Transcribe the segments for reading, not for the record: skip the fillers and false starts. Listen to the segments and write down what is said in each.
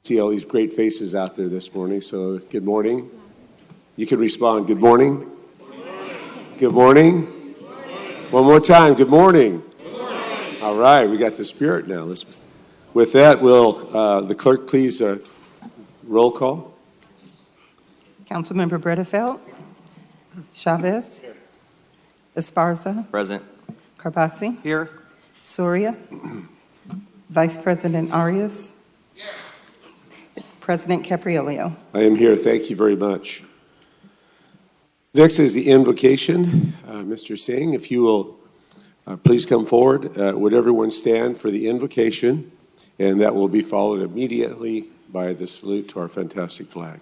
See all these great faces out there this morning, so good morning. You can respond, good morning. Good morning. One more time, good morning. All right, we got the spirit now. With that, will the clerk please roll call? Councilmember Bredefeld, Chavez, Esparza, Present. Carbasi, Here. Soria, Vice President Arias, President Caprilio. I am here, thank you very much. Next is the invocation. Mr. Singh, if you will please come forward. Would everyone stand for the invocation? And that will be followed immediately by the salute to our fantastic flag.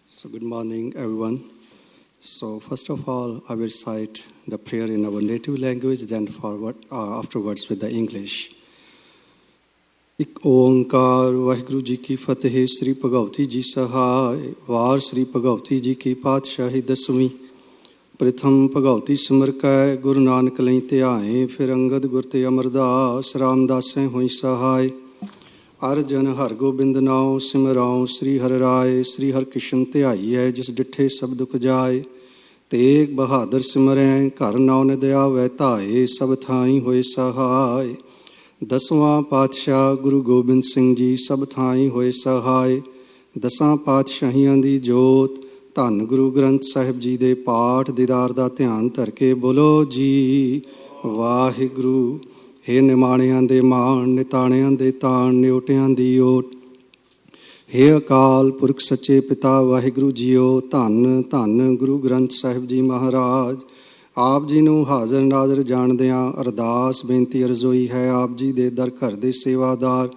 So good morning, everyone. So first of all, I will recite the prayer in our native language, then afterwards with the English. ਇੱਕ ਓਂਕਾਰ ਵਾਹਿਗੁਰੂ ਜੀ ਕੀ ਫਤਿਹ। ਸ੍ਰੀ ਭਗਵਤੀ ਜੀ ਸਹਾਇ। ਵਾਰ ਸ੍ਰੀ ਭਗਵਤੀ ਜੀ ਕੀ ਪਾਤਸ਼ਾਹੀ ਦਸਵੀਂ। ਪ੍ਰਥਮ ਭਗਵਤੀ ਸਿਮਰ ਕੈ ਗੁਰੂ ਨਾਨਕ ਲਈ ਧਿਆਏ। ਫਿਰ ਅੰਗਦ ਗੁਰ ਤੇ ਅਮਰਦਾਸ ਰਾਮਦਾਸੈ ਹੋਈ ਸਹਾਇ। ਅਰਜਨ ਹਰਗੋਬਿੰਦ ਨਾਉ ਸਿਮਰਾਉ ਸ੍ਰੀ ਹਰਿ ਰਾਏ। ਸ੍ਰੀ ਹਰਿਕ੍ਰਿਸ਼ਨ ਧਿਆਈਐ ਜਿਸ ਡਿਠੇ ਸਭ ਦੁਖ ਜਾਏ। ਤੇਗ ਬਹਾਦਰ ਸਿਮਰੈ ਘਰ ਨਾਉ ਦਇਆਵੈ ਧਾਏ। ਸਭ ਥਾਈ ਹੋਏ ਸਹਾਇ। ਦਸਵਾਂ ਪਾਤਸ਼ਾਹ ਗੁਰੂ ਗੋਬਿੰਦ ਸਿੰਘ ਜੀ ਸਭ ਥਾਈ ਹੋਏ ਸਹਾਇ। ਦਸਾਂ ਪਾਤਸ਼ਾਹੀਆਂ ਦੀ ਜੋਤ ਧੰਨ ਗੁਰੂ ਗ੍ਰੰਥ ਸਾਹਿਬ ਜੀ ਦੇ ਪਾਠ ਦੀਦਾਰ ਦਾ ਧਿਆਨ ਧਰ ਕੇ ਬੋਲੋ ਜੀ ਵਾਹਿਗੁਰੂ। ਹੇ ਨਿਮਾਣਿਆਂ ਦੇ ਮਾਣ ਨਿਤਾਣਿਆਂ ਦੇ ਤਾਣ ਨਿਉਟਿਆਂ ਦੀ ਓਟ। ਹੇ ਅਕਾਲ ਪੁਰਖ ਸੱਚੇ ਪਿਤਾ ਵਾਹਿਗੁਰੂ ਜੀਓ। ਧੰਨ ਧੰਨ ਗੁਰੂ ਗ੍ਰੰਥ ਸਾਹਿਬ ਜੀ ਮਹਾਰਾਜ। ਆਪ ਜੀ ਨੂੰ ਹਾਜ਼ਰ ਨਾਜ਼ਰ ਜਾਣਦਿਆਂ ਅਰਦਾਸ ਬੇਨਤੀ ਅਰਜ਼ੋਈ ਹੈ। ਆਪ ਜੀ ਦੇ ਦਰ ਘਰ ਦੇ ਸੇਵਾਦਾਰ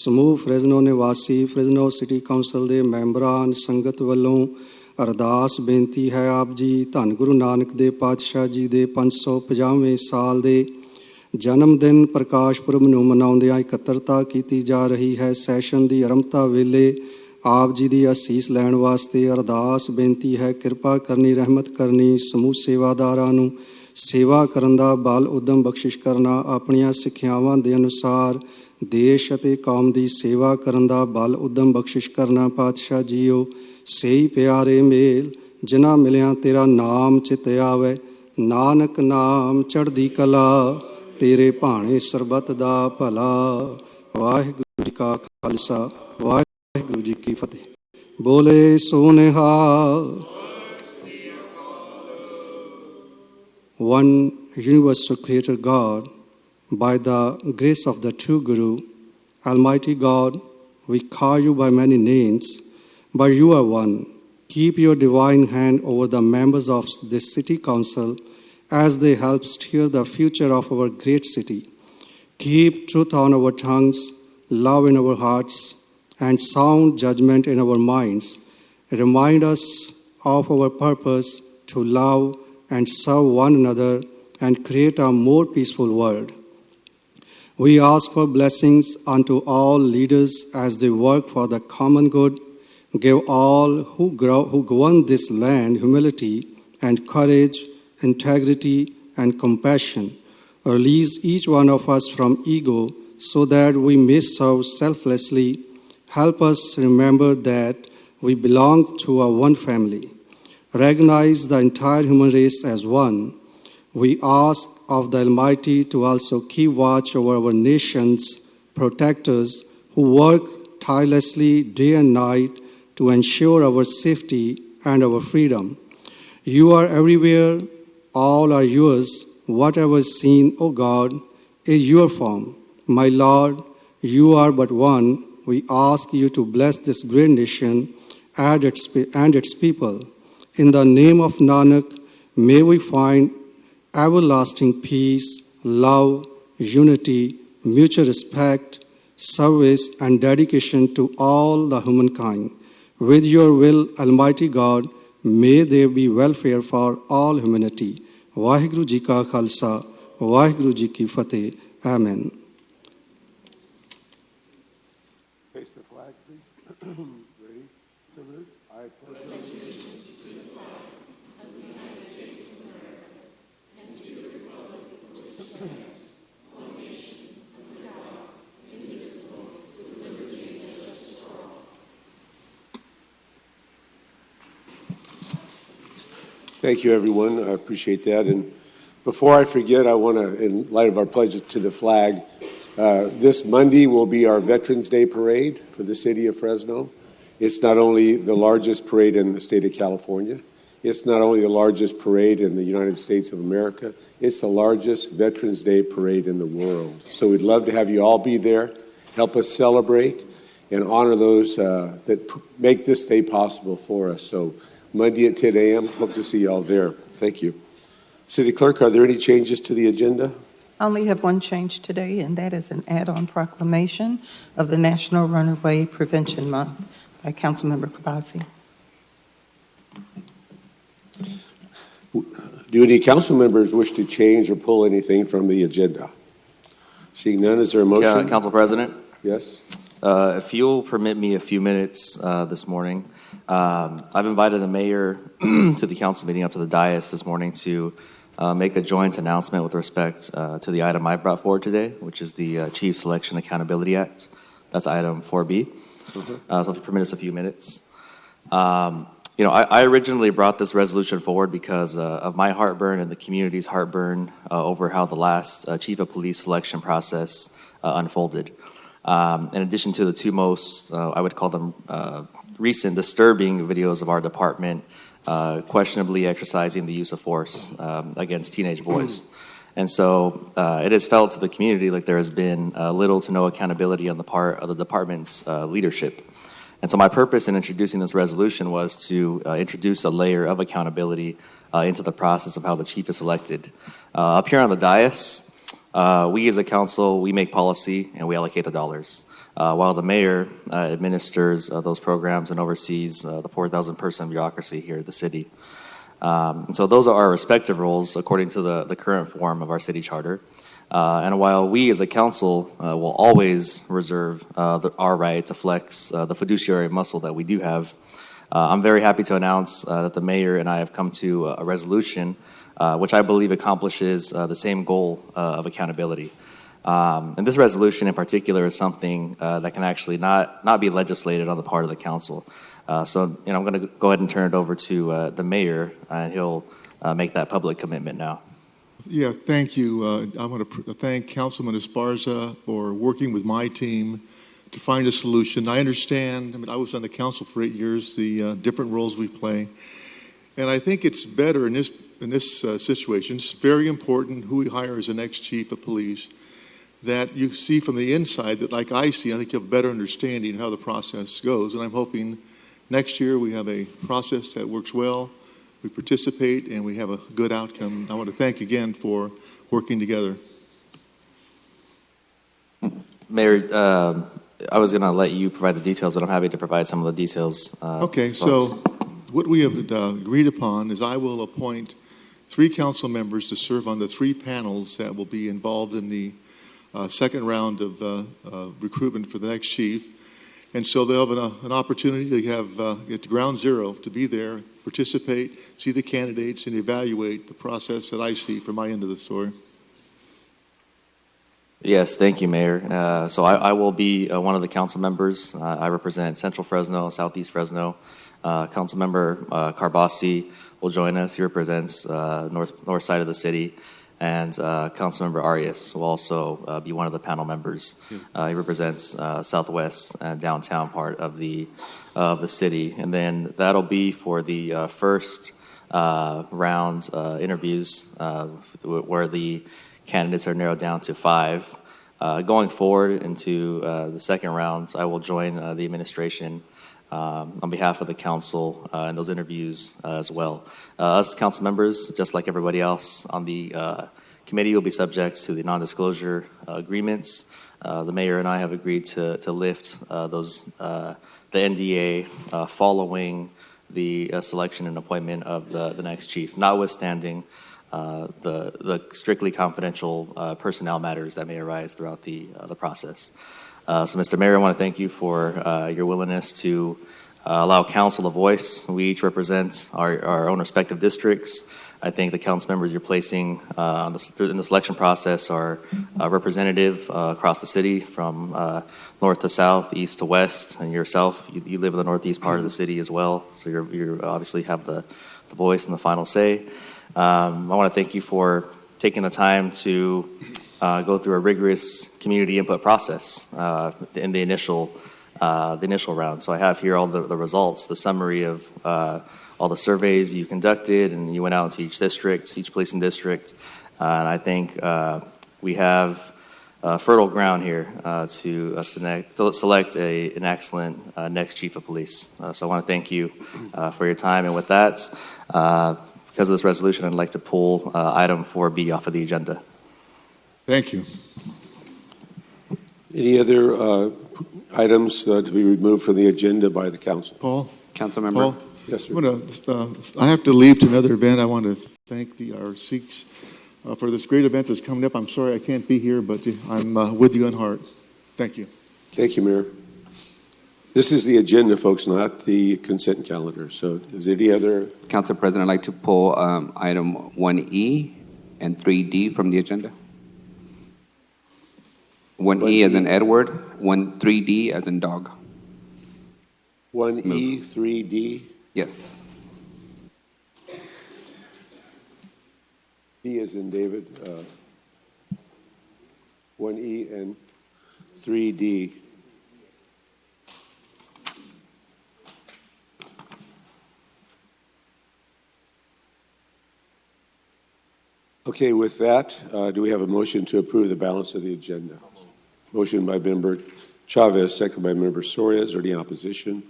ਸਮੂਹ ਫ੍ਰੈਜ਼ਨੋ ਨਿਵਾਸੀ ਫ੍ਰੈਜ਼ਨੋ ਸਿਟੀ ਕਾਉਂਸਲ ਦੇ ਮੈਂਬਰਾਂ ਸੰਗਤ ਵੱਲੋਂ ਅਰਦਾਸ ਬੇਨਤੀ ਹੈ। ਆਪ ਜੀ ਧੰਨ ਗੁਰੂ ਨਾਨਕ ਦੇਵ ਪਾਤਸ਼ਾਹ ਜੀ ਦੇ 550ਵੇਂ ਸਾਲ ਦੇ ਜਨਮ ਦਿਨ ਪ੍ਰਕਾਸ਼ ਪੁਰਬ ਨੂੰ ਮਨਾਉਂਦਿਆਂ ਇਕੱਤਰਤਾ ਕੀਤੀ ਜਾ ਰਹੀ ਹੈ। ਸੈਸ਼ਨ ਦੀ ਆਰੰਭਤਾ ਵੇਲੇ ਆਪ ਜੀ ਦੀ ਅਸੀਸ ਲੈਣ ਵਾਸਤੇ ਅਰਦਾਸ ਬੇਨਤੀ ਹੈ। ਕਿਰਪਾ ਕਰਨੀ ਰਹਿਮਤ ਕਰਨੀ ਸਮੂਹ ਸੇਵਾਦਾਰਾਂ ਨੂੰ ਸੇਵਾ ਕਰਨ ਦਾ ਬਲ ਉਦਮ ਬਖਸ਼ਿਸ਼ ਕਰਨਾ। ਆਪਣੀਆਂ ਸਿੱਖਿਆਵਾਂ ਦੇ ਅਨੁਸਾਰ ਦੇਸ਼ ਅਤੇ ਕੌਮ ਦੀ ਸੇਵਾ ਕਰਨ ਦਾ ਬਲ ਉਦਮ ਬਖਸ਼ਿਸ਼ ਕਰਨਾ। ਪਾਤਸ਼ਾਹ ਜੀਓ ਸਹੀ ਪਿਆਰੇ ਮੇਲ ਜਿਨ੍ਹਾਂ ਮਿਲਿਆਂ ਤੇਰਾ ਨਾਮ ਚਿਤ ਆਵੇ। ਨਾਨਕ ਨਾਮ ਚੜ੍ਹਦੀ ਕਲਾ ਤੇਰੇ ਭਾਣੇ ਸਰਬੱਤ ਦਾ ਭਲਾ। ਵਾਹਿਗੁਰੂ ਜੀ ਕਾ ਖਾਲਸਾ ਵਾਹਿਗੁਰੂ ਜੀ ਕੀ ਫਤਿਹ। ਬੋਲੇ ਸੋ ਨਿਹਾਲ। One universal creator God, by the grace of the true Guru, Almighty God, we call you by many names, but you are one. Keep your divine hand over the members of this city council as they help steer the future of our great city. Keep truth on our tongues, love in our hearts, and sound judgment in our minds. Remind us of our purpose to love and serve one another and create a more peaceful world. We ask for blessings unto all leaders as they work for the common good. Give all who govern this land humility and courage, integrity and compassion. Release each one of us from ego so that we may serve selflessly. Help us remember that we belong to a one family. Recognize the entire human race as one. We ask of the Almighty to also keep watch over our nation's protectors who work tirelessly day and night to ensure our safety and our freedom. You are everywhere, all are yours. Whatever is seen, O God, is your form. My Lord, you are but one. We ask you to bless this great nation and its people. In the name of Nanak, may we find everlasting peace, love, unity, mutual respect, service, and dedication to all the humankind. With your will, Almighty God, may there be welfare for all humanity. Vaheguru Ji Ka Khalsa, Vaheguru Ji Ki Fateh. Amen. Face the flag, please. Ready? Salute. I pledge allegiance to the flag of the United States of America and to the republic for which it stands, one Thank you, everyone. I appreciate that. And before I forget, I want to, in light of our pledge to the flag, this Monday will be our Veterans Day Parade for the city of Fresno. It's not only the largest parade in the state of California, it's not only the largest parade in the United States of America, it's the largest Veterans Day Parade in the world. So we'd love to have you all be there, help us celebrate, and honor those that make this day possible for us. So Monday at 10 a.m., hope to see you all there. Thank you. City Clerk, are there any changes to the agenda? I only have one change today, and that is an add-on proclamation of the National Runaway Prevention Month by Councilmember Kabasi. Do any council members wish to change or pull anything from the agenda? Seeing none, is there a motion? Council President, Yes. if you'll permit me a few minutes this morning, I've invited the mayor to the council meeting up to the dais this morning to make a joint announcement with respect to the item I brought forward today, which is the Chief Selection Accountability Act. That's item 4B. So if you permit us a few minutes. I originally brought this resolution forward because of my heartburn and the community's heartburn over how the last chief of police selection process unfolded. In addition to the two most, I would call them recent disturbing videos of our department questionably exercising the use of force against teenage boys. And so it has felt to the community like there has been little to no accountability on the part of the department's leadership. And so my purpose in introducing this resolution was to introduce a layer of accountability into the process of how the chief is elected. Up here on the dais, we as a council, we make policy and we allocate the dollars, while the mayor administers those programs and oversees the 4,000 person bureaucracy here at the city. And so those are our respective roles according to the current form of our city charter. And while we as a council will always reserve our right to flex the fiduciary muscle that we do have, I'm very happy to announce that the mayor and I have come to a resolution which I believe accomplishes the same goal of accountability. And this resolution in particular is something that can actually not be legislated on the part of the council. So I'm going to go ahead and turn it over to the mayor, and he'll make that public commitment now. Yeah, thank you. I want to thank Councilman Esparza for working with my team to find a solution. I understand, I was on the council for 8 years, the different roles we play. And I think it's better in this situation, it's very important who we hire as the next chief of police, that you see from the inside that like I see, I think you have a better understanding of how the process goes. And I'm hoping next year we have a process that works well. We participate and we have a good outcome. I want to thank again for working together. Mayor, I was going to let you provide the details, but I'm happy to provide some of the details. Okay, so what we have agreed upon is I will appoint 3 council members to serve on the 3 panels that will be involved in the second round of recruitment for the next chief. And so they'll have an opportunity to have at ground zero to be there, participate, see the candidates, and evaluate the process that I see from my end of the story. Yes, thank you, Mayor. So I will be one of the council members. I represent Central Fresno, Southeast Fresno. Councilmember Carbasi will join us. He represents north side of the city. And Councilmember Arias will also be one of the panel members. He represents southwest and downtown part of the city. And then that'll be for the first round interviews where the candidates are narrowed down to 5. Going forward into the second round, I will join the administration on behalf of the council in those interviews as well. Us council members, just like everybody else on the committee, will be subject to the non-disclosure agreements. The mayor and I have agreed to lift the NDA following the selection and appointment of the next chief, notwithstanding the strictly confidential personnel matters that may arise throughout the process. So, Mr. Mayor, I want to thank you for your willingness to allow council a voice. We each represent our own respective districts. I think the council members you're placing in the selection process are representative across the city from north to south, east to west, and yourself, you live in the northeast part of the city as well, so you obviously have the the voice and the final say. I want to thank you for taking the time to go through a rigorous community input process in the initial round. So I have here all the results, the summary of all the surveys you conducted, and you went out into each district, each policing district. And I think we have fertile ground here to select an excellent next chief of police. So I want to thank you for your time. And with that, because of this resolution, I'd like to pull item 4B off of the agenda. Thank you. Any other items to be removed from the agenda by the council? Paul? Councilmember. Paul? Yes, sir. I have to leave to another event. I want to thank our Sikhs for this great event that's coming up. I'm sorry I can't be here, but I'm with you in heart. Thank you. Thank you, Mayor. This is the agenda, folks, not the consent calendar. So is there any other? Council President, I'd like to pull item 1E and 3D from the agenda. 1E as in Edward, 3D as in dog. 1E, 3D, Yes. D as in David, 1E and 3D. Okay, with that, do we have a motion to approve the balance of the agenda? Motion by Member Chavez, second by Member Soria. Is there any opposition?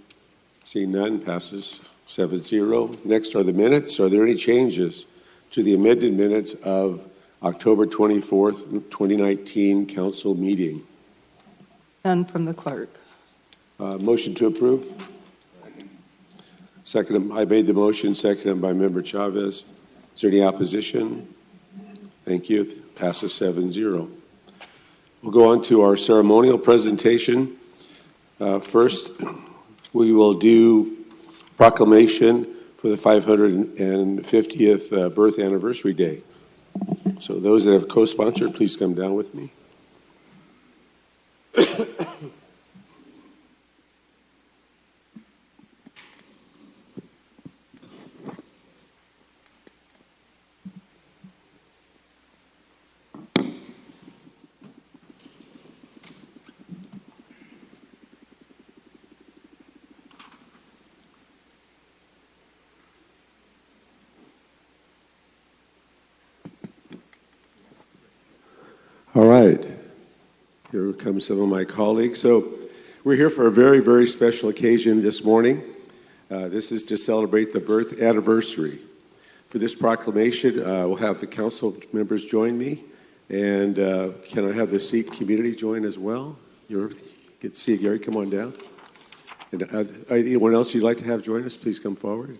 Seeing none, passes 7-0. Next are the minutes. Are there any changes to the amended minutes of October 24th, 2019 council meeting? None from the clerk. Motion to approve? Second, I made the motion, seconded by Member Chavez. Is there any opposition? Thank you. Passes 7-0. We'll go on to our ceremonial presentation. First, we will do proclamation for the 550th birth anniversary day. So those that have co-sponsored, please come down with me. All right. Here comes some of my colleagues. So we're here for a very, very special occasion this morning. This is to celebrate the birth anniversary. For this proclamation, we'll have the council members join me. And can I have the Sikh community join as well? You get to see Gary, come on down. And anyone else you'd like to have join us, please come forward.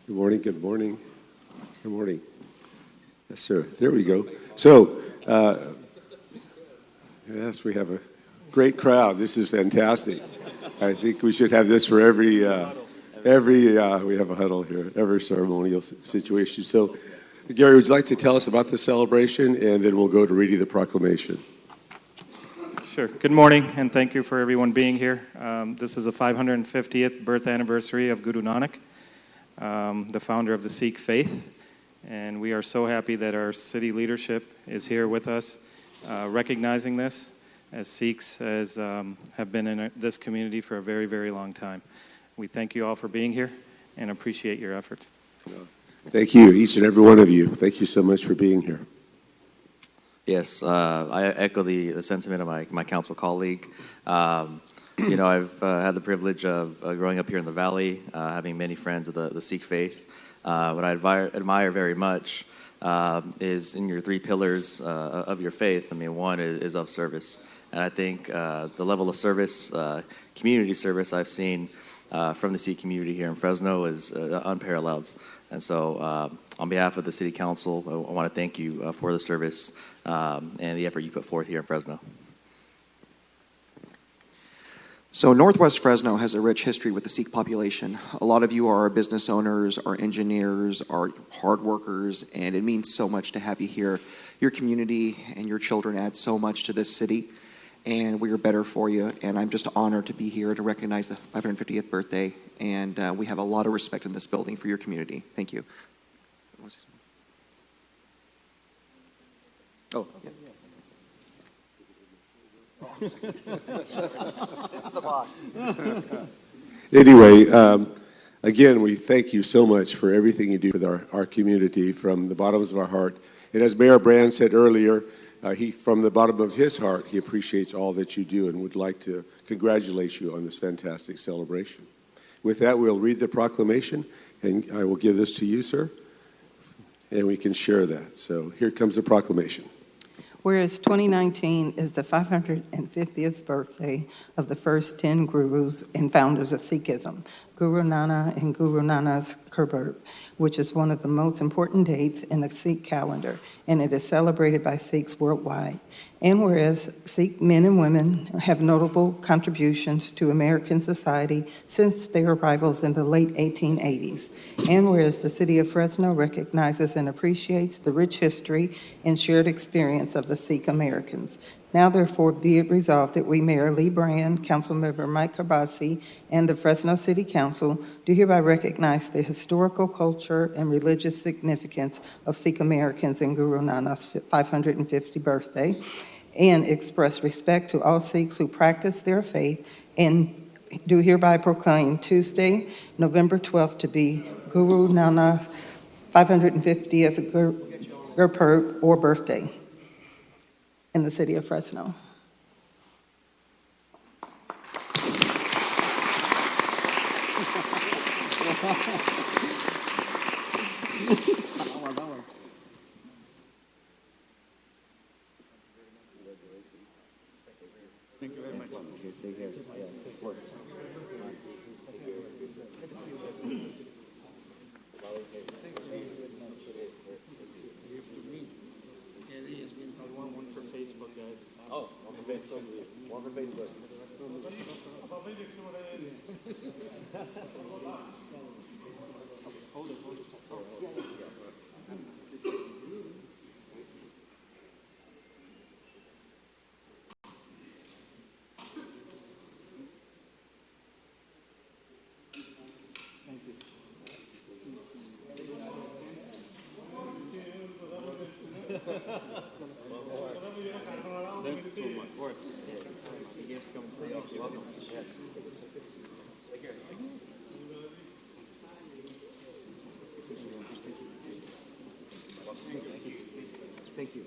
Good morning, good morning. Good morning. Yes, sir. There we go. So, yes, we have a great crowd. This is fantastic. I think we should have this for every we have a huddle here, every ceremonial situation. So, Gary, would you like to tell us about the celebration, and then we'll go to reading the proclamation. Sure. Good morning, and thank you for everyone being here. This is the 550th birth anniversary of Guru Nanak, the founder of the Sikh faith. And we are so happy that our city leadership is here with us, recognizing this, as Sikhs have been in this community for a very, very long time. We thank you all for being here and appreciate your efforts. Thank you, each and every one of you. Thank you so much for being here. Yes, I echo the sentiment of my council colleague. You know, I've had the privilege of growing up here in the Valley, having many friends of the Sikh faith. What I admire very much is in your three pillars of your faith. I mean, one is of service. And I think the level of service, community service I've seen from the Sikh community here in Fresno is unparalleled. And so on behalf of the City Council, I want to thank you for the service and the effort you put forth here in Fresno. So Northwest Fresno has a rich history with the Sikh population. A lot of you are business owners, are engineers, are hard workers, and it means so much to have you here. Your community and your children add so much to this city. and we are better for you. And I'm just honored to be here to recognize the 550th birthday. And we have a lot of respect in this building for your community. Thank you. Oh, okay. This is the boss. Anyway, again, we thank you so much for everything you do for our community from the bottoms of our heart. And as Mayor Brand said earlier, from the bottom of his heart, he appreciates all that you do and would like to congratulate you on this fantastic celebration. With that, we'll read the proclamation, and I will give this to you, sir, and we can share that. So here comes the proclamation. Whereas 2019 is the 550th birthday of the first 10 gurus and founders of Sikhism, Guru Nanak and Guru Nanak's Gurpurb, which is one of the most important dates in the Sikh calendar, and it is celebrated by Sikhs worldwide. And whereas Sikh men and women have notable contributions to American society since their arrivals in the late 1880s, and whereas the city of Fresno recognizes and appreciates the rich history and shared experience of the Sikh Americans. Now, therefore, be it resolved that we, Mayor Lee Brand, Councilmember Mike Karbasi, and the Fresno City Council do hereby recognize the historical, culture, and religious significance of Sikh Americans in Guru Nanak's 550th birthday, and express respect to all Sikhs who practice their faith, and do hereby proclaim Tuesday, November 12th, to be Guru Nanak's 550th Gurpurb or birthday in the city of Fresno. Thank you very much. One for Facebook, guys. Oh, one for Facebook. One for Facebook. Hold it. Thank you.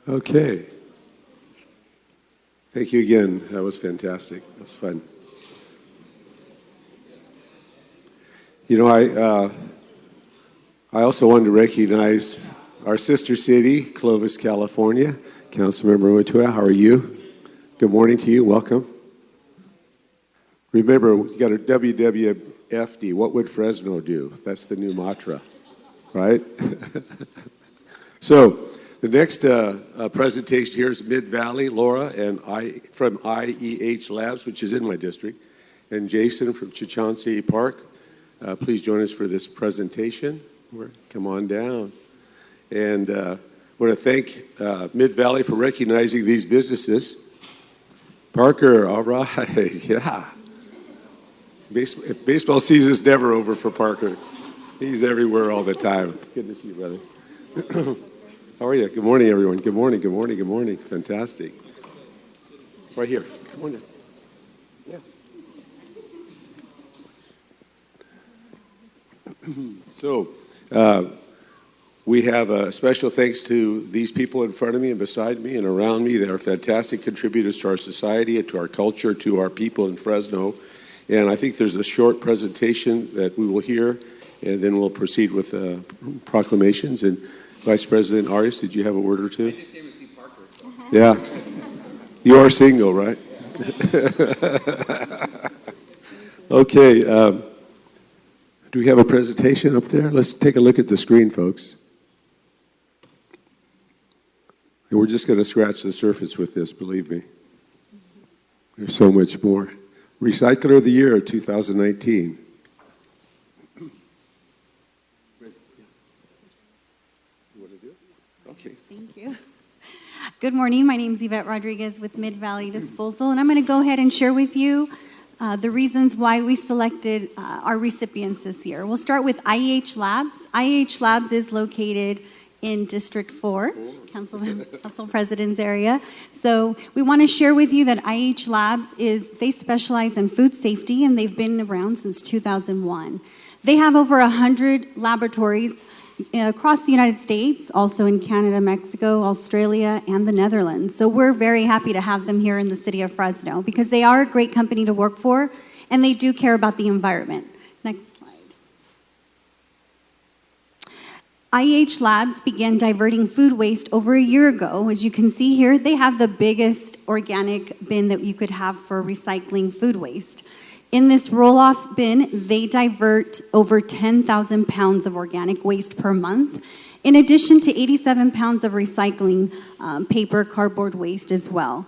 Okay. Thank you again. That was fantastic. That was fun. You know, I also wanted to recognize our sister city, Clovis, California. Councilmember Utua, how are you? Good morning to you. Welcome. Remember, we got a WWFD. What would Fresno do? That's the new mantra, right? So, the next presentation here is Mid-Valley, Laura, and from IEH Labs, which is in my district, and Jason from Chauncey Park. Please join us for this presentation. Come on down. And I want to thank Mid-Valley for recognizing these businesses. Parker, all right, yeah. Baseball season's never over for Parker. He's everywhere all the time. Good to see you, brother. How are you? Good morning, everyone. Good morning, good morning, good morning. Fantastic. Right here. Come on in. Yeah. So, we have a special thanks to these people in front of me and beside me and around me. They are fantastic contributors to our society and to our culture, to our people in Fresno. And I think there's a short presentation that we will hear, and then we'll proceed with proclamations. And Vice President Arias, did you have a word or two? I just came to see Parker. So. Yeah. You are single, right? Okay. Do we have a presentation up there? Let's take a look at the screen, folks. And we're just going to scratch the surface with this, believe me. There's so much more. Recycler of the Year 2019. Okay. Thank you. Good morning. My name is Yvette Rodriguez with Mid-Valley Disposal, and I'm going to go ahead and share with you the reasons why we selected our recipients this year. We'll start with IEH Labs. IEH Labs is located in District 4, Council President's area. So we want to share with you that IEH Labs they specialize in food safety, and they've been around since 2001. They have over 100 laboratories across the United States, also in Canada, Mexico, Australia, and the Netherlands. So we're very happy to have them here in the city of Fresno because they are a great company to work for, and they do care about the environment. Next slide. IEH Labs began diverting food waste over a year ago. As you can see here, they have the biggest organic bin that you could have for recycling food waste. In this roll-off bin, they divert over 10,000 pounds of organic waste per month, in addition to 87 pounds of recycling paper, cardboard waste as well.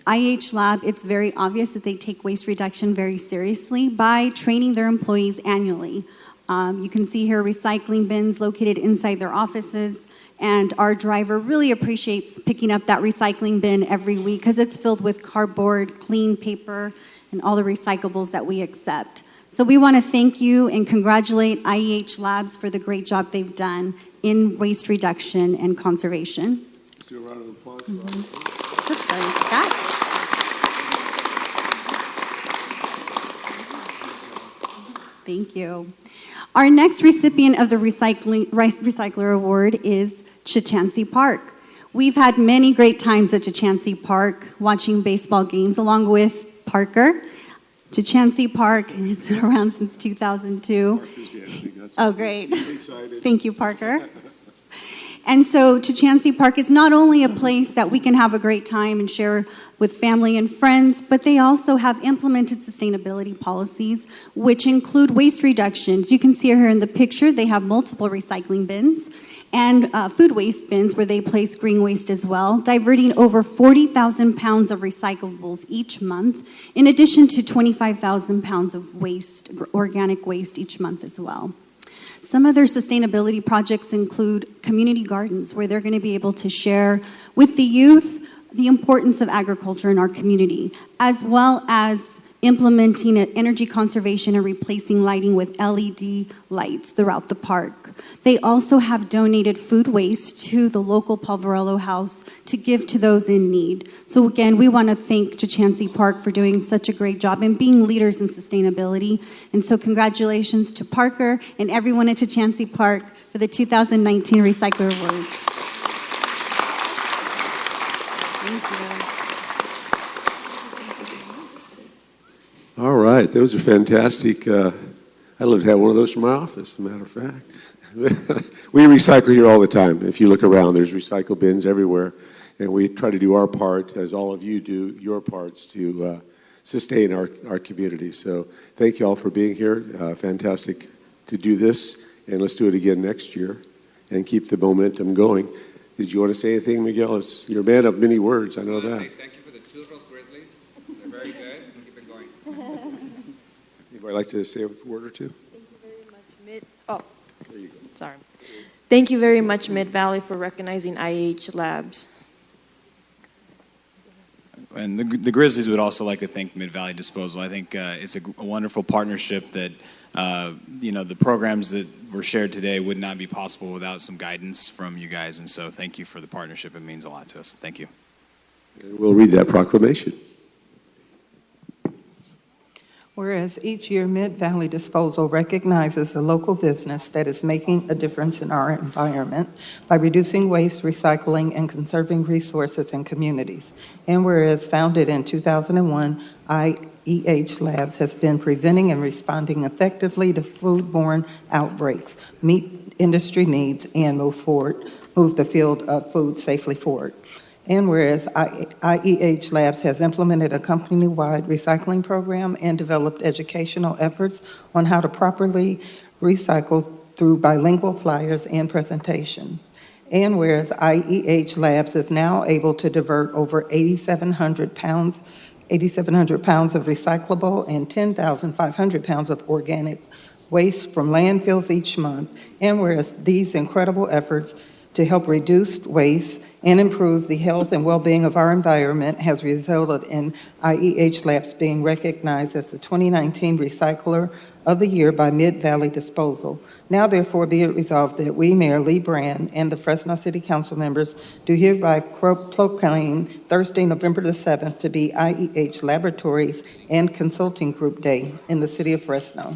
IEH Lab, it's very obvious that they take waste reduction very seriously by training their employees annually. You can see here recycling bins located inside their offices, and our driver really appreciates picking up that recycling bin every week because it's filled with cardboard, clean paper, and all the recyclables that we accept. So we want to thank you and congratulate IEH Labs for the great job they've done in waste reduction and conservation. Let's do a round of applause. Oops, sorry about that. Thank you. Our next recipient of the Recycler Award is Chachansey Park. We've had many great times at Chachansey Park watching baseball games along with Parker. Chachansey Park has been around since 2002. Oh, great. Thank you, Parker. And so Chachansey Park is not only a place that we can have a great time and share with family and friends, but they also have implemented sustainability policies, which include waste reductions. You can see here in the picture, they have multiple recycling bins and food waste bins where they place green waste as well, diverting over 40,000 pounds of recyclables each month, in addition to 25,000 pounds of waste, organic waste each month as well. Some of their sustainability projects include community gardens, where they're going to be able to share with the youth the importance of agriculture in our community, as well as implementing energy conservation and replacing lighting with LED lights throughout the park. They also have donated food waste to the local Palvarello House to give to those in need. So again, we want to thank Chachansey Park for doing such a great job and being leaders in sustainability. And so congratulations to Parker and everyone at Chachansey Park for the 2019 Recycler Award. Thank you. All right, those are fantastic. I'd love to have one of those from my office, as a matter of fact. We recycle here all the time. If you look around, there's recycle bins everywhere. And we try to do our part, as all of you do your parts, to sustain our community. So thank you all for being here. Fantastic to do this. And let's do it again next year and keep the momentum going. Did you want to say anything, Miguel? You're a man of many words, I know that. Thank you for the Churros Grizzlies. They're very good. Keep it going. Anybody like to say a word or two? Thank you very much, Oh, There you go. sorry. Thank you very much, Mid-Valley, for recognizing IEH Labs. And the Grizzlies would also like to thank Mid-Valley Disposal. I think it's a wonderful partnership that, the programs that were shared today would not be possible without some guidance from you guys. And so thank you for the partnership. It means a lot to us. Thank you. And we'll read that proclamation. Whereas each year, Mid-Valley Disposal recognizes a local business that is making a difference in our environment by reducing waste, recycling, and conserving resources in communities. And whereas founded in 2001, IEH Labs has been preventing and responding effectively to foodborne outbreaks, meet industry needs, and move the field of food safely forward. And whereas IEH Labs has implemented a company-wide recycling program and developed educational efforts on how to properly recycle through bilingual flyers and presentation. And whereas IEH Labs is now able to divert over 8,700 pounds of recyclable and 10,500 pounds of organic waste from landfills each month. And whereas these incredible efforts to help reduce waste and improve the health and well-being of our environment has resulted in IEH Labs being recognized as the 2019 Recycler of the Year by Mid-Valley Disposal. Now, therefore, be it resolved that we, Mayor Lee Brand, and the Fresno City Council members do hereby proclaim Thursday, November the 7th to be IEH Laboratories and Consulting Group Day in the city of Fresno.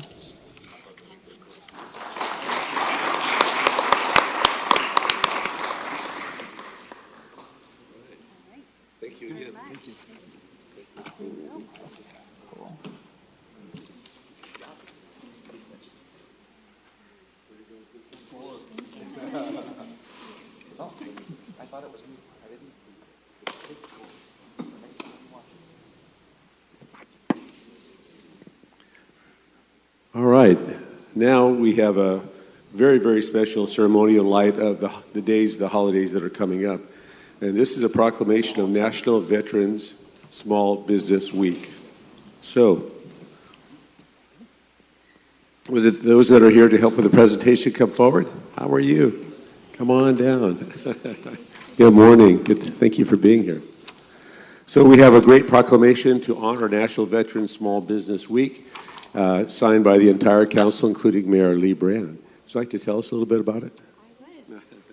All right. Now we have a very, very special ceremony in light of the holidays that are coming up. And this is a proclamation of National Veterans Small Business Week. So, with those that are here to help with the presentation, come forward. How are you? Come on down. Good morning. Thank you for being here. So we have a great proclamation to honor National Veterans Small Business Week, signed by the entire council, including Mayor Lee Brand. Would you like to tell us a little bit about it?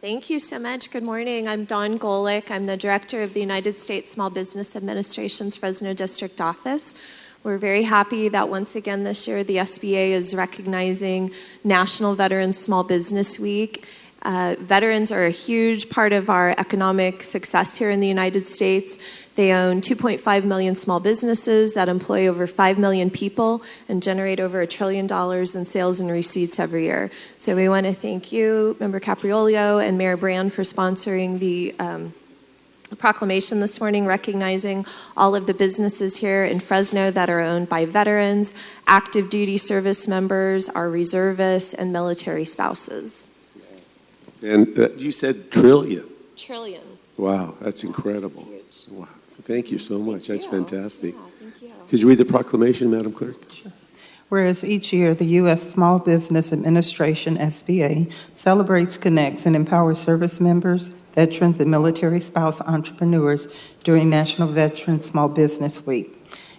Thank you so much. Good morning. I'm Dawn Golick. I'm the director of the United States Small Business Administration's Fresno District Office. We're very happy that once again this year the SBA is recognizing National Veterans Small Business Week. Veterans are a huge part of our economic success here in the United States. They own 2.5 million small businesses that employ over 5 million people and generate over $1 trillion in sales and receipts every year. So we want to thank you, Member Capriolio and Mayor Brand, for sponsoring the proclamation this morning, recognizing all of the businesses here in Fresno that are owned by veterans, active duty service members, our reservists, and military spouses. And you said trillion. Trillion. Wow, that's incredible. That's huge. Wow. Thank you so much. That's fantastic. Yeah, thank you. Could you read the proclamation, Madam Clerk? Sure. Whereas each year the U.S. Small Business Administration, SBA, celebrates, connects, and empowers service members, veterans, and military spouse entrepreneurs during National Veterans Small Business Week.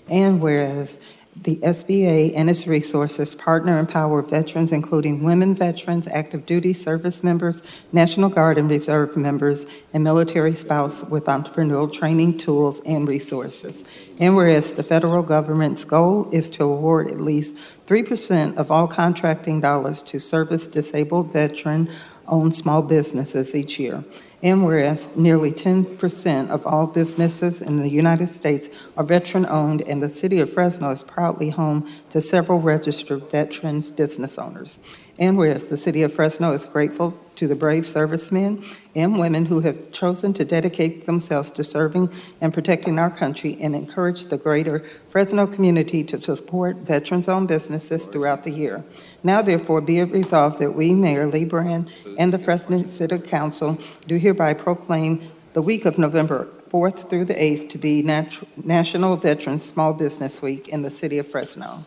And whereas the SBA and its resources partner and empower veterans, including women veterans, active duty service members, National Guard and Reserve members, and military spouse with entrepreneurial training, tools, and resources. And whereas the federal government's goal is to award at least 3% of all contracting dollars to service disabled veteran-owned small businesses each year. And whereas nearly 10% of all businesses in the United States are veteran-owned, and the city of Fresno is proudly home to several registered veterans business owners. And whereas the city of Fresno is grateful to the brave servicemen and women who have chosen to dedicate themselves to serving and protecting our country, and encourage the greater Fresno community to support veterans-owned businesses throughout the year. Now, therefore, be it resolved that we, Mayor Lee Brand, and the Fresno City Council do hereby proclaim the week of November 4th through the 8th to be National Veterans Small Business Week in the city of Fresno.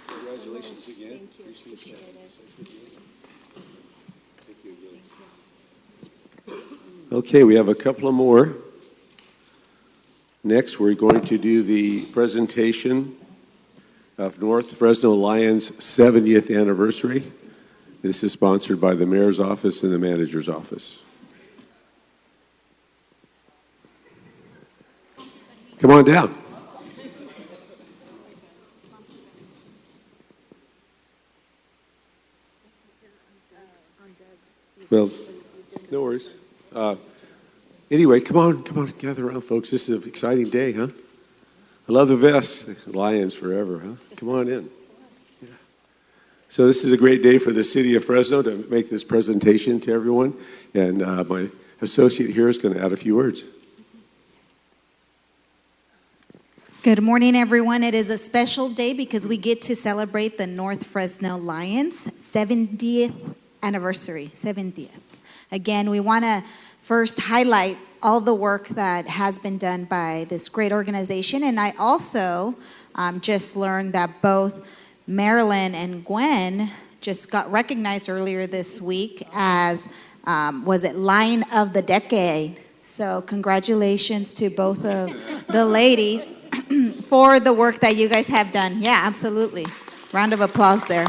Congratulations again. Appreciate Thank you again. Okay, we have a couple of more. Next, we're going to do the presentation of North Fresno Lions' 70th anniversary. This is sponsored by the Mayor's Office and the Manager's Office. Come on down. Well, no worries. Anyway, come on, gather around, folks. This is an exciting day, huh? I love the vests. Lions forever, huh? Come on in. Yeah. So this is a great day for the city of Fresno to make this presentation to everyone. And my associate here is going to add a few words. Good morning, everyone. It is a special day because we get to celebrate the North Fresno Lions 70th anniversary, 70th. Again, we want to first highlight all the work that has been done by this great organization. And I also just learned that both Marilyn and Gwen just got recognized earlier this week as, was it Lion of the Decade? So congratulations to both of the ladies for the work that you guys have done. Yeah, absolutely. Round of applause there.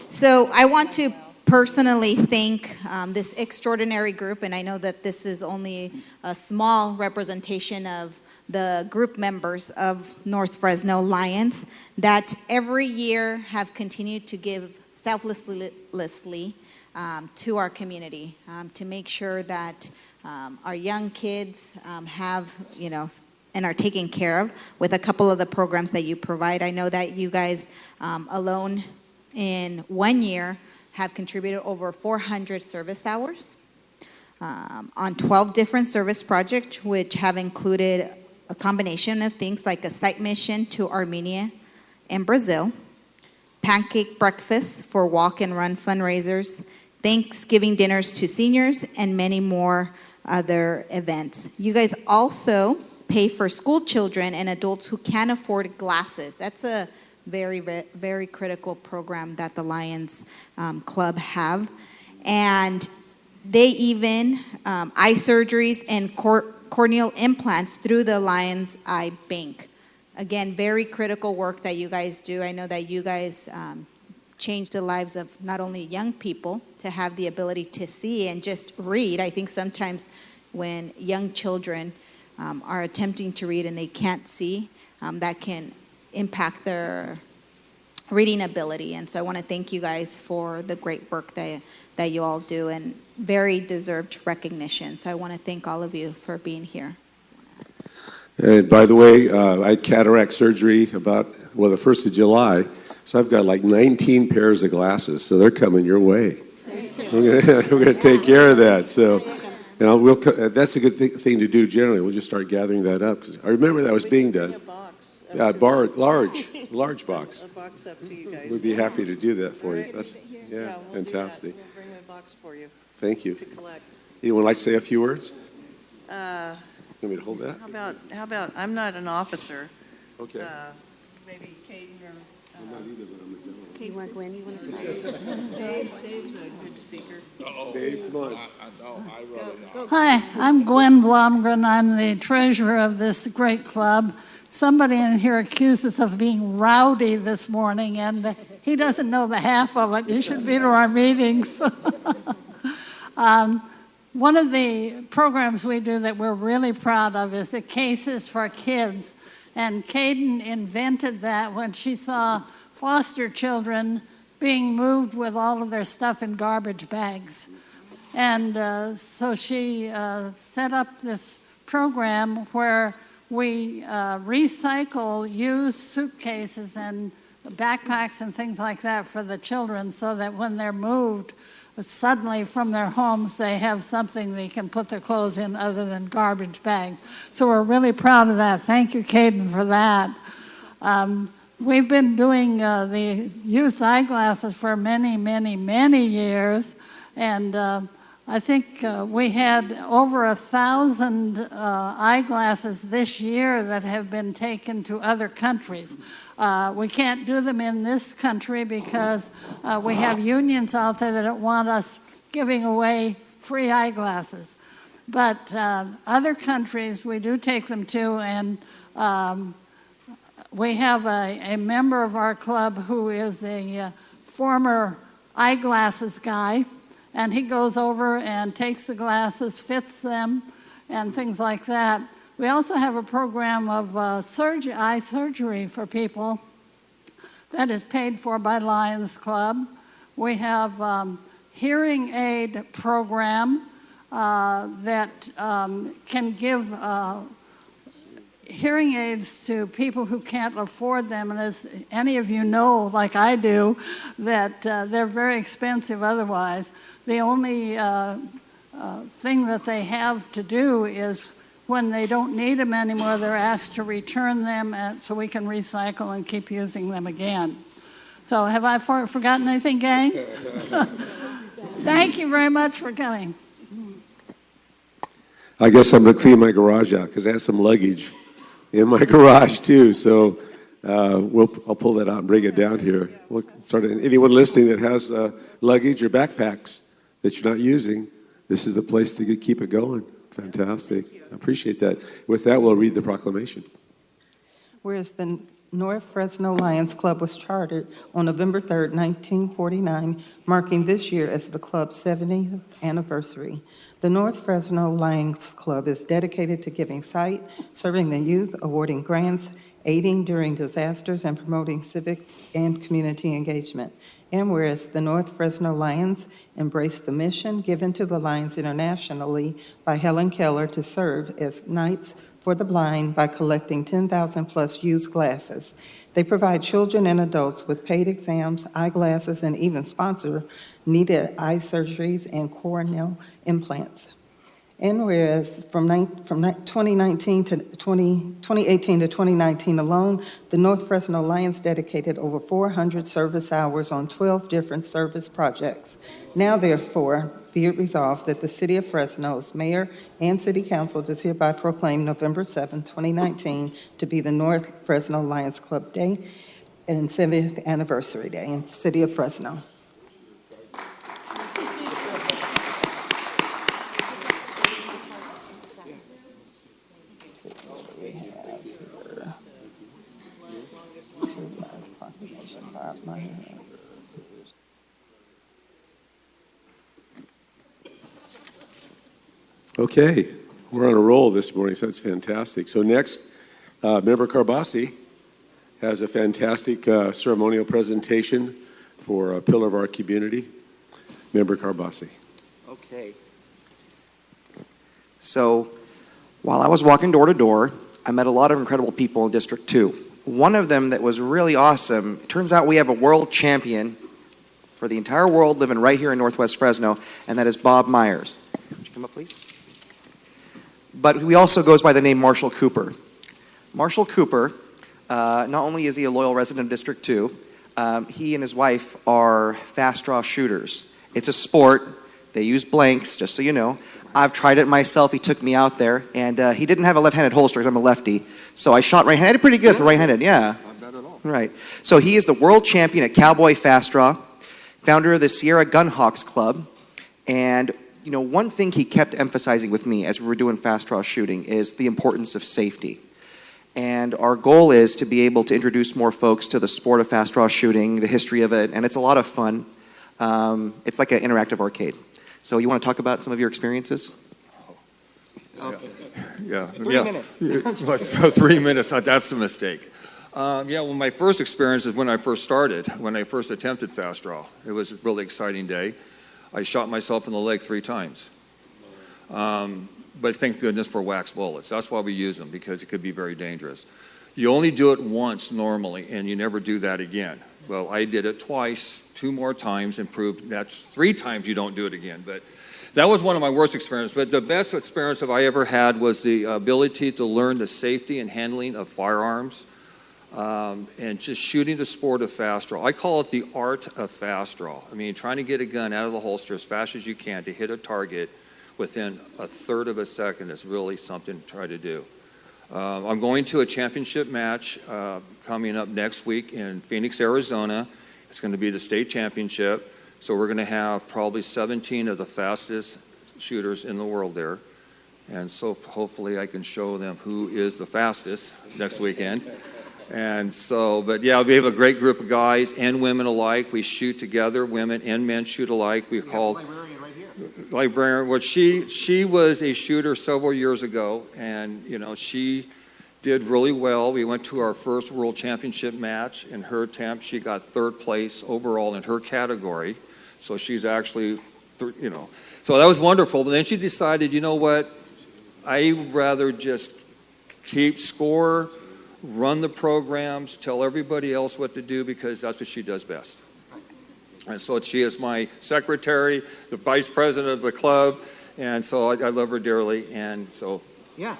So I want to personally thank this extraordinary group, and I know that this is only a small representation of the group members of North Fresno Lions that every year have continued to give selflessly to our community to make sure that our young kids have, and are taken care of with a couple of the programs that you provide. I know that you guys alone in 1 year have contributed over 400 service hours on 12 different service projects, which have included a combination of things like a site mission to Armenia and Brazil, pancake breakfasts for walk and run fundraisers, Thanksgiving dinners to seniors, and many more other events. You guys also pay for school children and adults who can't afford glasses. That's a very, very critical program that the Lions Club have. And they even eye surgeries and corneal implants through the Lions Eye Bank. Again, very critical work that you guys do. I know that you guys change the lives of not only young people to have the ability to see and just read. I think sometimes when young children are attempting to read and they can't see, that can impact their reading ability. And so I want to thank you guys for the great work that you all do, and very deserved recognition. So I want to thank all of you for being here. And by the way, I had cataract surgery the 1st of July. So I've got like 19 pairs of glasses, so they're coming your way. We're going to take care of that. So, that's a good thing to do generally. We'll just start gathering that up. 'Cause I remember that was being done. Large box. A box up to you guys. We'd be happy to do that for you. That's we'll fantastic. Do that. We'll bring a box for you. Thank you. To collect. Anyone like to say a few words? Want me to hold that? How about? I'm not an officer. Okay. Maybe Caden or. I'm not either, but I'm a general. You want Gwen? You want to Dave's a good speaker. Dave, come on. Hi, I'm Gwen Blomgren. I'm the treasurer of this great club. Somebody in here accused us of being rowdy this morning, and he doesn't know the half of it. You should be to our meetings. One of the programs we do that we're really proud of is the Cases for Kids. And Caden invented that when she saw foster children being moved with all of their stuff in garbage bags. And so she set up this program where we recycle used suitcases and backpacks and things like that for the children, so that when they're moved suddenly from their homes, they have something they can put their clothes in other than garbage bags. So we're really proud of that. Thank you, Caden, for that. We've been doing the used eyeglasses for many, many, many years, and I think we had over 1,000 eyeglasses this year that have been taken to other countries. We can't do them in this country because we have unions out there that don't want us giving away free eyeglasses. But other countries we do take them to, and we have a member of our club who is a former eyeglasses guy, and he goes over and takes the glasses, fits them, and things like that. We also have a program of eye surgery for people that is paid for by Lions Club. We have hearing aid program that can give hearing aids to people who can't afford them. And as any of you know, like I do, that they're very expensive otherwise. The only thing that they have to do is when they don't need them anymore, they're asked to return them so we can recycle and keep using them again. So have I forgotten anything, gang? Thank you very much for coming. I guess I'm going to clean my garage out because I have some luggage in my garage too. So I'll pull that out and bring it down here. We'll start. Anyone listening that has luggage or backpacks that you're not using, this is the place to keep it going. Fantastic. I appreciate that. With that, we'll read the proclamation. Whereas the North Fresno Lions Club was chartered on November 3rd, 1949, marking this year as the club's 70th anniversary. The North Fresno Lions Club is dedicated to giving sight, serving the youth, awarding grants, aiding during disasters, and promoting civic and community engagement. And whereas the North Fresno Lions embrace the mission given to the Lions internationally by Helen Keller to serve as Knights for the Blind by collecting 10,000 plus used glasses. They provide children and adults with paid exams, eyeglasses, and even sponsor needed eye surgeries and corneal implants. And whereas from 2018 to 2019 alone, the North Fresno Lions dedicated over 400 service hours on 12 different service projects. Now, therefore, be it resolved that the City of Fresno's Mayor and City Council does hereby proclaim November 7, 2019 to be the North Fresno Lions Club Day and 70th Anniversary Day in the City of Fresno. Okay, we're on a roll this morning, so that's fantastic. So next, Member Carbasi has a fantastic ceremonial presentation for a pillar of our community. Member Carbasi. Okay. So while I was walking door to door, I met a lot of incredible people in District 2. One of them that was really awesome, it turns out we have a world champion for the entire world living right here in Northwest Fresno, and that is Bob Myers. Would you come up, please? But he also goes by the name Marshall Cooper. Marshall Cooper, not only is he a loyal resident of District 2, he and his wife are fast draw shooters. It's a sport. They use blanks, just so you know. I've tried it myself. He took me out there, and he didn't have a left-handed holster because I'm a lefty. So I shot right-handed. I did pretty good for right-handed, yeah. Not bad at all. Right. So he is the world champion at Cowboy Fast Draw, founder of the Sierra Gunhawks Club, and you know, one thing he kept emphasizing with me as we were doing fast draw shooting is the importance of safety. And our goal is to be able to introduce more folks to the sport of fast draw shooting, the history of it, and it's a lot of fun. It's like an interactive arcade. So you want to talk about some of your experiences? Okay. Yeah. 3 minutes. 3 minutes, that's a mistake. Well, my first experience is when I first started, when I first attempted fast draw. It was a really exciting day. I shot myself in the leg 3 times. But thank goodness for wax bullets. That's why we use them, because it could be very dangerous. You only do it once normally, and you never do that again. Well, I did it twice, 2 more times, and proved that's 3 times you don't do it again. But that was one of my worst experiences. But the best experience that I ever had was the ability to learn the safety and handling of firearms. And just shooting the sport of fast draw. I call it the art of fast draw. I mean, trying to get a gun out of the holster as fast as you can to hit a target within a third of a second is really something to try to do. I'm going to a championship match coming up next week in Phoenix, Arizona. It's going to be the state championship. So we're going to have probably 17 of the fastest shooters in the world there. And so hopefully I can show them who is the fastest next weekend. And so, but yeah, we have a great group of guys and women alike. We shoot together. Women and men shoot alike. We call librarian. Well, she was a shooter several years ago, and she did really well. We went to our first world championship match. In her attempt, she got third place overall in her category. So she's actually, so that was wonderful. But then she decided, you know what? I'd rather just keep score, run the programs, tell everybody else what to do, because that's what she does best. And so she is my secretary, the vice president of the club, and so I love her dearly. And so, yeah.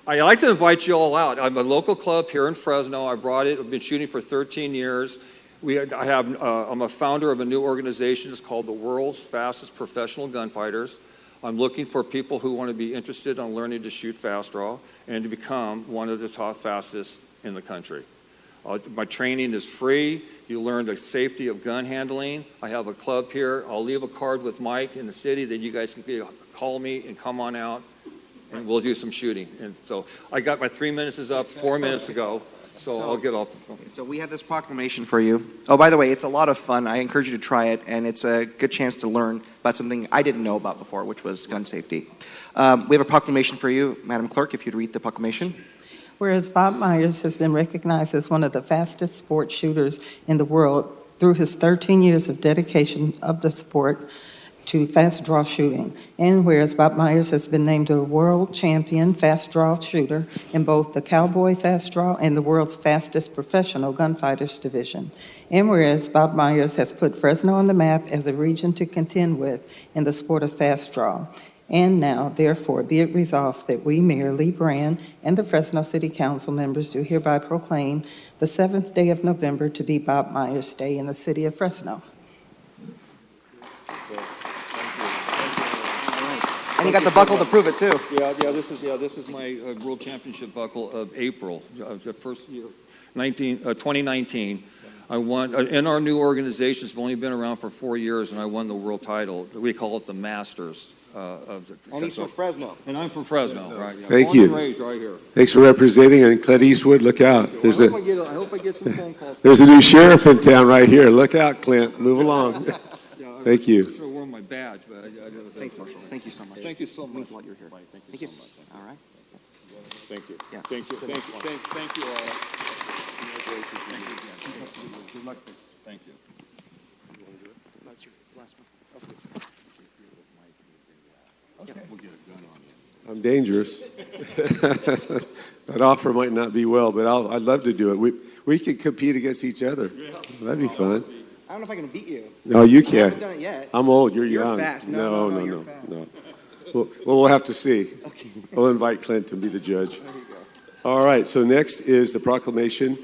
I'd like to invite you all out. I'm a local club here in Fresno. I brought it. I've been shooting for 13 years. I'm a founder of a new organization. It's called the World's Fastest Professional Gunfighters. I'm looking for people who want to be interested in learning to shoot fast draw and to become one of the top fastest in the country. My training is free. You learn the safety of gun handling. I have a club here. I'll leave a card with Mike in the city that you guys can call me and come on out, and we'll do some shooting. And so I got my 3 minutes is up 4 minutes ago, so I'll get off. So we have this proclamation for you. Oh, by the way, it's a lot of fun. I encourage you to try it, and it's a good chance to learn about something I didn't know about before, which was gun safety. We have a proclamation for you. Madam Clerk, if you'd read the proclamation. Whereas Bob Myers has been recognized as one of the fastest sport shooters in the world through his 13 years of dedication of the sport to fast draw shooting. And whereas Bob Myers has been named a world champion fast draw shooter in both the Cowboy Fast Draw and the world's fastest professional gunfighters division. And whereas Bob Myers has put Fresno on the map as a region to contend with in the sport of fast draw. And now, therefore, be it resolved that we, Mayor Lee Brand, and the Fresno City Council members do hereby proclaim the 7th day of November to be Bob Myers Day in the city of Fresno. And you got the buckle to prove it too. Yeah. This is my world championship buckle of April, the first year, 2019. I won in our new organization. It's only been around for 4 years, and I won the world title. We call it the Masters. And he's from Fresno. And I'm from Fresno, right? Yeah. Thank Born you. and raised right here. Thanks for representing, and Clint Eastwood, look out. I hope I get some phone calls. There's a new sheriff in town right here. Look out, Clint. Move along. Thank you. I should have worn my badge, but Thanks, Marshall. Thank you so much. Thank you so much. It means a lot you're here. Thank you so much. All right. Thank you. Yeah. Thank you. Thank you all. Good luck. Thank you. That's the last one. Okay. We'll get a gun on you. I'm dangerous. That offer might not be well, but I'd love to do it. We could compete against each other. That'd be fun. I don't know if I can beat you. No, you I can't. haven't done it yet. I'm old. You're You're young. fast. No. You're fast. Well, we'll have to see. Okay. We'll invite Clint to be the judge. There you go. All right. So next is the proclamation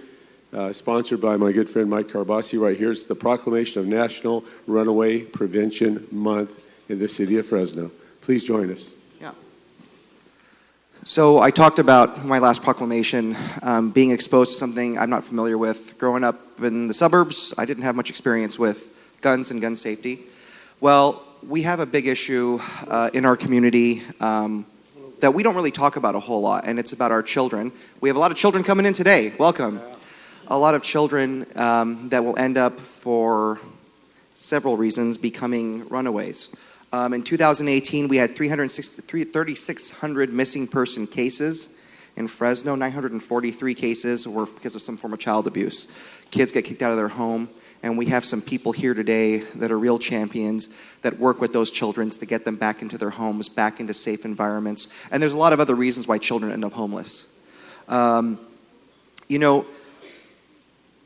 sponsored by my good friend Mike Carbasi right here. It's the proclamation of National Runaway Prevention Month in the city of Fresno. Please join us. Yeah. So I talked about my last proclamation, being exposed to something I'm not familiar with. Growing up in the suburbs, I didn't have much experience with guns and gun safety. Well, we have a big issue in our community that we don't really talk about a whole lot, and it's about our children. We have a lot of children coming in today. Welcome. A lot of children that will end up, for several reasons, becoming runaways. In 2018, we had 3,600 missing person cases. In Fresno, 943 cases were because of some form of child abuse. Kids get kicked out of their home, and we have some people here today that are real champions that work with those children to get them back into their homes, back into safe environments. And there's a lot of other reasons why children end up homeless.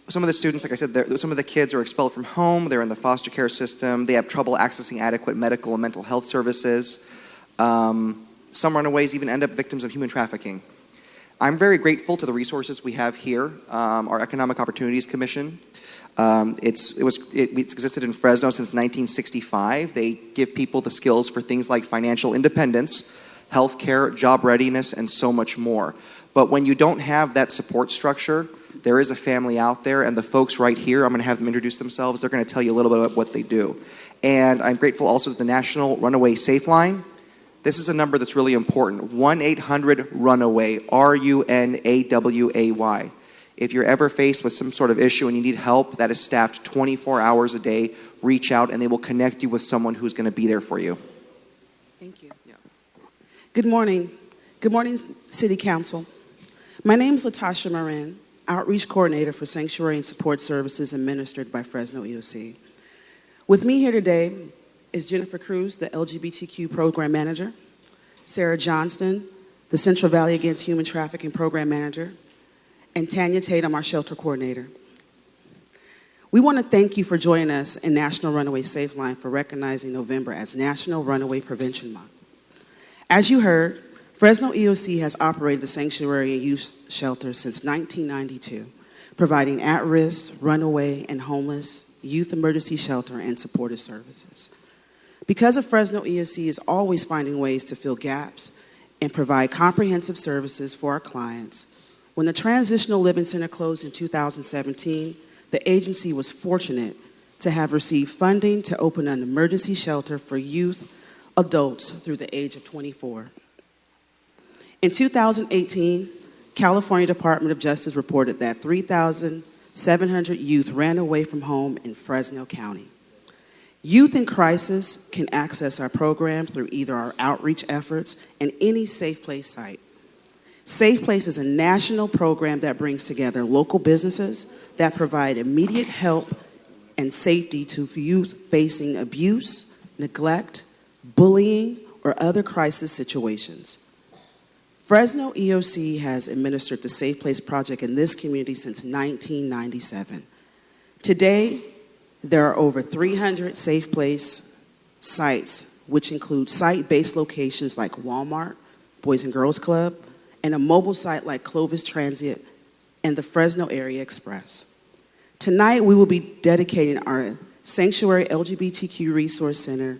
Some of the students, like I said, some of the kids are expelled from home. They're in the foster care system. They have trouble accessing adequate medical and mental health services. Some runaways even end up victims of human trafficking. I'm very grateful to the resources we have here. Our Economic Opportunities Commission. It's existed in Fresno since 1965. They give people the skills for things like financial independence, healthcare, job readiness, and so much more. But when you don't have that support structure, there is a family out there, and the folks right here, I'm going to have them introduce themselves. They're going to tell you a little bit about what they do. And I'm grateful also to the National Runaway Safe Line. This is a number that's really important. 1-800-RUNAWAY, RUNAWAY. If you're ever faced with some sort of issue and you need help, that is staffed 24 hours a day. Reach out and they will connect you with someone who's going to be there for you. Thank you. Good morning. Good morning, City Council. My name is Latasha Moran, Outreach Coordinator for Sanctuary and Support Services administered by Fresno EOC. With me here today is Jennifer Cruz, the LGBTQ Program Manager, Sarah Johnston, the Central Valley Against Human Trafficking Program Manager, and Tanya Tatum, our Shelter Coordinator. We want to thank you for joining us in National Runaway Safe Line for recognizing November as National Runaway Prevention Month. As you heard, Fresno EOC has operated the Sanctuary and Youth Shelter since 1992, providing at-risk, runaway, and homeless youth emergency shelter and supportive services. Because of Fresno EOC is always finding ways to fill gaps and provide comprehensive services for our clients, when the Transitional Living Center closed in 2017, the agency was fortunate to have received funding to open an emergency shelter for youth adults through the age of 24. In 2018, California Department of Justice reported that 3,700 youth ran away from home in Fresno County. Youth in crisis can access our program through either our outreach efforts and any Safe Place site. Safe Place is a national program that brings together local businesses that provide immediate help and safety to youth facing abuse, neglect, bullying, or other crisis situations. Fresno EOC has administered the Safe Place project in this community since 1997. Today, there are over 300 Safe Place sites, which include site-based locations like Walmart, Boys and Girls Club, and a mobile site like Clovis Transit and the Fresno Area Express. Tonight, we will be dedicating our Sanctuary LGBTQ Resource Center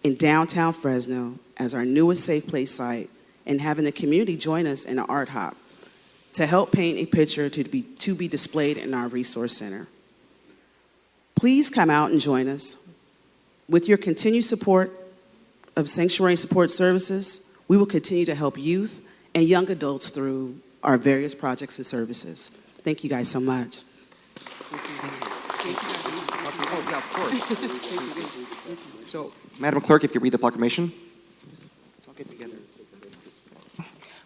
in downtown Fresno as our newest Safe Place site and having the community join us in an art hop to help paint a picture to be displayed in our resource center. Please come out and join us. With your continued support of Sanctuary and Support Services, we will continue to help youth and young adults through our various projects and services. Thank you guys so much. So, Madam Clerk, if you read the proclamation. Let's all get together.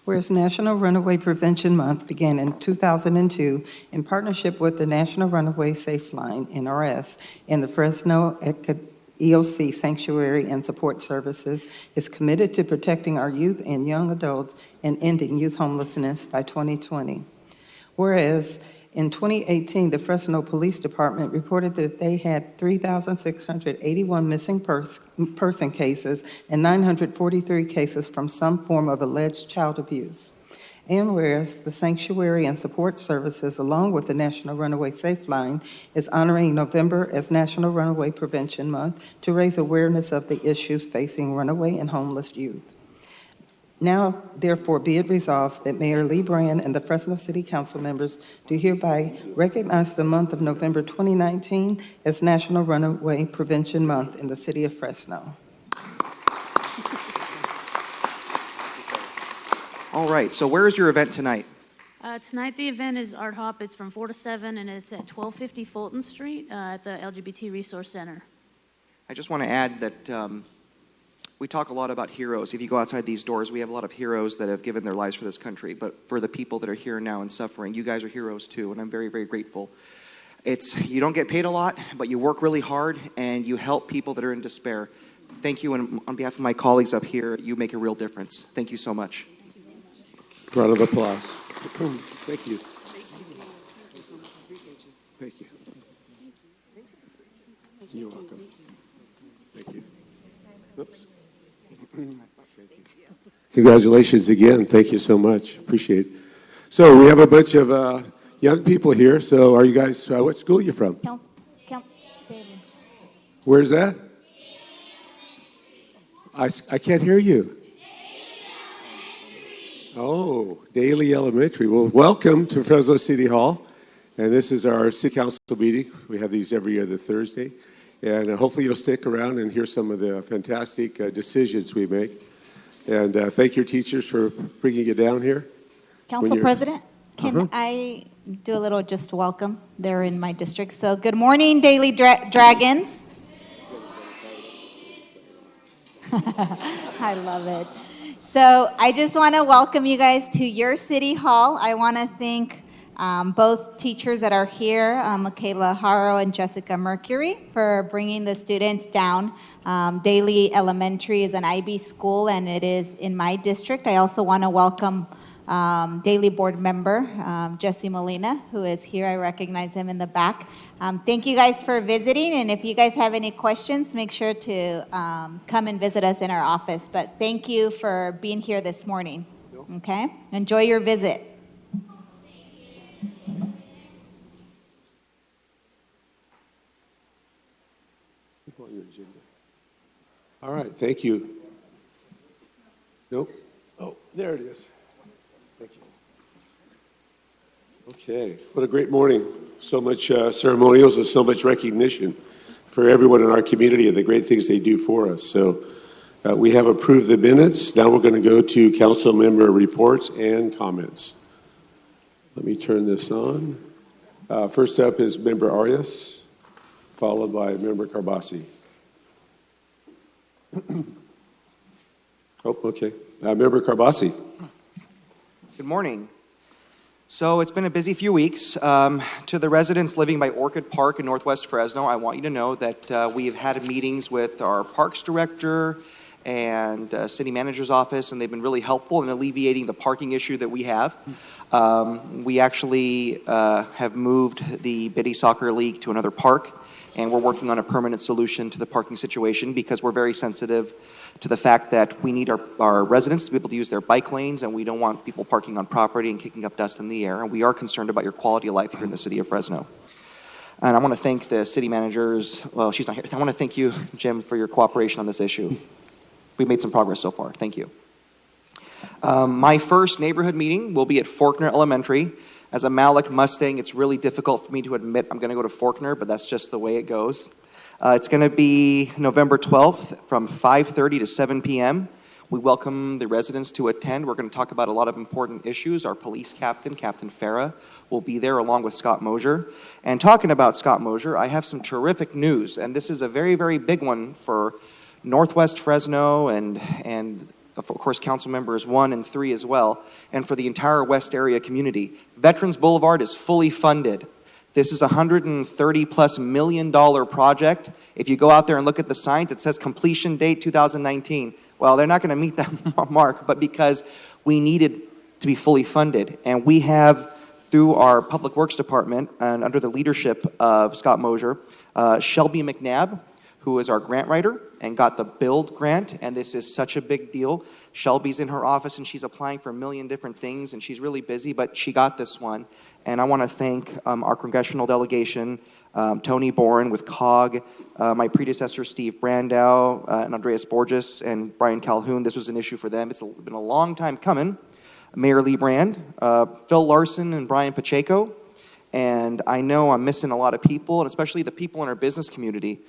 Whereas National Runaway Prevention Month began in 2002 in partnership with the National Runaway Safe Line, NRS, and the Fresno EOC Sanctuary and Support Services is committed to protecting our youth and young adults and ending youth homelessness by 2020. Whereas in 2018, the Fresno Police Department reported that they had 3,681 missing person cases and 943 cases from some form of alleged child abuse. And whereas the Sanctuary and Support Services, along with the National Runaway Safe Line, is honoring November as National Runaway Prevention Month to raise awareness of the issues facing runaway and homeless youth. Now, therefore, be it resolved that Mayor Lee Brand and the Fresno City Council members do hereby recognize the month of November 2019 as National Runaway Prevention Month in the city of Fresno. All right, so where is your event tonight? Tonight the event is Art Hop. It's from 4 to 7, and it's at 1250 Fulton Street at the LGBT Resource Center. I just want to add that we talk a lot about heroes. If you go outside these doors, we have a lot of heroes that have given their lives for this country. But for the people that are here now and suffering, you guys are heroes too, and I'm very, very grateful. You don't get paid a lot, but you work really hard, and you help people that are in despair. Thank you, and on behalf of my colleagues up here, you make a real difference. Thank you so much. Round of applause. Thank you. Thank you. You're welcome. Thank you. Oops. Congratulations again. Thank you so much. Appreciate it. So we have a bunch of young people here. So are you guys, what school are you from? David. Where's that? I can't hear you. Oh, Daly Elementary. Well, welcome to Fresno City Hall. And this is our City Council meeting. We have these every other Thursday. And hopefully you'll stick around and hear some of the fantastic decisions we make. And thank your teachers for bringing you down here. Council President, can I do a little just welcome. They're in my district. So good morning, Daily Dragons. I love it. So I just want to welcome you guys to your city hall. I want to thank both teachers that are here, Michaela Haro and Jessica Mercury, for bringing the students down. Daly Elementary is an IB school, and it is in my district. I also want to welcome Daly board member Jesse Molina, who is here. I recognize him in the back. Thank you guys for visiting, and if you guys have any questions, make sure to come and visit us in our office. But thank you for being here this morning. Okay? Enjoy your visit. All right, thank you. Nope. Oh, there it is. Thank you. Okay, what a great morning. So much ceremonials and so much recognition for everyone in our community and the great things they do for us. So we have approved the minutes. Now we're going to go to council member reports and comments. Let me turn this on. First up is member Arias, followed by member Carbasi. Oh, okay. Member Carbasi. Good morning. So it's been a busy few weeks. To the residents living by Orchid Park in Northwest Fresno, I want you to know that we have had meetings with our parks director and city manager's office, and they've been really helpful in alleviating the parking issue that we have. We actually have moved the Biddy Soccer League to another park, and we're working on a permanent solution to the parking situation because we're very sensitive to the fact that we need our residents to be able to use their bike lanes, and we don't want people parking on property and kicking up dust in the air, and we are concerned about your quality of life here in the city of Fresno. And I want to thank the city managers. Well, she's not here. I want to thank you, Jim, for your cooperation on this issue. We've made some progress so far. Thank you. My first neighborhood meeting will be at Faulkner Elementary. As a Malik Mustang, it's really difficult for me to admit I'm going to go to Faulkner, but that's just the way it goes. It's going to be November 12th from 5:30 to 7 p.m. We welcome the residents to attend. We're going to talk about a lot of important issues. Our police captain, Captain Farah, will be there along with Scott Mosier. And talking about Scott Mosier, I have some terrific news, and this is a very, very big one for Northwest Fresno and of course, council members 1 and 3 as well, and for the entire West area community. Veterans Boulevard is fully funded. This is a $130+ million project. If you go out there and look at the signs, it says completion date 2019. Well, they're not going to meet that mark, but because we needed to be fully funded. And we have, through our Public Works Department and under the leadership of Scott Mosier, Shelby McNabb, who is our grant writer and got the BUILD grant, and this is such a big deal. Shelby's in her office, and she's applying for a million different things, and she's really busy, but she got this one. And I want to thank our congressional delegation, Tony Boren with COG, my predecessor, Steve Brandow, and Andreas Borges, and Brian Calhoun. This was an issue for them. It's been a long time coming. Mayor Lee Brand, Phil Larson, and Brian Pacheco. And I know I'm missing a lot of people, and especially the people in our business community.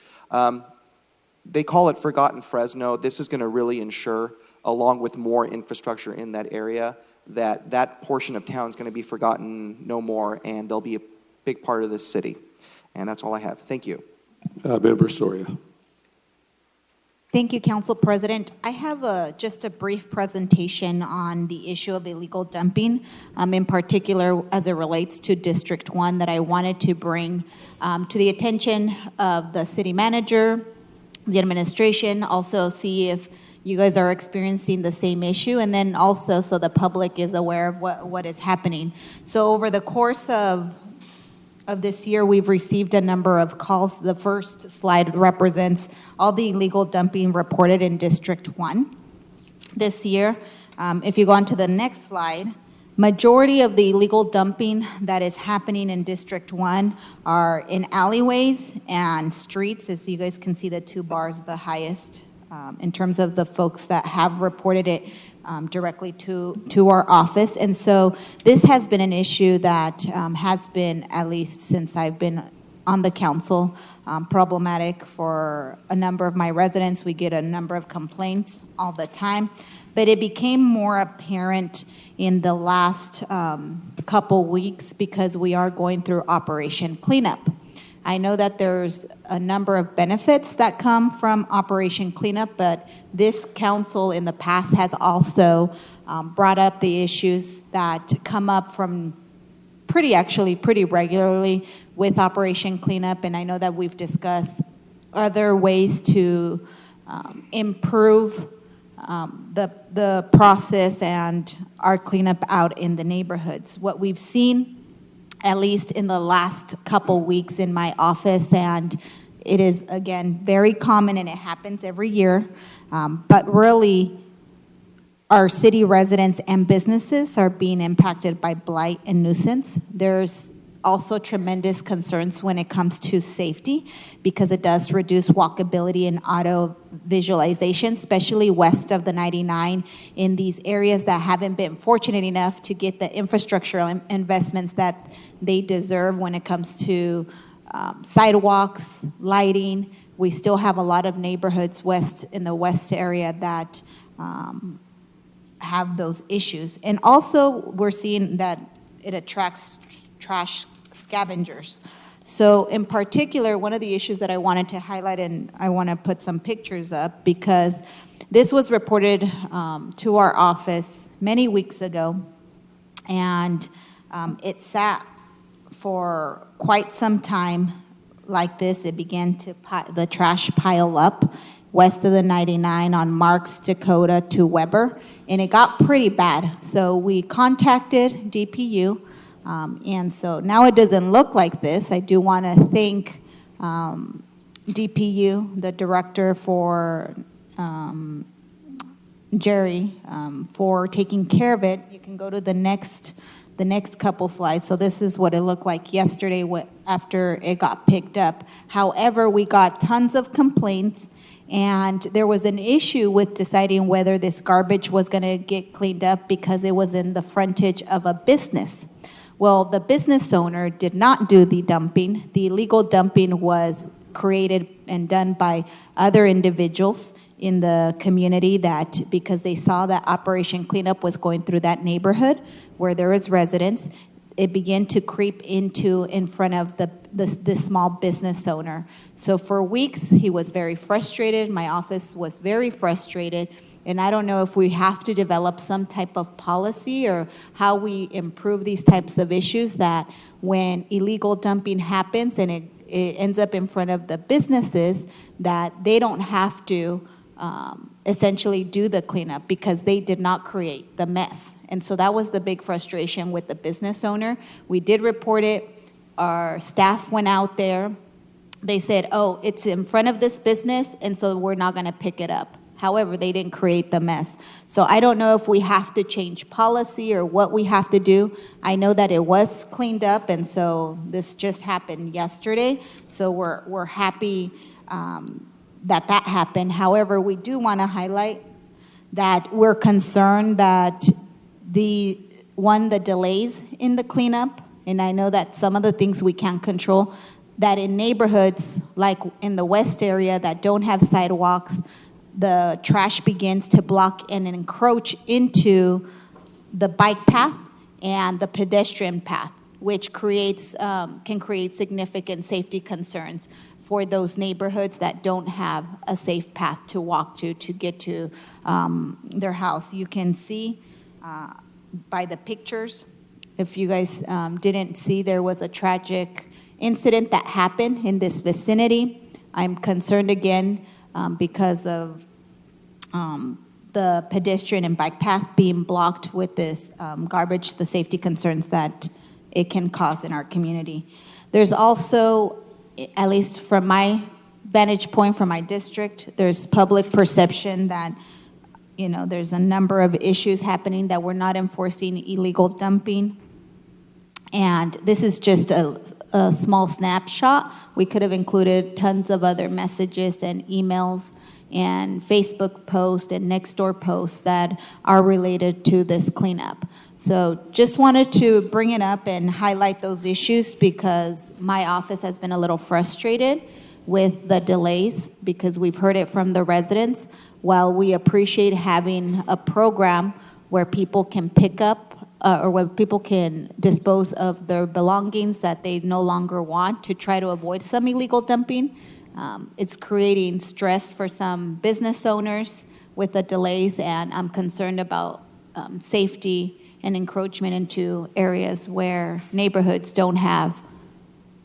They call it Forgotten Fresno. This is going to really ensure, along with more infrastructure in that area, that that portion of town is going to be forgotten no more, and they'll be a big part of this city. And that's all I have. Thank you. Member Soria. Thank you, Council President. I have just a brief presentation on the issue of illegal dumping, in particular as it relates to District 1 that I wanted to bring to the attention of the city manager, the administration, also see if you guys are experiencing the same issue, and then also so the public is aware of what is happening. So over the course of this year, we've received a number of calls. The first slide represents all the illegal dumping reported in District 1 this year. If you go on to the next slide, majority of the illegal dumping that is happening in District 1 are in alleyways and streets. As you guys can see, the 2 bars, the highest in terms of the folks that have reported it directly to our office. And so this has been an issue that has been, at least since I've been on the council, problematic for a number of my residents. We get a number of complaints all the time, but it became more apparent in the last couple weeks because we are going through Operation Cleanup. I know that there's a number of benefits that come from Operation Cleanup, but this council in the past has also brought up the issues that come up from pretty regularly with Operation Cleanup, and I know that we've discussed other ways to improve the process and our cleanup out in the neighborhoods. What we've seen, at least in the last couple weeks in my office, and it is, again, very common and it happens every year, but really our city residents and businesses are being impacted by blight and nuisance. There's also tremendous concerns when it comes to safety because it does reduce walkability and auto visualization, especially west of the 99 in these areas that haven't been fortunate enough to get the infrastructural investments that they deserve when it comes to sidewalks, lighting. We still have a lot of neighborhoods in the west area that have those issues. And also we're seeing that it attracts trash scavengers. So in particular, one of the issues that I wanted to highlight, and I want to put some pictures up because this was reported to our office many weeks ago, and it sat for quite some time like this. It began to the trash pile up west of the 99 on Marks, Dakota to Weber, and it got pretty bad. So we contacted DPU. And so now it doesn't look like this. I do want to thank DPU, the director for Jerry, for taking care of it. You can go to the next couple slides. So this is what it looked like yesterday after it got picked up. However, we got tons of complaints, and there was an issue with deciding whether this garbage was going to get cleaned up because it was in the frontage of a business. Well, the business owner did not do the dumping. The illegal dumping was created and done by other individuals in the community that, because they saw that Operation Cleanup was going through that neighborhood where there is residents, it began to creep in front of the small business owner. So for weeks, he was very frustrated. My office was very frustrated. And I don't know if we have to develop some type of policy or how we improve these types of issues that when illegal dumping happens and it ends up in front of the businesses, that they don't have to essentially do the cleanup because they did not create the mess. And so that was the big frustration with the business owner. We did report it. Our staff went out there. They said, oh, it's in front of this business, and so we're not going to pick it up. However, they didn't create the mess. So I don't know if we have to change policy or what we have to do. I know that it was cleaned up, and so this just happened yesterday. So we're happy that happened. However, we do want to highlight that we're concerned that the delays in the cleanup, and I know that some of the things we can't control, that in neighborhoods like in the west area that don't have sidewalks, the trash begins to block and encroach into the bike path and the pedestrian path, which can create significant safety concerns for those neighborhoods that don't have a safe path to walk to get to their house. You can see by the pictures, if you guys didn't see, there was a tragic incident that happened in this vicinity. I'm concerned again because of the pedestrian and bike path being blocked with this garbage, the safety concerns that it can cause in our community. There's also, at least from my vantage point, from my district, there's public perception that there's a number of issues happening that we're not enforcing illegal dumping. And this is just a small snapshot. We could have included tons of other messages and emails and Facebook posts and Nextdoor posts that are related to this cleanup. So just wanted to bring it up and highlight those issues because my office has been a little frustrated with the delays because we've heard it from the residents. While we appreciate having a program where people can pick up or where people can dispose of their belongings that they no longer want to try to avoid some illegal dumping. It's creating stress for some business owners with the delays, and I'm concerned about safety and encroachment into areas where neighborhoods don't have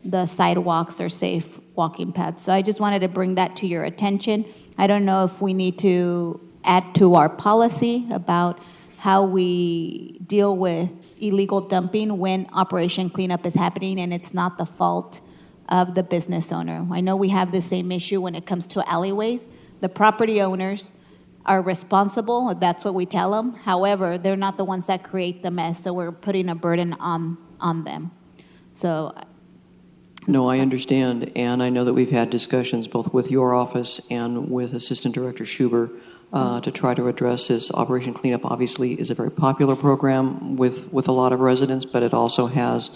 the sidewalks or safe walking paths. So I just wanted to bring that to your attention. I don't know if we need to add to our policy about how we deal with illegal dumping when Operation Cleanup is happening and it's not the fault of the business owner. I know we have the same issue when it comes to alleyways. The property owners are responsible, that's what we tell them. However, they're not the ones that create the mess, so we're putting a burden on them. So. No, I understand, and I know that we've had discussions both with your office and with Assistant Director Schuber to try to address this. Operation Cleanup obviously is a very popular program with a lot of residents, but it also has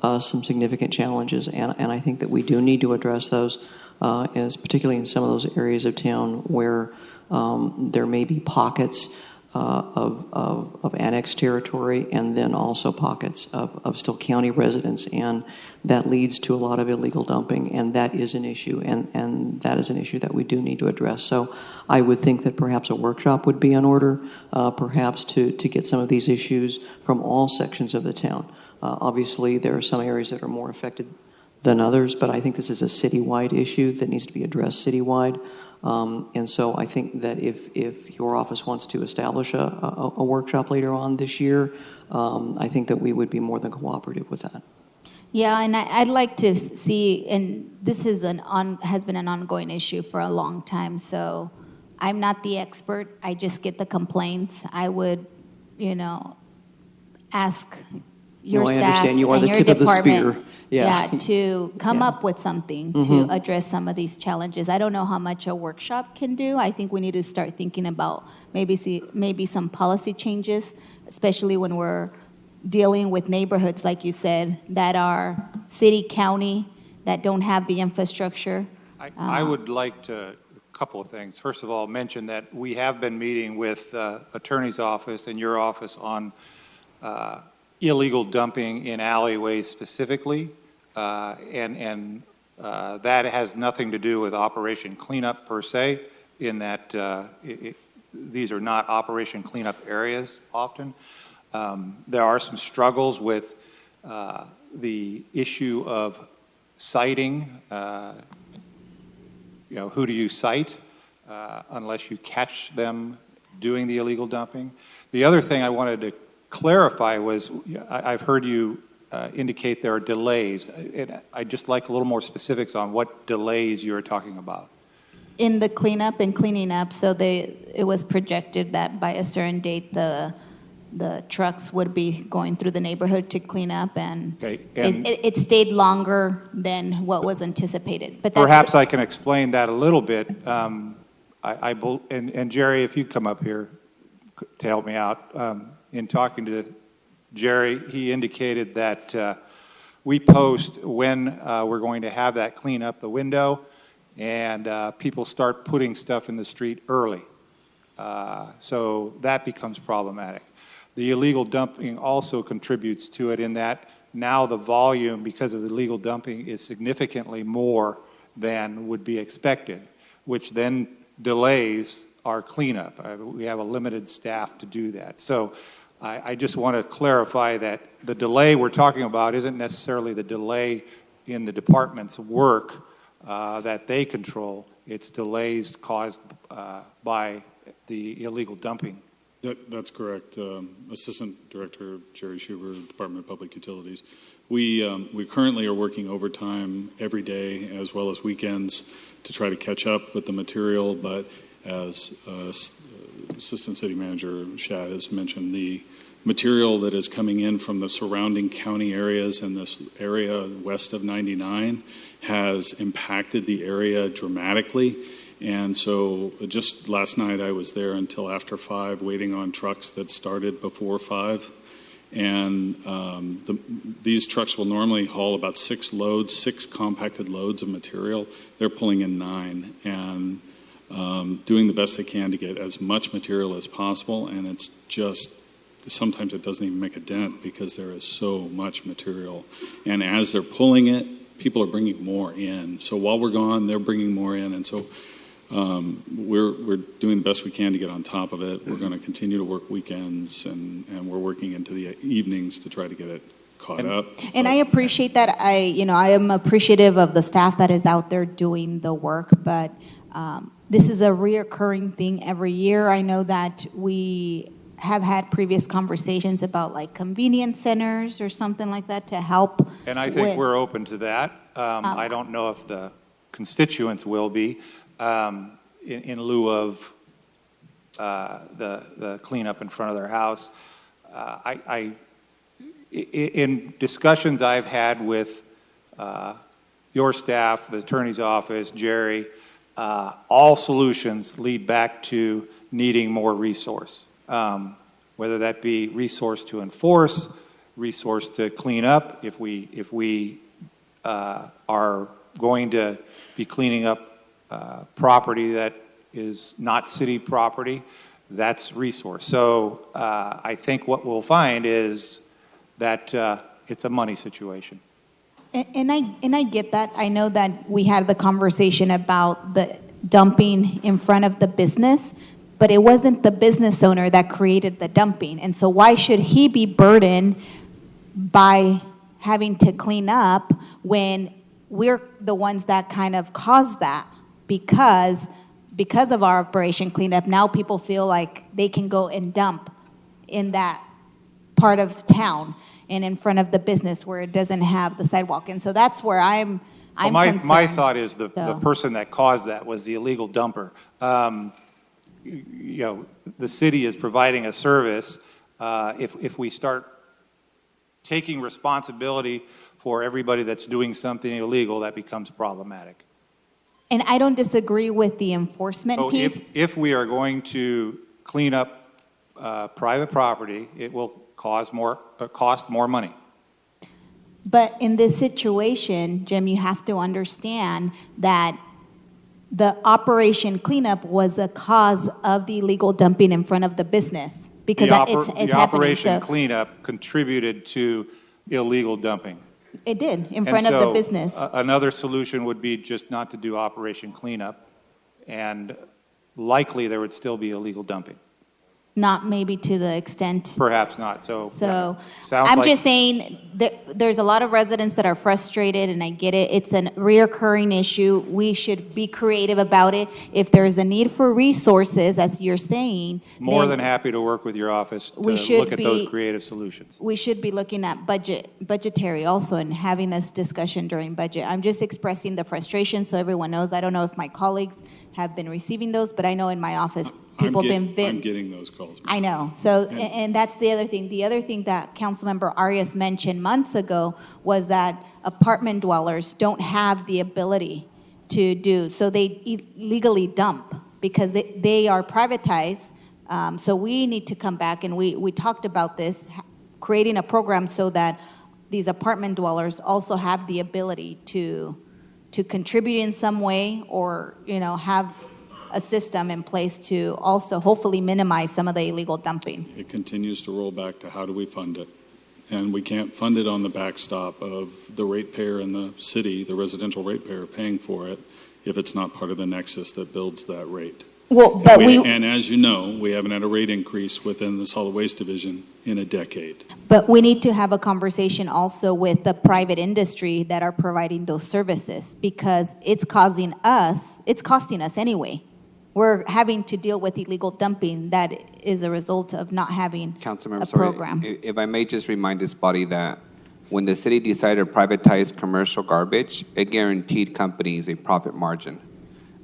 some significant challenges, and I think that we do need to address those, as particularly in some of those areas of town where there may be pockets of annexed territory and then also pockets of still county residents, and that leads to a lot of illegal dumping, and that is an issue, and that is an issue that we do need to address. So I would think that perhaps a workshop would be in order, perhaps to get some of these issues from all sections of the town. Obviously, there are some areas that are more affected than others, but I think this is a citywide issue that needs to be addressed citywide. And so I think that if your office wants to establish a workshop later on this year, I think that we would be more than cooperative with that. Yeah, and I'd like to see, and this is has been an ongoing issue for a long time, so I'm not the expert. I just get the complaints. I would, ask your staff, I understand you are and the your tip of the department, spear. Yeah. to come up with something to address some of these challenges. I don't know how much a workshop can do. I think we need to start thinking about maybe some policy changes, especially when we're dealing with neighborhoods, like you said, that are city, county, that don't have the infrastructure. I would like to, a couple of things. First of all, mention that we have been meeting with Attorney's Office and your office on illegal dumping in alleyways specifically, and that has nothing to do with Operation Cleanup per se, in that these are not Operation Cleanup areas often. There are some struggles with the issue of citing. Who do you cite unless you catch them doing the illegal dumping? The other thing I wanted to clarify was, I've heard you indicate there are delays. I'd just like a little more specifics on what delays you're talking about. In the cleanup and cleaning up, so it was projected that by a certain date the trucks would be going through the neighborhood to clean up, and, it stayed longer than what was anticipated. But perhaps I can explain that a little bit. And Jerry, if you come up here to help me out. In talking to Jerry, he indicated that we post when we're going to have that clean up the window, and people start putting stuff in the street early. So that becomes problematic. The illegal dumping also contributes to it in that now the volume, because of the illegal dumping, is significantly more than would be expected, which then delays our cleanup. We have a limited staff to do that. So I just want to clarify that the delay we're talking about isn't necessarily the delay in the department's work that they control. It's delays caused by the illegal dumping. That's correct. Assistant Director Jerry Schuber, Department of Public Utilities. We currently are working overtime every day as well as weekends to try to catch up with the material, but as Assistant City Manager Shad has mentioned, the material that is coming in from the surrounding county areas and this area west of 99 has impacted the area dramatically. And so just last night I was there until after 5 waiting on trucks that started before 5. And these trucks will normally haul about 6 compacted loads of material. They're pulling in 9 and doing the best they can to get as much material as possible. And it's just sometimes it doesn't even make a dent because there is so much material. And as they're pulling it, people are bringing more in. So while we're gone, they're bringing more in. And so we're doing the best we can to get on top of it. We're going to continue to work weekends, and we're working into the evenings to try to get it caught up. And I appreciate that. I am appreciative of the staff that is out there doing the work, but this is a reoccurring thing every year. I know that we have had previous conversations about like convenience centers or something like that to help. And I think with- we're open to that. I don't know if the constituents will be, in lieu of the cleanup in front of their house. In discussions I've had with your staff, the attorney's office, Jerry, all solutions lead back to needing more resource, whether that be resource to enforce, resource to clean up. If we are going to be cleaning up property that is not city property, that's resource. So I think what we'll find is that it's a money situation. And I get that. I know that we had the conversation about the dumping in front of the business, but it wasn't the business owner that created the dumping. And so why should he be burdened by having to clean up when we're the ones that kind of caused that? Because of our Operation Cleanup, now people feel like they can go and dump in that part of town and in front of the business where it doesn't have the sidewalk. And so that's where I'm concerned. My thought is the person that caused that was the illegal dumper. The city is providing a service. If we start taking responsibility for everybody that's doing something illegal, that becomes problematic. And I don't disagree with the enforcement So piece. if we are going to clean up private property, it will cost more money. But in this situation, Jim, you have to understand that the Operation Cleanup was the cause of the illegal dumping in front of the business because it's The happening. Operation So Cleanup contributed to illegal dumping. it did in And front of the so, business. Another solution would be just not to do Operation Cleanup, and likely there would still be illegal dumping. Not maybe to the extent. Perhaps not. So So sounds I'm like- just saying there's a lot of residents that are frustrated, and I get it. It's a reoccurring issue. We should be creative about it. If there's a need for resources, as you're saying, more then than happy to work with your office to we should look at those be- creative solutions. we should be looking at budgetary also and having this discussion during budget. I'm just expressing the frustration so everyone knows. I don't know if my colleagues have been receiving those, but I know in my office, people have been I'm getting those calls. I know. So, and that's the other thing. The other thing that Councilmember Arias mentioned months ago was that apartment dwellers don't have the ability to do, so they illegally dump because they are privatized. So we need to come back, and we talked about this, creating a program so that these apartment dwellers also have the ability to contribute in some way, or, have a system in place to also hopefully minimize some of the illegal dumping. It continues to roll back to how do we fund it? And we can't fund it on the backstop of the ratepayer in the city, the residential ratepayer paying for it, if it's not part of the nexus that builds that rate. Well, but And as you know, we haven't had a rate increase within the solid waste division in a decade. But we need to have a conversation also with the private industry that are providing those services, because it's costing us anyway. We're having to deal with illegal dumping that is a result of not having Councilmember, a sorry, program. if I may just remind this body that when the city decided to privatize commercial garbage, it guaranteed companies a profit margin.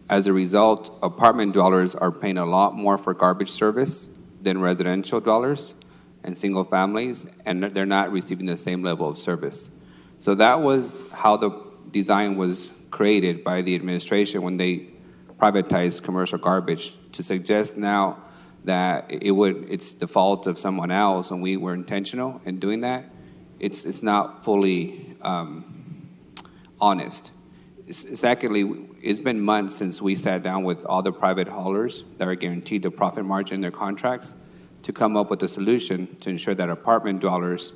As a result, apartment dwellers are paying a lot more for garbage service than residential dwellers and single families, and they're not receiving the same level of service. So that was how the design was created by the administration when they privatized commercial garbage, to suggest now that it's the fault of someone else when we were intentional in doing that. It's not fully honest. Secondly, it's been months since we sat down with all the private haulers that are guaranteed a profit margin in their contracts to come up with a solution to ensure that apartment dwellers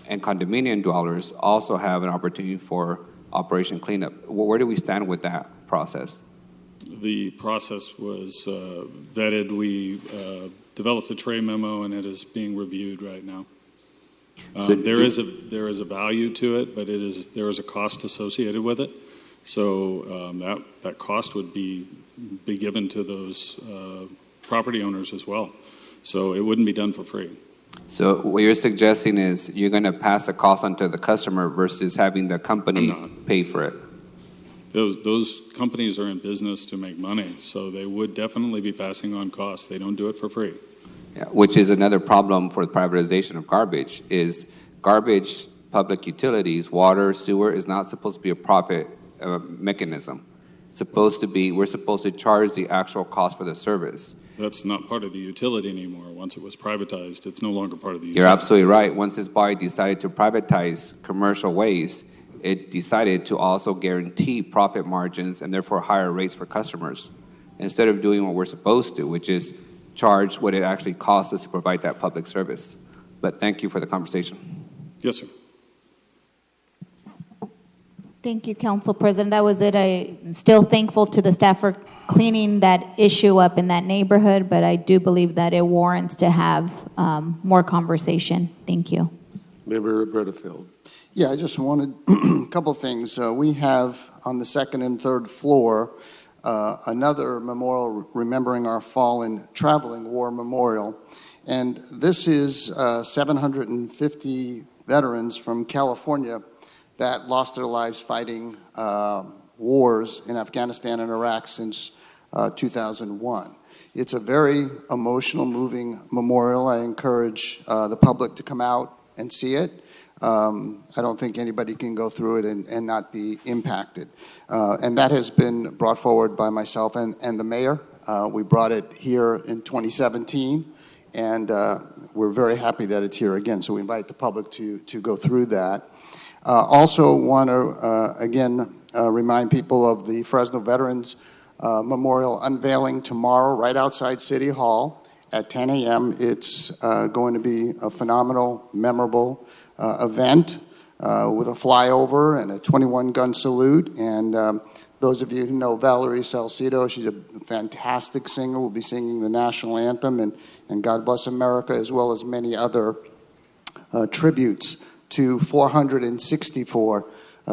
and condominium dwellers also have an opportunity for Operation Cleanup. Where do we stand with that process? The process was vetted. We developed a Trey memo, and it is being reviewed right now. There is a value to it, but there is a cost associated with it. So that cost would be given to those property owners as well. So it wouldn't be done for free. So what you're suggesting is you're going to pass the cost on to the customer versus having the company pay for it. Those companies are in business to make money, so they would definitely be passing on costs. They don't do it for free. Yeah, which is another problem for the privatization of garbage, is garbage, public utilities, water, sewer is not supposed to be a profit mechanism. We're supposed to charge the actual cost for the service. That's not part of the utility anymore. Once it was privatized, it's no longer part of the utility. You're absolutely right. Once this body decided to privatize commercial waste, it decided to also guarantee profit margins and therefore higher rates for customers, instead of doing what we're supposed to, which is charge what it actually costs us to provide that public service. But thank you for the conversation. Yes, sir. Thank you, Council President. That was it. I'm still thankful to the staff for cleaning that issue up in that neighborhood, but I do believe that it warrants to have more conversation. Thank you. Member Bredefeld. Yeah, I just wanted a couple things. We have on the second and third floor another memorial remembering our fallen traveling war memorial. And this is 750 veterans from California that lost their lives fighting wars in Afghanistan and Iraq since 2001. It's a very emotional, moving memorial. I encourage the public to come out and see it. I don't think anybody can go through it and not be impacted. And that has been brought forward by myself and the mayor. We brought it here in 2017, and we're very happy that it's here again. So we invite the public to go through that. Also want to, again, remind people of the Fresno Veterans Memorial unveiling tomorrow right outside City Hall at 10 a.m. It's going to be a phenomenal, memorable event with a flyover and a 21-gun salute. And those of you who know Valerie Salcido, she's a fantastic singer. Will be singing the national anthem and God Bless America, as well as many other tributes to 464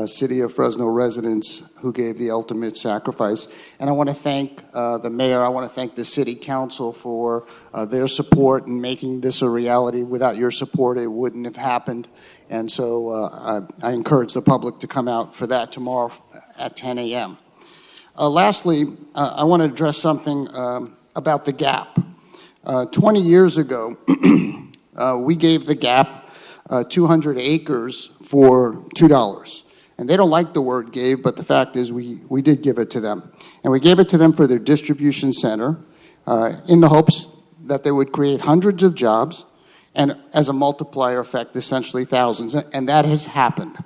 City of Fresno residents who gave the ultimate sacrifice. And I want to thank the mayor. I want to thank the city council for their support in making this a reality. Without your support, it wouldn't have happened. And so I encourage the public to come out for that tomorrow at 10 a.m. Lastly, I want to address something about the GAP. 20 years ago, we gave the GAP 200 acres for $2. And they don't like the word gave, but the fact is we did give it to them. And we gave it to them for their distribution center in the hopes that they would create hundreds of jobs and as a multiplier effect, essentially thousands. And that has happened.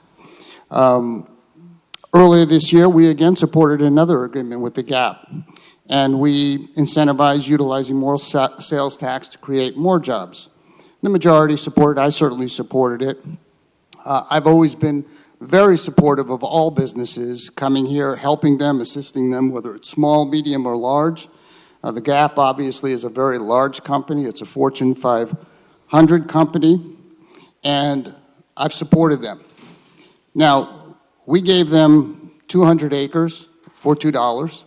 Earlier this year, we again supported another agreement with the GAP. And we incentivized utilizing more sales tax to create more jobs. The majority supported it. I certainly supported it. I've always been very supportive of all businesses coming here, helping them, assisting them, whether it's small, medium, or large. The GAP obviously is a very large company. It's a Fortune 500 company, and I've supported them. Now, we gave them 200 acres for $2,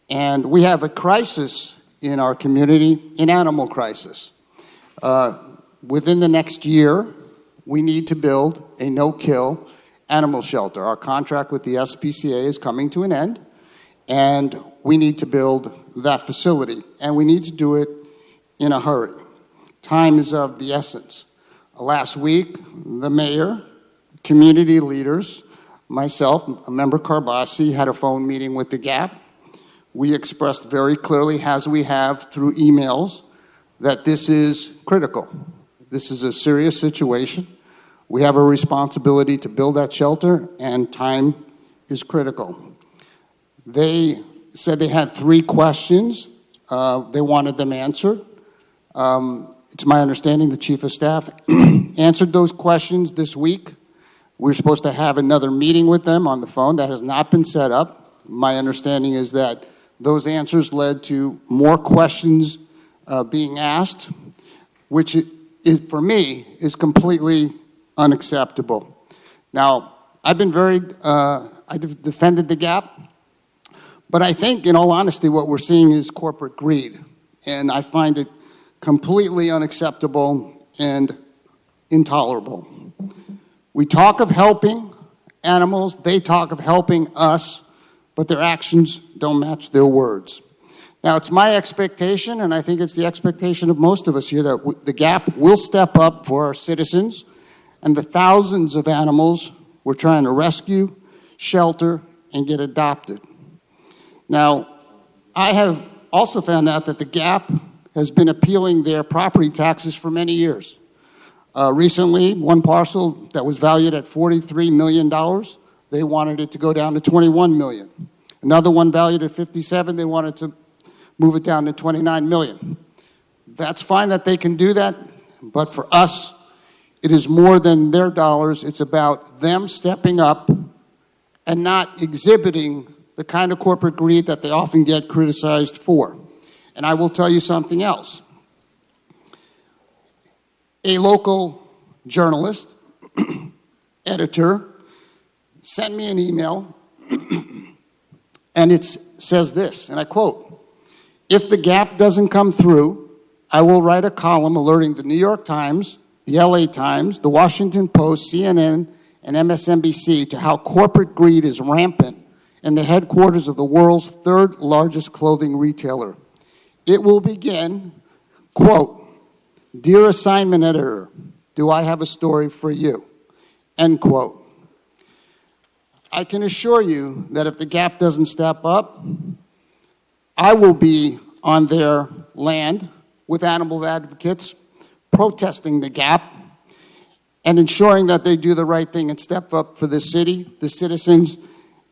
and we have a crisis in our community, an animal crisis. Within the next year, we need to build a no-kill animal shelter. Our contract with the SPCA is coming to an end, and we need to build that facility, and we need to do it in a hurry. Time is of the essence. Last week, the mayor, community leaders, myself, Member Carbasi, had a phone meeting with the GAP. We expressed very clearly, as we have through emails, that this is critical. This is a serious situation. We have a responsibility to build that shelter, and time is critical. They said they had 3 questions. They wanted them answered. It's my understanding the Chief of Staff answered those questions this week. We're supposed to have another meeting with them on the phone. That has not been set up. My understanding is that those answers led to more questions being asked, which for me is completely unacceptable. Now, I've been I've defended the GAP, but I think, in all honesty, what we're seeing is corporate greed, and I find it completely unacceptable and intolerable. We talk of helping animals, they talk of helping us, but their actions don't match their words. Now, it's my expectation, and I think it's the expectation of most of us here, that the GAP will step up for our citizens and the thousands of animals we're trying to rescue, shelter, and get adopted. Now, I have also found out that the GAP has been appealing their property taxes for many years. Recently, one parcel that was valued at $43 million, they wanted it to go down to $21 million. Another one valued at $57, they wanted to move it down to $29 million. That's fine that they can do that, but for us, it is more than their dollars. It's about them stepping up and not exhibiting the kind of corporate greed that they often get criticized for. And I will tell you something else. A local journalist, editor, sent me an email, and it says this, and I quote, "If the GAP doesn't come through, I will write a column alerting the New York Times, the LA Times, the Washington Post, CNN, and MSNBC to how corporate greed is rampant in the headquarters of the world's third largest clothing retailer. It will begin, quote, 'Dear assignment editor, do I have a story for you?' End quote. I can assure you that if the GAP doesn't step up, I will be on their land with animal advocates protesting the GAP and ensuring that they do the right thing and step up for the city, the citizens,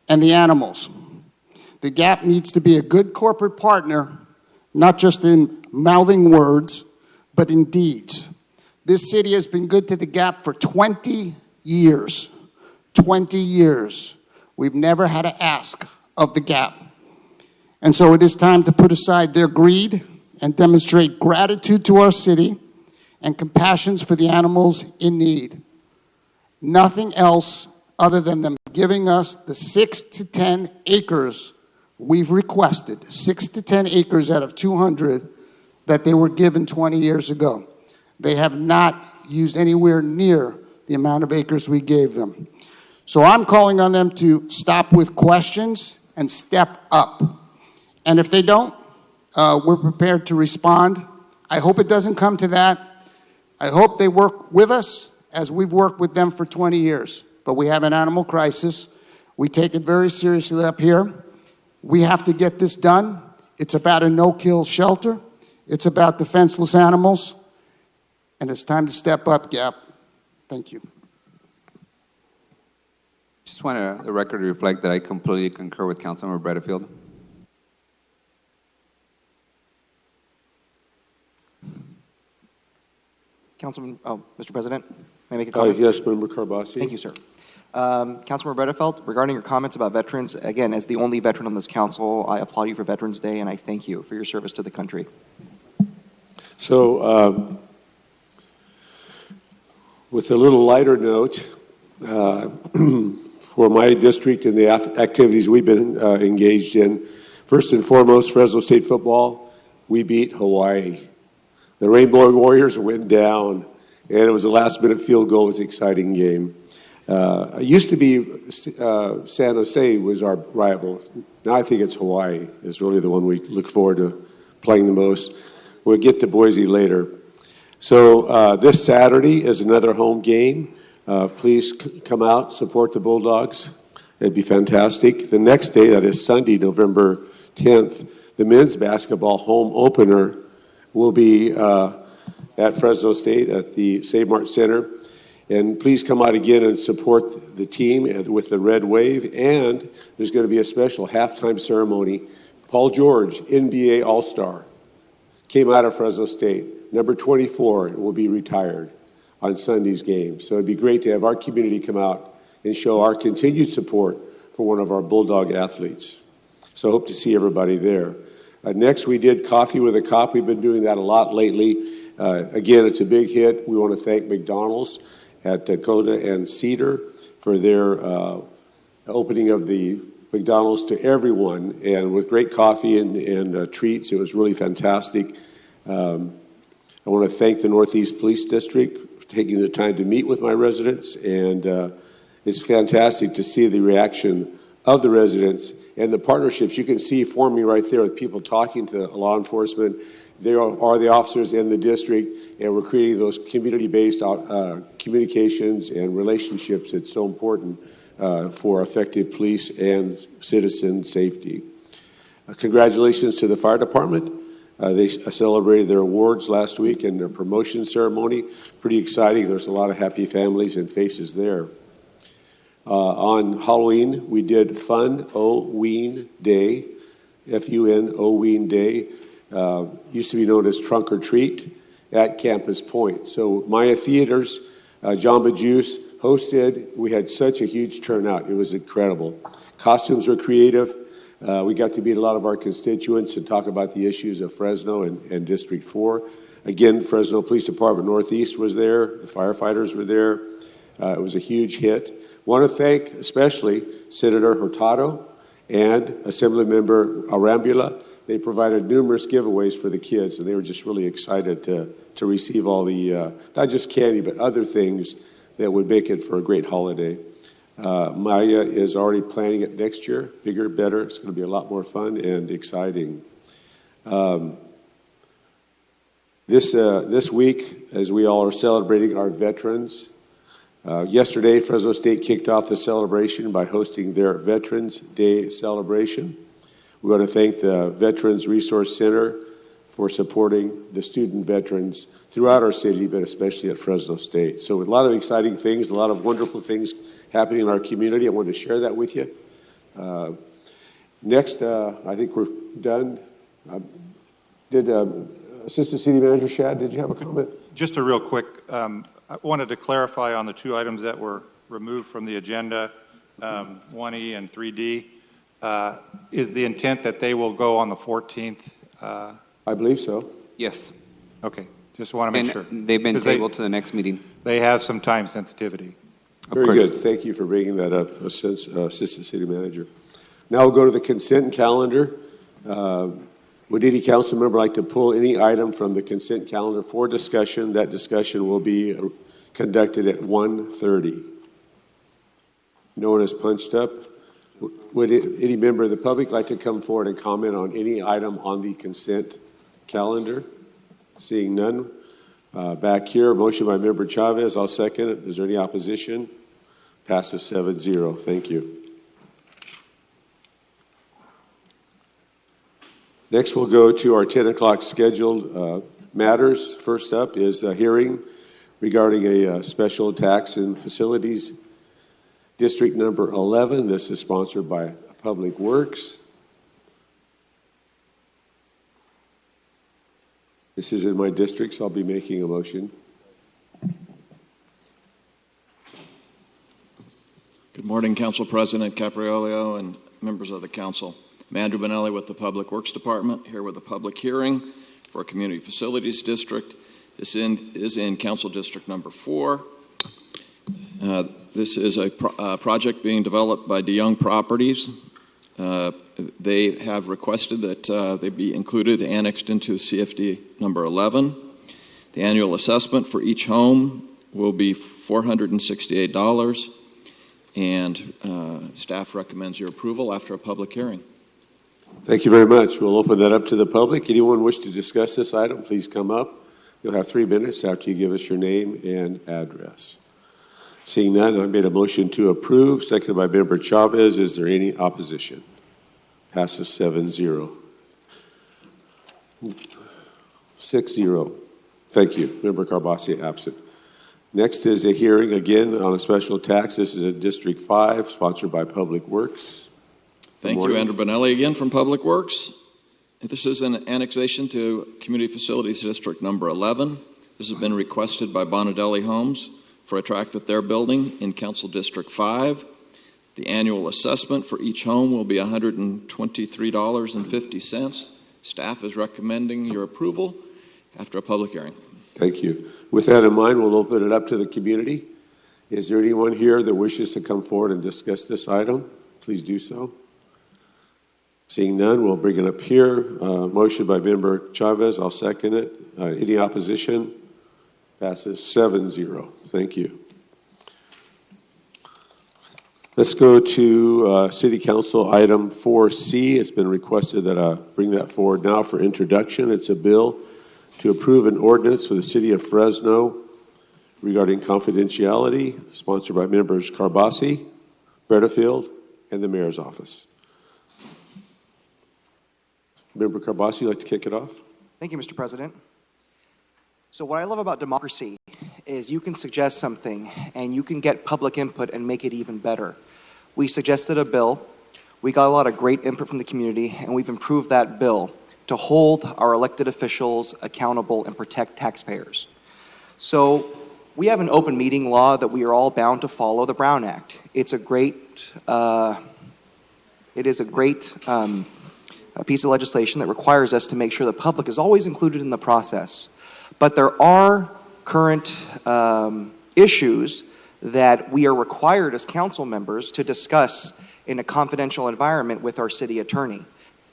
and the animals. The GAP needs to be a good corporate partner, not just in mouthing words, but in deeds. This city has been good to the GAP for 20 years. 20 years. We've never had to ask of the GAP. And so it is time to put aside their greed and demonstrate gratitude to our city and compassion for the animals in need. Nothing else other than them giving us the 6 to 10 acres we've requested, 6 to 10 acres out of 200 that they were given 20 years ago. They have not used anywhere near the amount of acres we gave them. So I'm calling on them to stop with questions and step up. And if they don't, we're prepared to respond. I hope it doesn't come to that. I hope they work with us as we've worked with them for 20 years. But we have an animal crisis. We take it very seriously up here. We have to get this done. It's about a no-kill shelter. It's about defenseless animals. And it's time to step up, GAP. Thank you. Just want the record to reflect that I completely concur with Councilmember Bredefield. Councilman, Mr. President, may I make a comment? Yes, Member Carbasi. Thank you, sir. Councilmember Bredefield, regarding your comments about veterans, again, as the only veteran on this council, I applaud you for Veterans Day, and I thank you for your service to the country. So, with a little lighter note, for my district and the activities we've been engaged in, first and foremost, Fresno State football, we beat Hawaii. The Rainbow Warriors went down, and it was a last-minute field goal. It was an exciting game. It used to be San Jose was our rival. Now I think it's Hawaii is really the one we look forward to playing the most. We'll get to Boise later. So this Saturday is another home game. Please come out, support the Bulldogs. It'd be fantastic. The next day, that is Sunday, November 10th, the men's basketball home opener will be at Fresno State at the Save Mart Center. And please come out again and support the team with the Red Wave. And there's going to be a special halftime ceremony. Paul George, NBA All-Star, came out of Fresno State. Number 24 will be retired on Sunday's game. So it'd be great to have our community come out and show our continued support for one of our Bulldog athletes. So I hope to see everybody there. Next, we did Coffee with a Cop. We've been doing that a lot lately. Again, it's a big hit. We want to thank McDonald's at Dakota and Cedar for their opening of the McDonald's to everyone, and with great coffee and treats. It was really fantastic. I want to thank the Northeast Police District for taking the time to meet with my residents, and it's fantastic to see the reaction of the residents and the partnerships you can see forming right there with people talking to law enforcement. They are the officers in the district, and we're creating those community-based communications and relationships that's so important for effective police and citizen safety. Congratulations to the fire department. They celebrated their awards last week and their promotion ceremony. Pretty exciting. There's a lot of happy families and faces there. On Halloween, we did Fun-O-Ween Day, F-U-N-O-Ween Day. Used to be known as Trunk or Treat at Campus Point. So Maya Theaters, Jamba Juice hosted. We had such a huge turnout. It was incredible. Costumes were creative. We got to meet a lot of our constituents and talk about the issues of Fresno and District 4. Again, Fresno Police Department Northeast was there. The firefighters were there. It was a huge hit. Want to thank especially Senator Hurtado and Assemblymember Arambula. They provided numerous giveaways for the kids, and they were just really excited to receive all the, not just candy, but other things that would make it for a great holiday. Maya is already planning it next year, bigger, better. It's going to be a lot more fun and exciting. This week, as we all are celebrating our veterans, yesterday Fresno State kicked off the celebration by hosting their Veterans Day celebration. We want to thank the Veterans Resource Center for supporting the student veterans throughout our city, but especially at Fresno State. So with a lot of exciting things, a lot of wonderful things happening in our community, I wanted to share that with you. Next, I think we're done. Did Assistant City Manager Shad, did you have a comment? Just a real quick, I wanted to clarify on the two items that were removed from the agenda, 1E and 3D. Is the intent that they will go on the 14th? I believe so. Yes. Okay, just want to make sure. They've been tabled to the next meeting. They have some time sensitivity. Very good. Thank you for bringing that up, Assistant City Manager. Now we'll go to the consent calendar. Would any council member like to pull any item from the consent calendar for discussion? That discussion will be conducted at 1:30. No one has punched up. Would any member of the public like to come forward and comment on any item on the consent calendar? Seeing none. Back here, motion by Member Chavez. I'll second it. Is there any opposition? Passes 7-0. Thank you. Next, we'll go to our 10 o'clock scheduled matters. First up is a hearing regarding a special tax and facilities District number 11. This is sponsored by Public Works. This is in my district, so I'll be making a motion. Good morning, Council President Capriolio and members of the council. I'm Andrew Benelli with the Public Works Department, here with a public hearing for Community Facilities District. This is in Council District number 4. This is a project being developed by DeYoung Properties. They have requested that they be included, annexed into CFD number 11. The annual assessment for each home will be $468, and staff recommends your approval after a public hearing. Thank you very much. We'll open that up to the public. Anyone wish to discuss this item, please come up. You'll have 3 minutes after you give us your name and address. Seeing none, I made a motion to approve, seconded by Member Chavez. Is there any opposition? Passes 7-0. 6-0. Thank you. Member Carbassi absent. Next is a hearing again on a special tax. This is in District 5, sponsored by Public Works. Thank you, Andrew Benelli again from Public Works. This is an annexation to Community Facilities District number 11. This has been requested by Bonadelli Homes for a tract that they're building in Council District 5. The annual assessment for each home will be $123.50. Staff is recommending your approval after a public hearing. Thank you. With that in mind, we'll open it up to the community. Is there anyone here that wishes to come forward and discuss this item? Please do so. Seeing none, we'll bring it up here. Motion by Member Chavez, I'll second it. Any opposition? Passes 7-0. Thank you. Let's go to City Council item 4C. It's been requested that I bring that forward now for introduction. It's a bill to approve an ordinance for the City of Fresno regarding confidentiality, sponsored by members Carbasi, Bredefield, and the Mayor's Office. Member Carbasi, like to kick it off? Thank you, Mr. President. So what I love about democracy is you can suggest something and you can get public input and make it even better. We suggested a bill, we got a lot of great input from the community, and we've improved that bill to hold our elected officials accountable and protect taxpayers. So we have an open meeting law that we are all bound to follow, the Brown Act. It's a great, a piece of legislation that requires us to make sure the public is always included in the process. But there are current issues that we are required as council members to discuss in a confidential environment with our city attorney.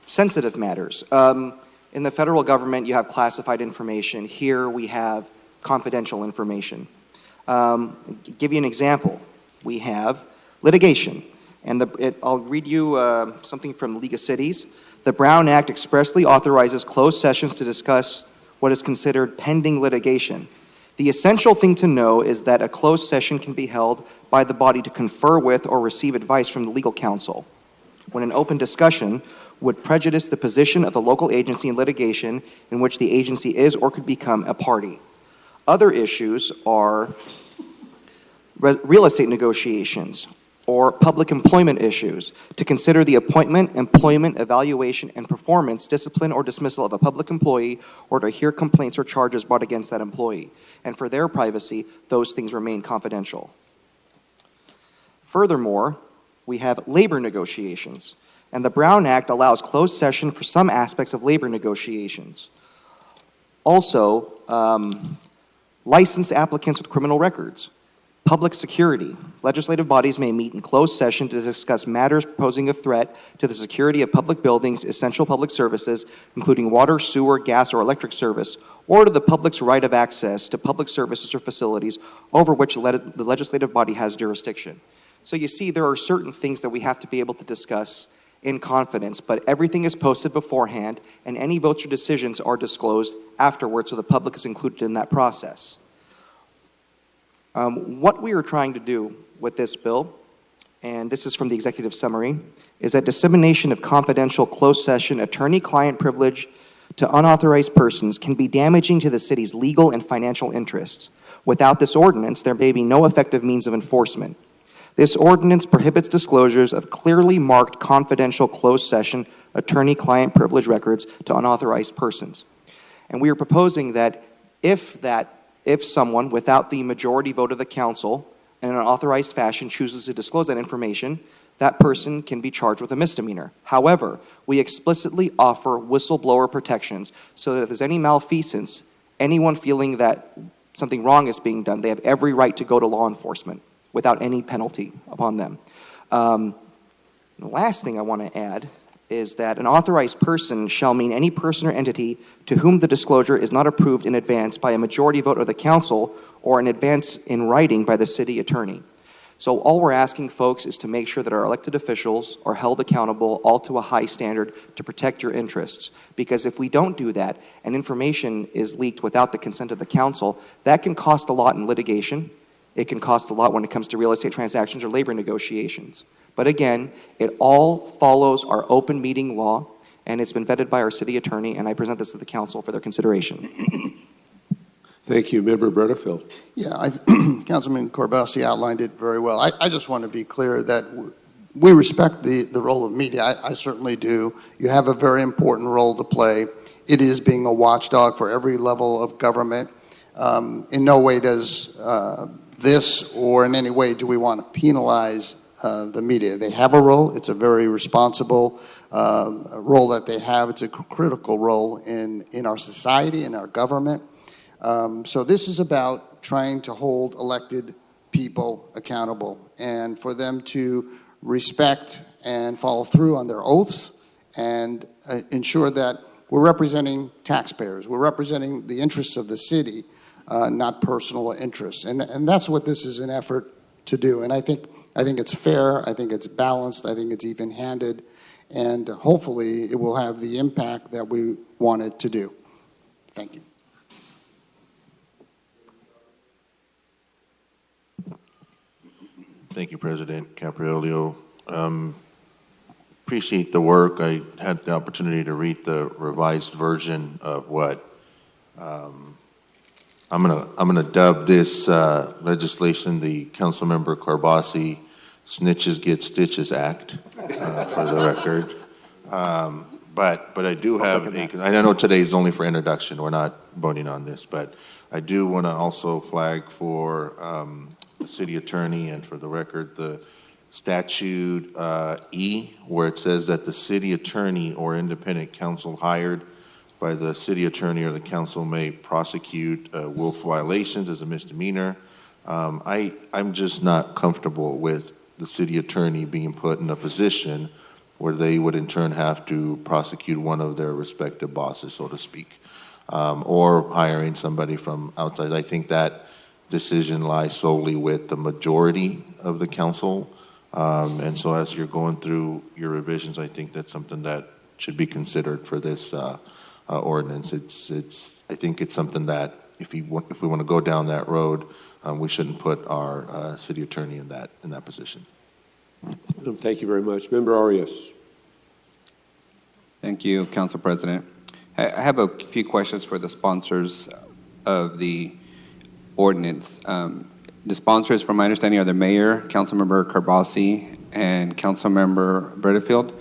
Sensitive matters. In the federal government, you have classified information. Here we have confidential information. Give you an example. We have litigation. And I'll read you something from the League of Cities. The Brown Act expressly authorizes closed sessions to discuss what is considered pending litigation. The essential thing to know is that a closed session can be held by the body to confer with or receive advice from the legal counsel, when an open discussion would prejudice the position of the local agency in litigation in which the agency is or could become a party. Other issues are real estate negotiations or public employment issues, to consider the appointment, employment, evaluation, and performance, discipline, or dismissal of a public employee, or to hear complaints or charges brought against that employee. And for their privacy, those things remain confidential. Furthermore, we have labor negotiations, and the Brown Act allows closed session for some aspects of labor negotiations. Also, licensed applicants with criminal records. Public security. Legislative bodies may meet in closed session to discuss matters posing a threat to the security of public buildings, essential public services, including water, sewer, gas, or electric service, or to the public's right of access to public services or facilities over which the legislative body has jurisdiction. So you see, there are certain things that we have to be able to discuss in confidence, but everything is posted beforehand, and any votes or decisions are disclosed afterwards, so the public is included in that process. What we are trying to do with this bill, and this is from the executive summary, is that dissemination of confidential closed session attorney-client privilege to unauthorized persons can be damaging to the city's legal and financial interests. Without this ordinance, there may be no effective means of enforcement. This ordinance prohibits disclosures of clearly marked confidential closed session attorney-client privilege records to unauthorized persons. And we are proposing that if someone, without the majority vote of the council, in an authorized fashion chooses to disclose that information, that person can be charged with a misdemeanor. However, we explicitly offer whistleblower protections so that if there's any malfeasance, anyone feeling that something wrong is being done, they have every right to go to law enforcement without any penalty upon them. The last thing I want to add is that an authorized person shall mean any person or entity to whom the disclosure is not approved in advance by a majority vote of the council or in advance in writing by the city attorney. So all we're asking, folks, is to make sure that our elected officials are held accountable, all to a high standard, to protect your interests. Because if we don't do that and information is leaked without the consent of the council, that can cost a lot in litigation. It can cost a lot when it comes to real estate transactions or labor negotiations. But again, it all follows our open meeting law, and it's been vetted by our city attorney, and I present this to the council for their consideration. Thank you. Member Bredefield. Yeah, Councilman Carbasi outlined it very well. I just want to be clear that we respect the role of media. I certainly do. You have a very important role to play. It is being a watchdog for every level of government. In no way does this or in any way do we want to penalize the media. They have a role. It's a very responsible role that they have. It's a critical role in our society, in our government. So this is about trying to hold elected people accountable and for them to respect and follow through on their oaths and ensure that we're representing taxpayers. We're representing the interests of the city, not personal interests. And that's what this is an effort to do. And I think it's fair. I think it's balanced. I think it's even-handed. And hopefully it will have the impact that we want it to do. Thank you. Thank you, President Capriolio. Appreciate the work. I had the opportunity to read the revised version of what I'm gonna dub this legislation the Councilmember Carbasi Snitches Get Stitches Act for the record. But I do have I know today is only for introduction. We're not voting on this, but I do want to also flag for the city attorney and for the record the statute E, where it says that the city attorney or independent counsel hired by the city attorney or the council may prosecute willful violations as a misdemeanor. I'm just not comfortable with the city attorney being put in a position where they would in turn have to prosecute one of their respective bosses, so to speak, or hiring somebody from outside. I think that decision lies solely with the majority of the council. And so as you're going through your revisions, I think that's something that should be considered for this ordinance. I think it's something that if we want to go down that road, we shouldn't put our city attorney in that position. Thank you very much. Member Arias. Thank you, Council President. I have a few questions for the sponsors of the ordinance. The sponsors, from my understanding, are the mayor, Councilmember Carbasi, and Councilmember Bredfield.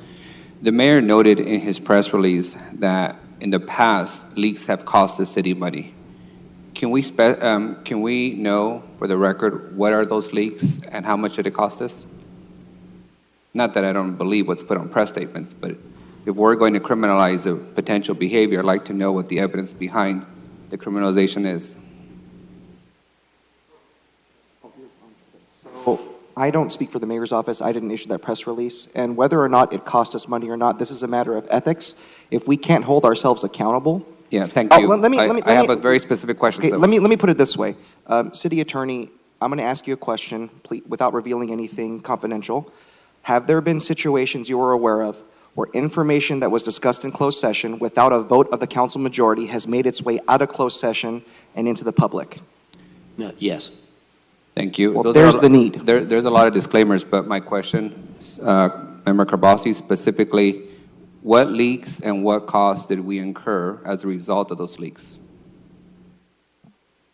The mayor noted in his press release that in the past, leaks have cost the city money. Can we know, for the record, what are those leaks and how much did it cost us? Not that I don't believe what's put on press statements, but if we're going to criminalize a potential behavior, I'd like to know what the evidence behind the criminalization is. So I don't speak for the mayor's office. I didn't issue that press release. And whether or not it cost us money or not, this is a matter of ethics. If we can't hold ourselves accountable. Yeah, thank you. I have a very specific question. Okay, let me put it this way. City Attorney, I'm going to ask you a question, please, without revealing anything confidential. Have there been situations you are aware of where information that was discussed in closed session without a vote of the council majority has made its way out of closed session and into the public? Yes. Thank you. Well, there's the need. There's a lot of disclaimers, but my question, Member Carbasi, specifically, what leaks and what costs did we incur as a result of those leaks?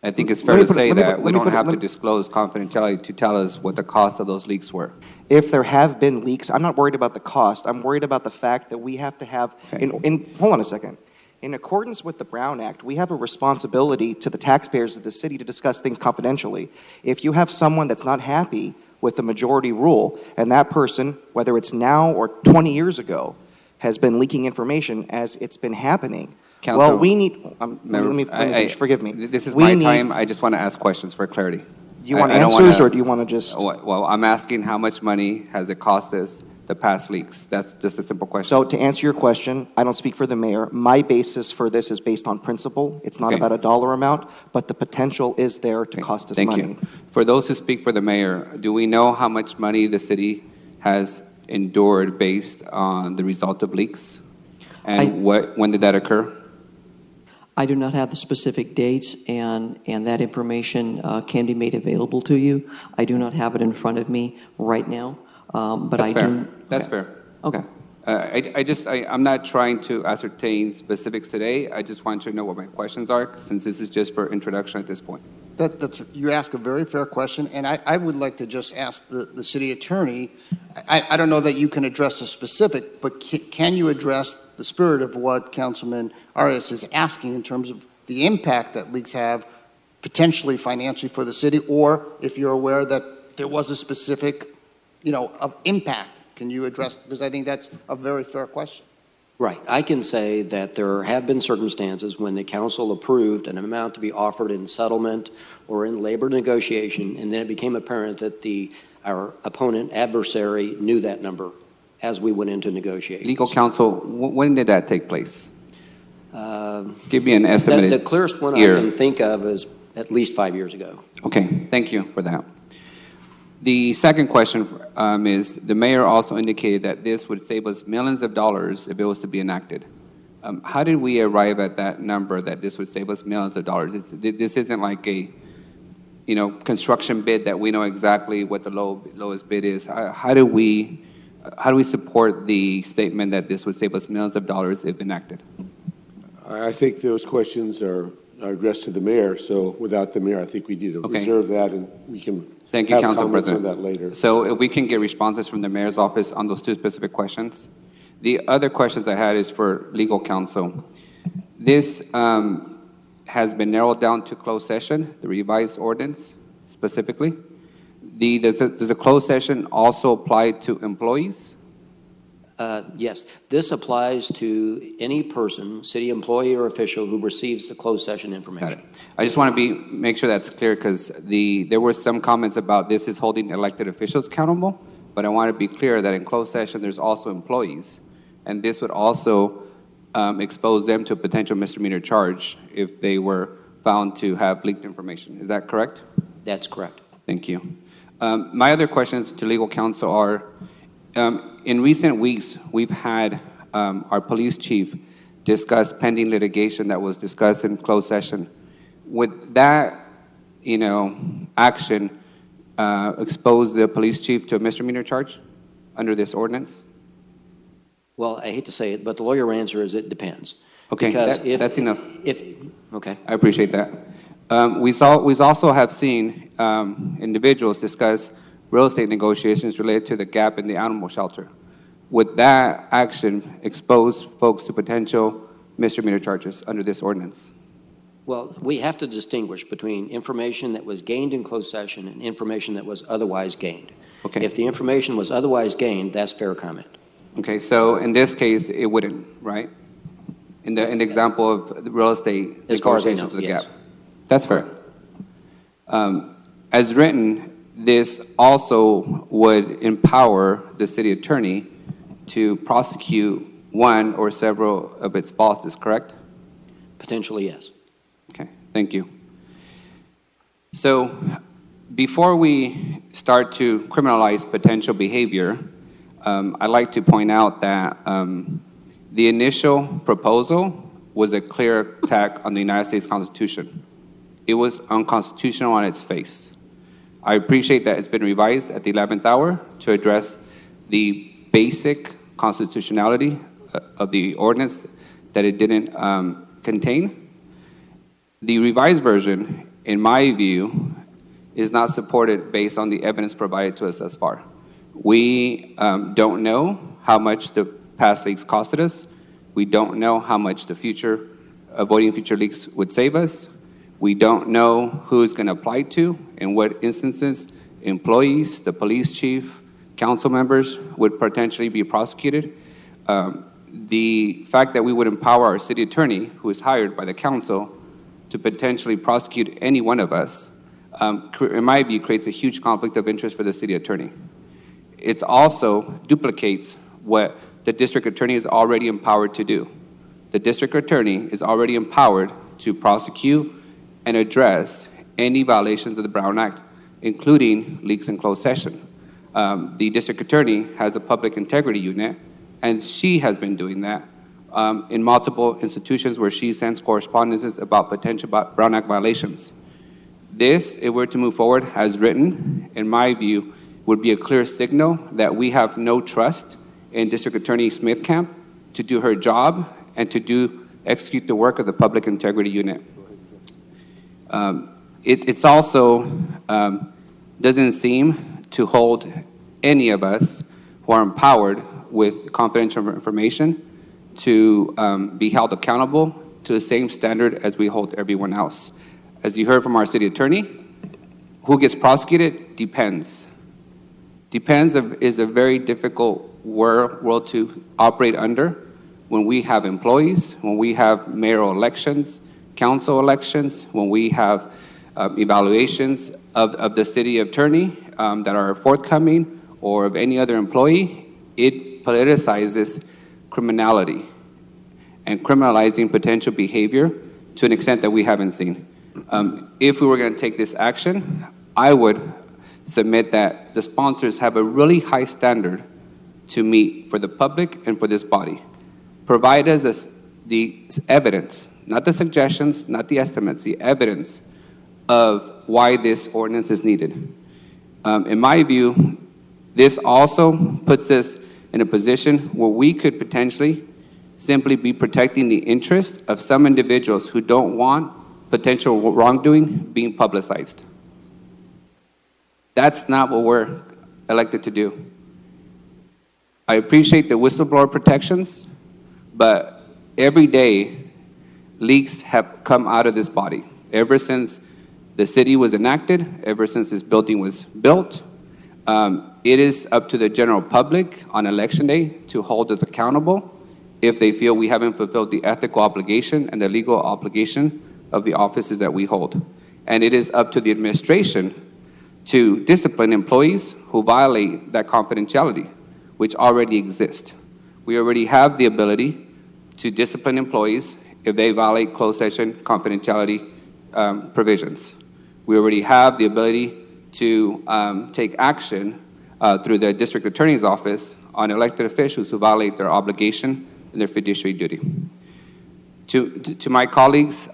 I think it's fair to say that we don't have to disclose confidentiality to tell us what the cost of those leaks were. If there have been leaks, I'm not worried about the cost. I'm worried about the fact that we have to have, hold on a second. In accordance with the Brown Act, we have a responsibility to the taxpayers of the city to discuss things confidentially. If you have someone that's not happy with the majority rule, and that person, whether it's now or 20 years ago, has been leaking information as it's been happening, well, we need, let me finish, forgive me. This is my time. I just want to ask questions for clarity. Do you want answers or do you want to just? Well, I'm asking how much money has it cost us the past leaks? That's just a simple question. So to answer your question, I don't speak for the mayor. My basis for this is based on principle. It's not about a dollar amount, but the potential is there to cost us money. Thank you. For those who speak for the mayor, do we know how much money the city has endured based on the result of leaks? And when did that occur? I do not have the specific dates, and that information can be made available to you. I do not have it in front of me right now, but That's I fair. do. That's fair. Okay. I'm not trying to ascertain specifics today. I just want to know what my questions are, since this is just for introduction at this point. You ask a very fair question, and I would like to just ask the city attorney, I don't know that you can address the specific, but can you address the spirit of what Councilman Arias is asking in terms of the impact that leaks have potentially financially for the city, or if you're aware that there was a specific, of impact, can you address, because I think that's a very fair question. Right. I can say that there have been circumstances when the council approved an amount to be offered in settlement or in labor negotiation, and then it became apparent that our opponent, adversary, knew that number as we went into negotiations. Legal counsel, when did that take place? Give me an estimate. The clearest one I can think of is at least 5 years ago. Okay, thank you for that. The second question is, the mayor also indicated that this would save us millions of dollars if it was to be enacted. How did we arrive at that number that this would save us millions of dollars? This isn't like a construction bid that we know exactly what the lowest bid is. How do we support the statement that this would save us millions of dollars if enacted? I think those questions are addressed to the mayor. So without the mayor, I think we need to reserve that, and we can Thank you, have Council comments President. on that later. So if we can get responses from the mayor's office on those two specific questions. The other questions I had is for legal counsel. This has been narrowed down to closed session, the revised ordinance specifically. Does a closed session also apply to employees? Yes, this applies to any person, city employee or official, who receives the closed session information. I just want to make sure that's clear, because there were some comments about this is holding elected officials accountable, but I want to be clear that in closed session there's also employees, and this would also expose them to a potential misdemeanor charge if they were found to have leaked information. Is that correct? That's correct. Thank you. My other questions to legal counsel are, in recent weeks, we've had our police chief discuss pending litigation that was discussed in closed session. Would that, action expose the police chief to a misdemeanor charge under this ordinance? Well, I hate to say it, but the lawyer answer is it depends. Okay, that's enough. Okay. I appreciate that. We also have seen individuals discuss real estate negotiations related to the gap in the animal shelter. Would that action expose folks to potential misdemeanor charges under this ordinance? Well, we have to distinguish between information that was gained in closed session and information that was otherwise gained. Okay. If the information was otherwise gained, that's fair comment. Okay, so in this case, it wouldn't, right? In the example of the real estate As far as I negotiations know, with the yes. gap. That's fair. As written, this also would empower the city attorney to prosecute one or several of its bosses, correct? Potentially, yes. Okay, thank you. So before we start to criminalize potential behavior, I'd like to point out that the initial proposal was a clear attack on the United States Constitution. It was unconstitutional on its face. I appreciate that it's been revised at the 11th hour to address the basic constitutionality of the ordinance that it didn't contain. The revised version, in my view, is not supported based on the evidence provided to us thus far. We don't know how much the past leaks costed us. We don't know how much the future, avoiding future leaks would save us. We don't know who it's going to apply to, in what instances employees, the police chief, council members would potentially be prosecuted. The fact that we would empower our city attorney, who is hired by the council, to potentially prosecute any one of us, in my view, creates a huge conflict of interest for the city attorney. It also duplicates what the district attorney is already empowered to do. The district attorney is already empowered to prosecute and address any violations of the Brown Act, including leaks in closed session. The district attorney has a public integrity unit, and she has been doing that in multiple institutions where she sends correspondences about potential Brown Act violations. This, if we're to move forward as written, in my view, would be a clear signal that we have no trust in District Attorney Smithcamp to do her job and to execute the work of the public integrity unit. It's also doesn't seem to hold any of us who are empowered with confidential information to be held accountable to the same standard as we hold everyone else. As you heard from our city attorney, who gets prosecuted depends. Depends is a very difficult world to operate under when we have employees, when we have mayoral elections, council elections, when we have evaluations of the city attorney that are forthcoming, or of any other employee. It politicizes criminality and criminalizing potential behavior to an extent that we haven't seen. If we were going to take this action, I would submit that the sponsors have a really high standard to meet for the public and for this body. Provide us the evidence, not the suggestions, not the estimates, the evidence of why this ordinance is needed. In my view, this also puts us in a position where we could potentially simply be protecting the interest of some individuals who don't want potential wrongdoing being publicized. That's not what we're elected to do. I appreciate the whistleblower protections, but every day leaks have come out of this body. Ever since the city was enacted, ever since this building was built, it is up to the general public on election day to hold us accountable if they feel we haven't fulfilled the ethical obligation and the legal obligation of the offices that we hold. And it is up to the administration to discipline employees who violate that confidentiality, which already exists. We already have the ability to discipline employees if they violate closed session confidentiality provisions. We already have the ability to take action through the district attorney's office on elected officials who violate their obligation and their fiduciary duty. To my colleagues,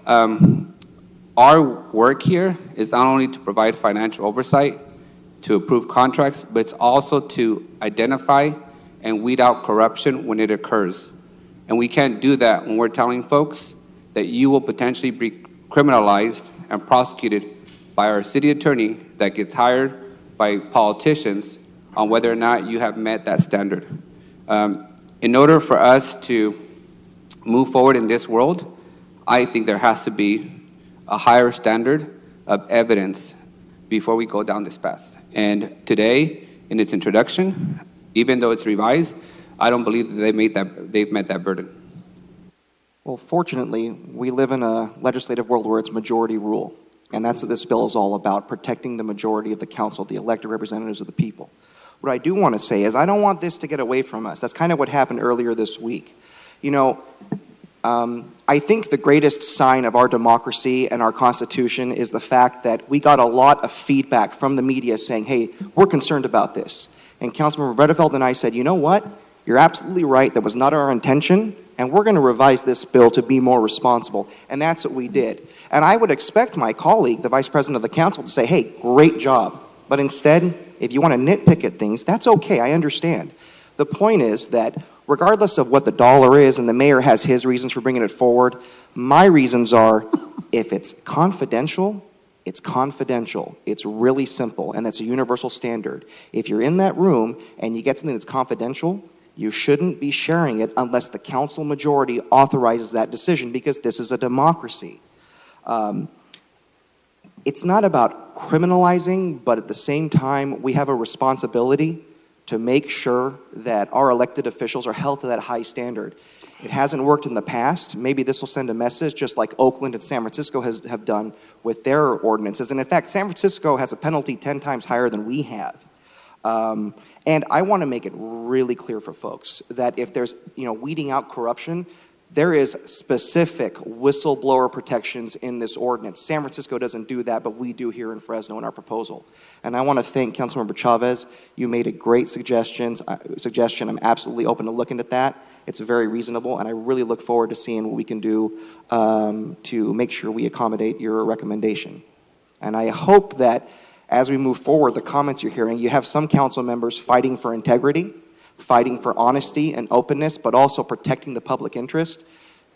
our work here is not only to provide financial oversight, to approve contracts, but it's also to identify and weed out corruption when it occurs. And we can't do that when we're telling folks that you will potentially be criminalized and prosecuted by our city attorney that gets hired by politicians on whether or not you have met that standard. In order for us to move forward in this world, I think there has to be a higher standard of evidence before we go down this path. And today, in its introduction, even though it's revised, I don't believe that they've met that burden. Well, fortunately, we live in a legislative world where it's majority rule. And that's what this bill is all about, protecting the majority of the council, the elected representatives of the people. What I do want to say is I don't want this to get away from us. That's kind of what happened earlier this week. You know, I think the greatest sign of our democracy and our Constitution is the fact that we got a lot of feedback from the media saying, hey, we're concerned about this. And Councilmember Bretteveld and I said, you know what? You're absolutely right. That was not our intention. And we're going to revise this bill to be more responsible. And that's what we did. And I would expect my colleague, the Vice President of the Council, to say, hey, great job. But instead, if you want to nitpick at things, that's okay. I understand. The point is that regardless of what the dollar is, and the mayor has his reasons for bringing it forward, my reasons are if it's confidential, it's confidential. It's really simple, and that's a universal standard. If you're in that room and you get something that's confidential, you shouldn't be sharing it unless the council majority authorizes that decision, because this is a democracy. It's not about criminalizing, but at the same time, we have a responsibility to make sure that our elected officials are held to that high standard. It hasn't worked in the past. Maybe this will send a message, just like Oakland and San Francisco have done with their ordinances. And in fact, San Francisco has a penalty 10 times higher than we have. And I want to make it really clear for folks that if there's, weeding out corruption, there is specific whistleblower protections in this ordinance. San Francisco doesn't do that, but we do here in Fresno in our proposal. And I want to thank Councilmember Chavez. You made a great suggestion. I'm absolutely open to looking at that. It's very reasonable, and I really look forward to seeing what we can do to make sure we accommodate your recommendation. And I hope that as we move forward, the comments you're hearing, you have some council members fighting for integrity, fighting for honesty and openness, but also protecting the public interest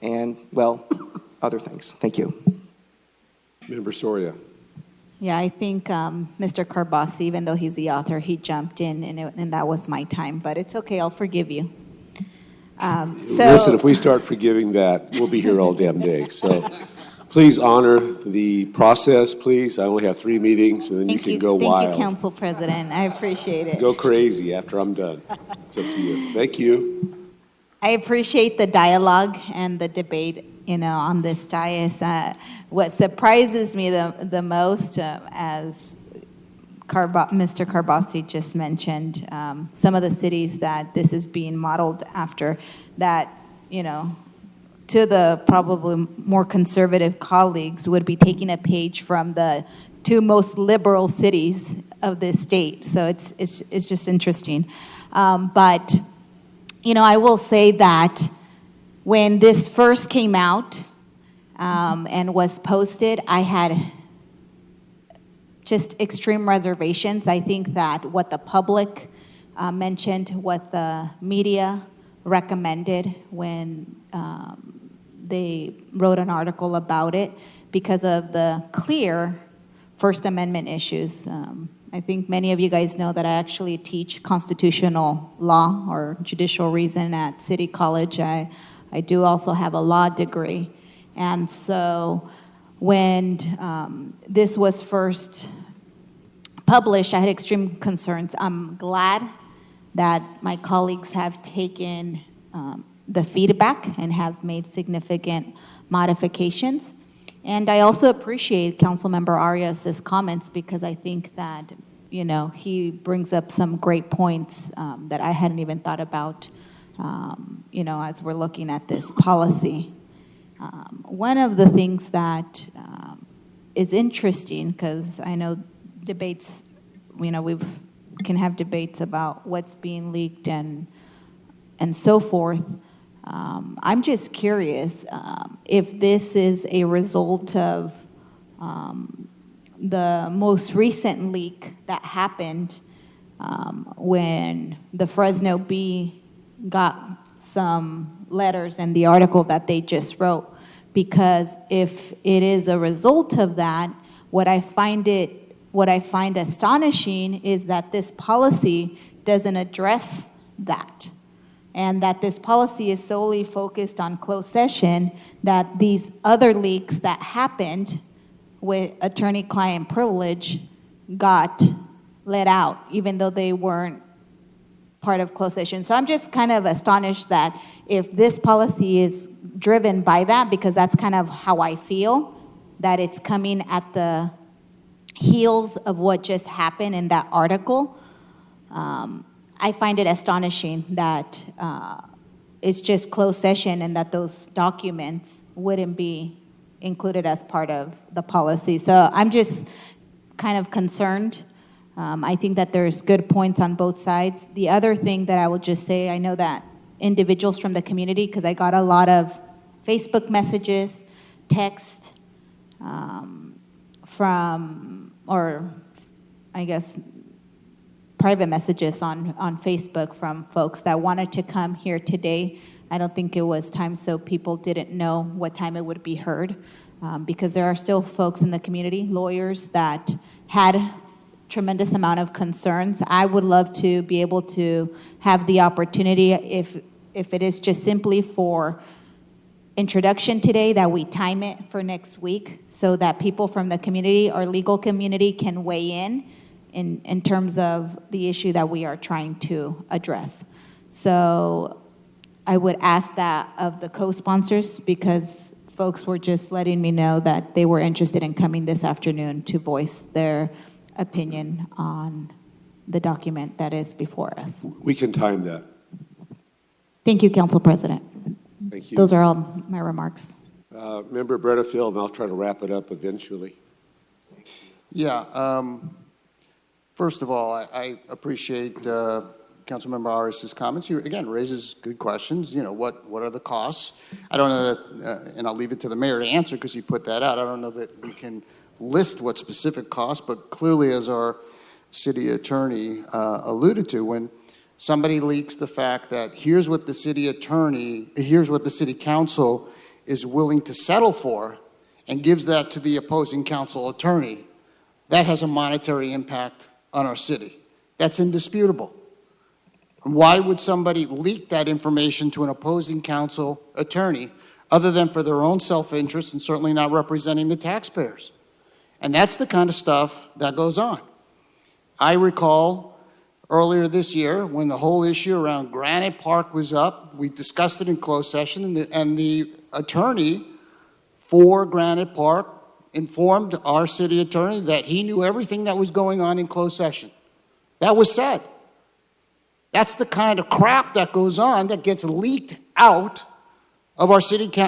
and, well, other things. Thank you. Member Soria. Yeah, I think Mr. Carbasi, even though he's the author, he jumped in, and that was my time. But it's okay, I'll forgive you. Listen, if we start forgiving that, we'll be here all damn day. So please honor the process, please. I only have 3 meetings, and then you can go wild. Thank you, Council President. I appreciate it. Go crazy after I'm done. It's up to you. Thank you. I appreciate the dialogue and the debate, on this dais. What surprises me the most, as Mr. Carbasi just mentioned, some of the cities that this is being modeled after, that, to the probably more conservative colleagues, would be taking a page from the 2 most liberal cities of this state. So it's just interesting. But I will say that when this first came out and was posted, I had just extreme reservations. I think that what the public mentioned, what the media recommended when they wrote an article about it, because of the clear First Amendment issues. I think many of you guys know that I actually teach constitutional law or judicial reason at City College. I do also have a law degree. And so when this was first published, I had extreme concerns. I'm glad that my colleagues have taken the feedback and have made significant modifications. And I also appreciate Councilmember Arias' comments, because I think that, he brings up some great points that I hadn't even thought about, as we're looking at this policy. One of the things that is interesting, because I know debates, we can have debates about what's being leaked and so forth. I'm just curious if this is a result of the most recent leak that happened when the Fresno Bee got some letters in the article that they just wrote. Because if it is a result of that, what I find astonishing is that this policy doesn't address that. And that this policy is solely focused on closed session, that these other leaks that happened with attorney-client privilege got let out, even though they weren't part of closed session. So I'm just kind of astonished that if this policy is driven by that, because that's kind of how I feel, that it's coming at the heels of what just happened in that article. I find it astonishing that it's just closed session and that those documents wouldn't be included as part of the policy. So I'm just kind of concerned. I think that there's good points on both sides. The other thing that I will just say, I know that individuals from the community, because I got a lot of Facebook messages, text private messages on Facebook from folks that wanted to come here today. I don't think it was time so people didn't know what time it would be heard, because there are still folks in the community, lawyers, that had tremendous amount of concerns. I would love to be able to have the opportunity, if it is just simply for introduction today, that we time it for next week so that people from the community or legal community can weigh in terms of the issue that we are trying to address. So I would ask that of the co-sponsors, because folks were just letting me know that they were interested in coming this afternoon to voice their opinion on the document that is before us. We can time that. Thank you, Council President. Thank you. Those are all my remarks. Member Brettafield, and I'll try to wrap it up eventually. Yeah. First of all, I appreciate Councilmember Arias' comments. He, again, raises good questions. What are the costs? I don't know that, and I'll leave it to the mayor to answer because he put that out. I don't know that we can list what specific costs, but clearly, as our city attorney alluded to, when somebody leaks the fact that here's what the city council is willing to settle for, and gives that to the opposing council attorney, that has a monetary impact on our city. That's indisputable. And why would somebody leak that information to an opposing council attorney other than for their own self-interest and certainly not representing the taxpayers? And that's the kind of stuff that goes on. I recall earlier this year when the whole issue around Granite Park was up, we discussed it in closed session, and the attorney for Granite Park informed our city attorney that he knew everything that was going on in closed session. That was said. That's the kind of crap that goes on that gets leaked out of our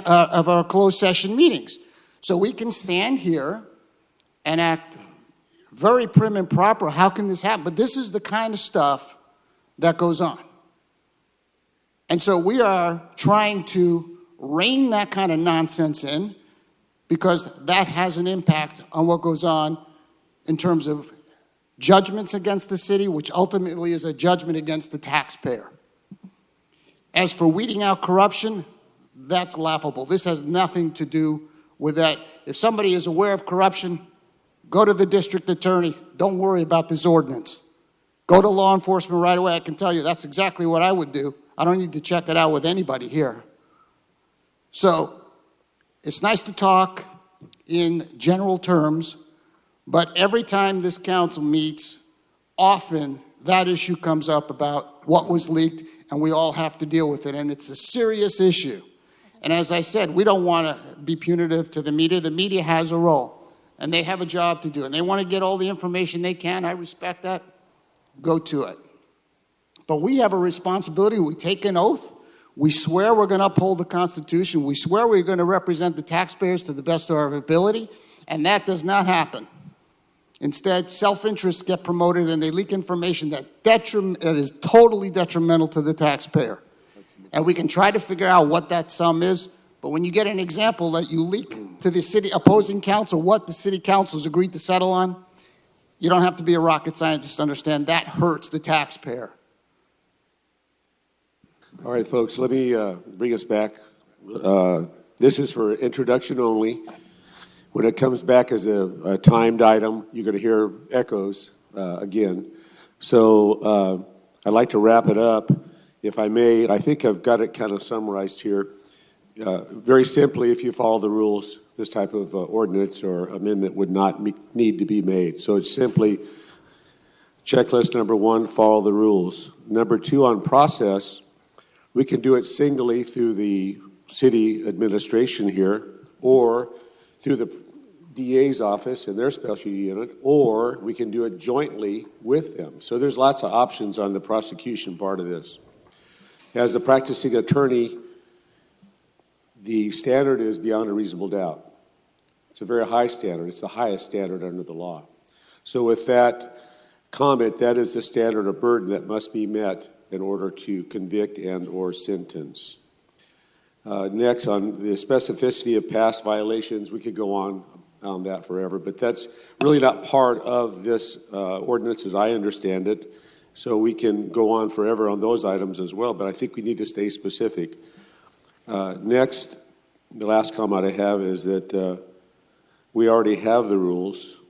of our closed session meetings. So we can stand here and act very prim and proper. How can this happen? But this is the kind of stuff that goes on. And so we are trying to rein that kind of nonsense in because that has an impact on what goes on in terms of judgments against the city, which ultimately is a judgment against the taxpayer. As for weeding out corruption, that's laughable. This has nothing to do with that. If somebody is aware of corruption, go to the district attorney. Don't worry about this ordinance. Go to law enforcement right away. I can tell you that's exactly what I would do. I don't need to check it out with anybody here. So it's nice to talk in general terms, but every time this council meets, often that issue comes up about what was leaked, and we all have to deal with it, and it's a serious issue. And as I said, we don't want to be punitive to the media. The media has a role, and they have a job to do, and they want to get all the information they can. I respect that. Go to it. But we have a responsibility. We take an oath. We swear we're going to uphold the Constitution. We swear we're going to represent the taxpayers to the best of our ability, and that does not happen. Instead, self-interests get promoted, and they leak information that is totally detrimental to the taxpayer. And we can try to figure out what that sum is, but when you get an example that you leak to the city opposing council what the city council's agreed to settle on, you don't have to be a rocket scientist to understand that hurts the taxpayer. All right, folks, let me bring us back. This is for introduction only. When it comes back as a timed item, you're going to hear echoes again. So I'd like to wrap it up, if I may. I think I've got it kind of summarized here. Very simply, if you follow the rules, this type of ordinance or amendment would not need to be made. So it's simply checklist number 1, follow the rules. Number 2, on process, we can do it singly through the city administration here, or through the DA's office and their special unit, or we can do it jointly with them. So there's lots of options on the prosecution part of this. As a practicing attorney, the standard is beyond a reasonable doubt. It's a very high standard. It's the highest standard under the law. So with that comment, that is the standard of burden that must be met in order to convict and or sentence. Next, on the specificity of past violations, we could go on that forever, but that's really not part of this ordinance as I understand it. So we can go on forever on those items as well, but I think we need to stay specific. Next, the last comment I have is that we already have the rules,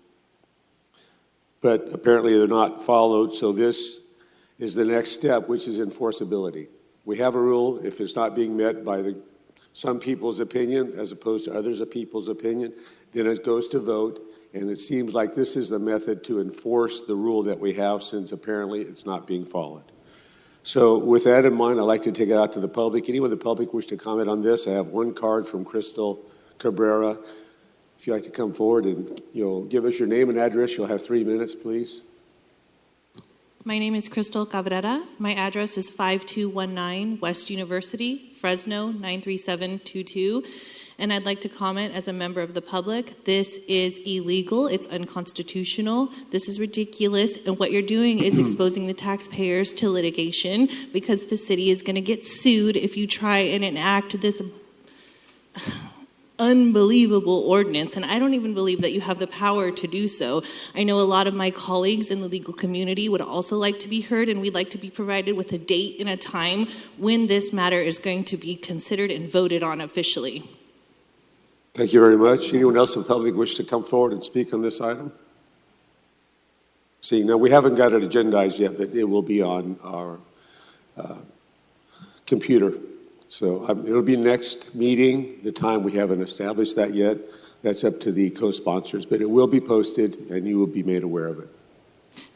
but apparently they're not followed, so this is the next step, which is enforceability. We have a rule. If it's not being met by some people's opinion as opposed to others' people's opinion, then it goes to vote, and it seems like this is the method to enforce the rule that we have, since apparently it's not being followed. So with that in mind, I'd like to take it out to the public. Anyone in the public wish to comment on this? I have one card from Crystal Cabrera. If you'd like to come forward and give us your name and address, you'll have 3 minutes, please. My name is Crystal Cabrera. My address is 5219 West University, Fresno 93722. And I'd like to comment as a member of the public, this is illegal, it's unconstitutional, this is ridiculous, and what you're doing is exposing the taxpayers to litigation, because the city is going to get sued if you try and enact this unbelievable ordinance, and I don't even believe that you have the power to do so. I know a lot of my colleagues in the legal community would also like to be heard, and we'd like to be provided with a date and a time when this matter is going to be considered and voted on officially. Thank you very much. Anyone else in the public wish to come forward and speak on this item? Seeing none, we haven't got it agendized yet, but it will be on our computer. So it'll be next meeting. The time, we haven't established that yet. That's up to the co-sponsors, but it will be posted and you will be made aware of it.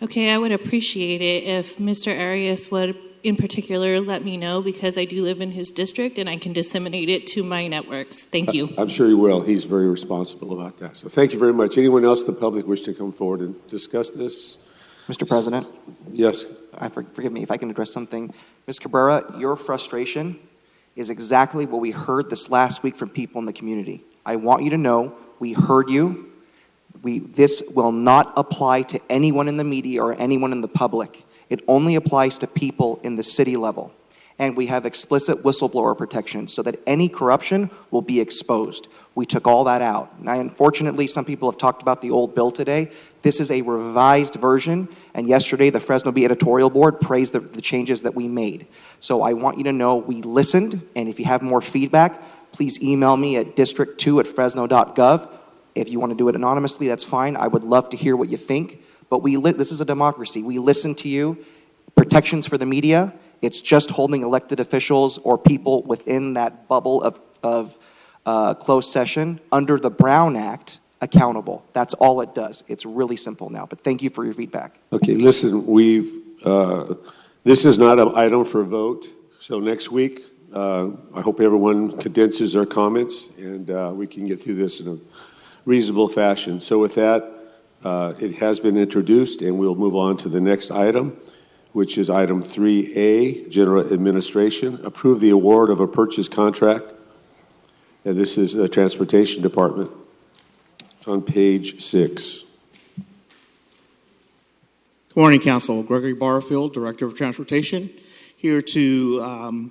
Okay, I would appreciate it if Mr. Arias would, in particular, let me know, because I do live in his district and I can disseminate it to my networks. Thank you. I'm sure he will. He's very responsible about that. So thank you very much. Anyone else in the public wish to come forward and discuss this? Mr. President? Yes. Forgive me if I can address something. Ms. Cabrera, your frustration is exactly what we heard this last week from people in the community. I want you to know we heard you. This will not apply to anyone in the media or anyone in the public. It only applies to people in the city level. And we have explicit whistleblower protection so that any corruption will be exposed. We took all that out. Now, unfortunately, some people have talked about the old bill today. This is a revised version, and yesterday the Fresno Bee editorial board praised the changes that we made. So I want you to know we listened, and if you have more feedback, please email me at district2@fresno.gov. If you want to do it anonymously, that's fine. I would love to hear what you think. But this is a democracy. We listen to you. Protections for the media, it's just holding elected officials or people within that bubble of closed session under the Brown Act accountable. That's all it does. It's really simple now. But thank you for your feedback. Okay, listen, this is not an item for a vote. So next week, I hope everyone condenses their comments and we can get through this in a reasonable fashion. So with that, it has been introduced and we'll move on to the next item, which is item 3A, General Administration. Approve the award of a purchase contract. And this is the Transportation Department. It's on page 6. Good morning, Council. Gregory Barfield, Director of Transportation, here to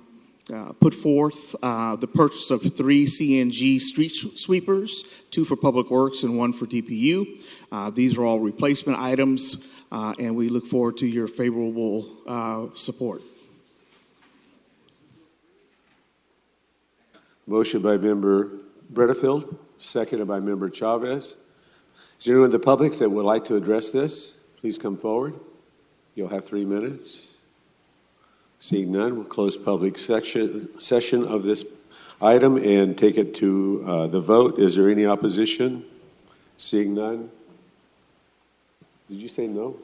put forth the purchase of 3 CNG street sweepers, 2 for Public Works and 1 for DPU. These are all replacement items, and we look forward to your favorable support. Motion by Member Bredefield, seconded by Member Chavez. Is there anyone in the public that would like to address this? Please come forward. You'll have 3 minutes. Seeing none, we'll close public session of this item and take it to the vote. Is there any opposition? Seeing none. Did you say no?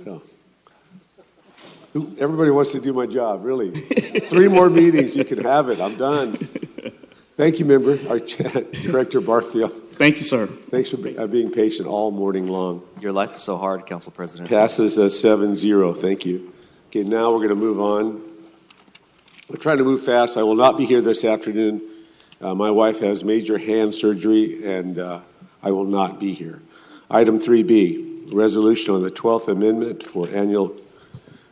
No. Everybody wants to do my job, really. 3 more meetings, you can have it. I'm done. Thank you, Member, our Director Barfield. Thank you, sir. Thanks for being patient all morning long. Your life is so hard, Council President. Passes 7-0. Thank you. Okay, now we're going to move on. We're trying to move fast. I will not be here this afternoon. My wife has major hand surgery, and I will not be here. Item 3B, resolution on the 12th Amendment for annual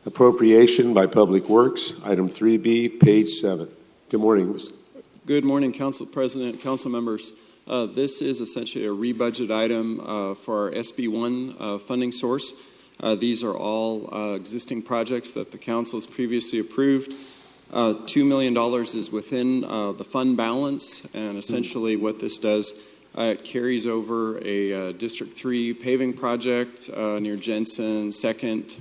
appropriation by Public Works. Item 3B, page 7. Good morning, Mr. Good morning, Council President, Council members. This is essentially a rebudget item for our SB1 funding source. These are all existing projects that the Council has previously approved. $2 million is within the fund balance, and essentially what this does, it carries over a District 3 paving project near Jensen, second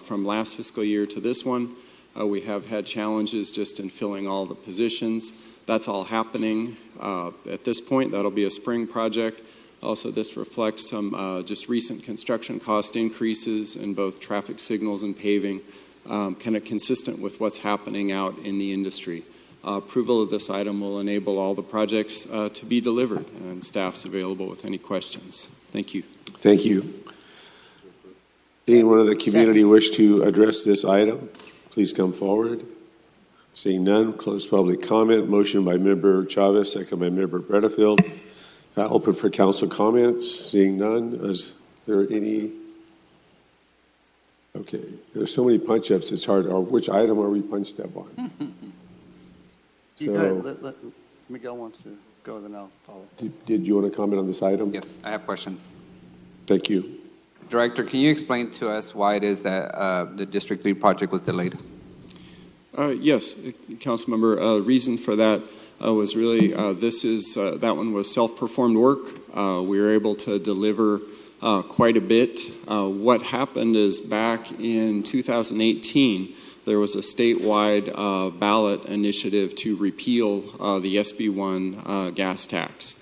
from last fiscal year to this one. We have had challenges just in filling all the positions. That's all happening at this point. That'll be a spring project. Also, this reflects some just recent construction cost increases in both traffic signals and paving, kind of consistent with what's happening out in the industry. Approval of this item will enable all the projects to be delivered, and staff's available with any questions. Thank you. Thank you. Anyone in the community wish to address this item? Please come forward. Seeing none, close public comment. Motion by Member Chavez, second by Member Bredefield. Open for council comments. Seeing none, is there any? Okay, there's so many punch-ups, it's hard. Which item are we punched up on? Miguel wants to go, then I'll follow. Did you want to comment on this item? Yes, I have questions. Thank you. Director, can you explain to us why it is that the District 3 project was delayed? Yes, Councilmember. Reason for that was really that one was self-performed work. We were able to deliver quite a bit. What happened is back in 2018, there was a statewide ballot initiative to repeal the SB1 gas tax.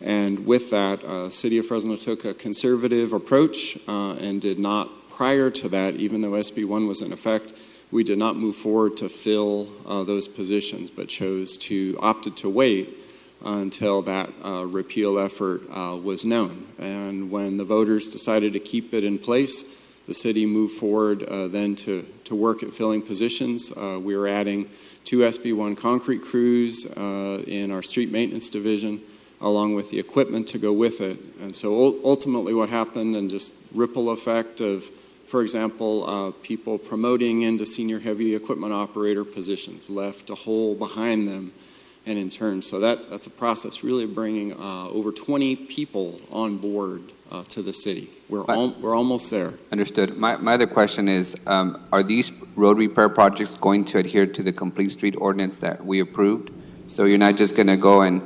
And with that, City of Fresno took a conservative approach and did not, prior to that, even though SB1 was in effect, we did not move forward to fill those positions, but opted to wait until that repeal effort was known. And when the voters decided to keep it in place, the city moved forward then to work at filling positions. We were adding 2 SB1 concrete crews in our street maintenance division, along with the equipment to go with it. And so ultimately what happened, and just ripple effect of, for example, people promoting into senior heavy equipment operator positions left a hole behind them, and in turn. So that's a process really bringing over 20 people on board to the city. We're almost there. Understood. My other question is, are these road repair projects going to adhere to the complete street ordinance that we approved? So you're not just going to go and,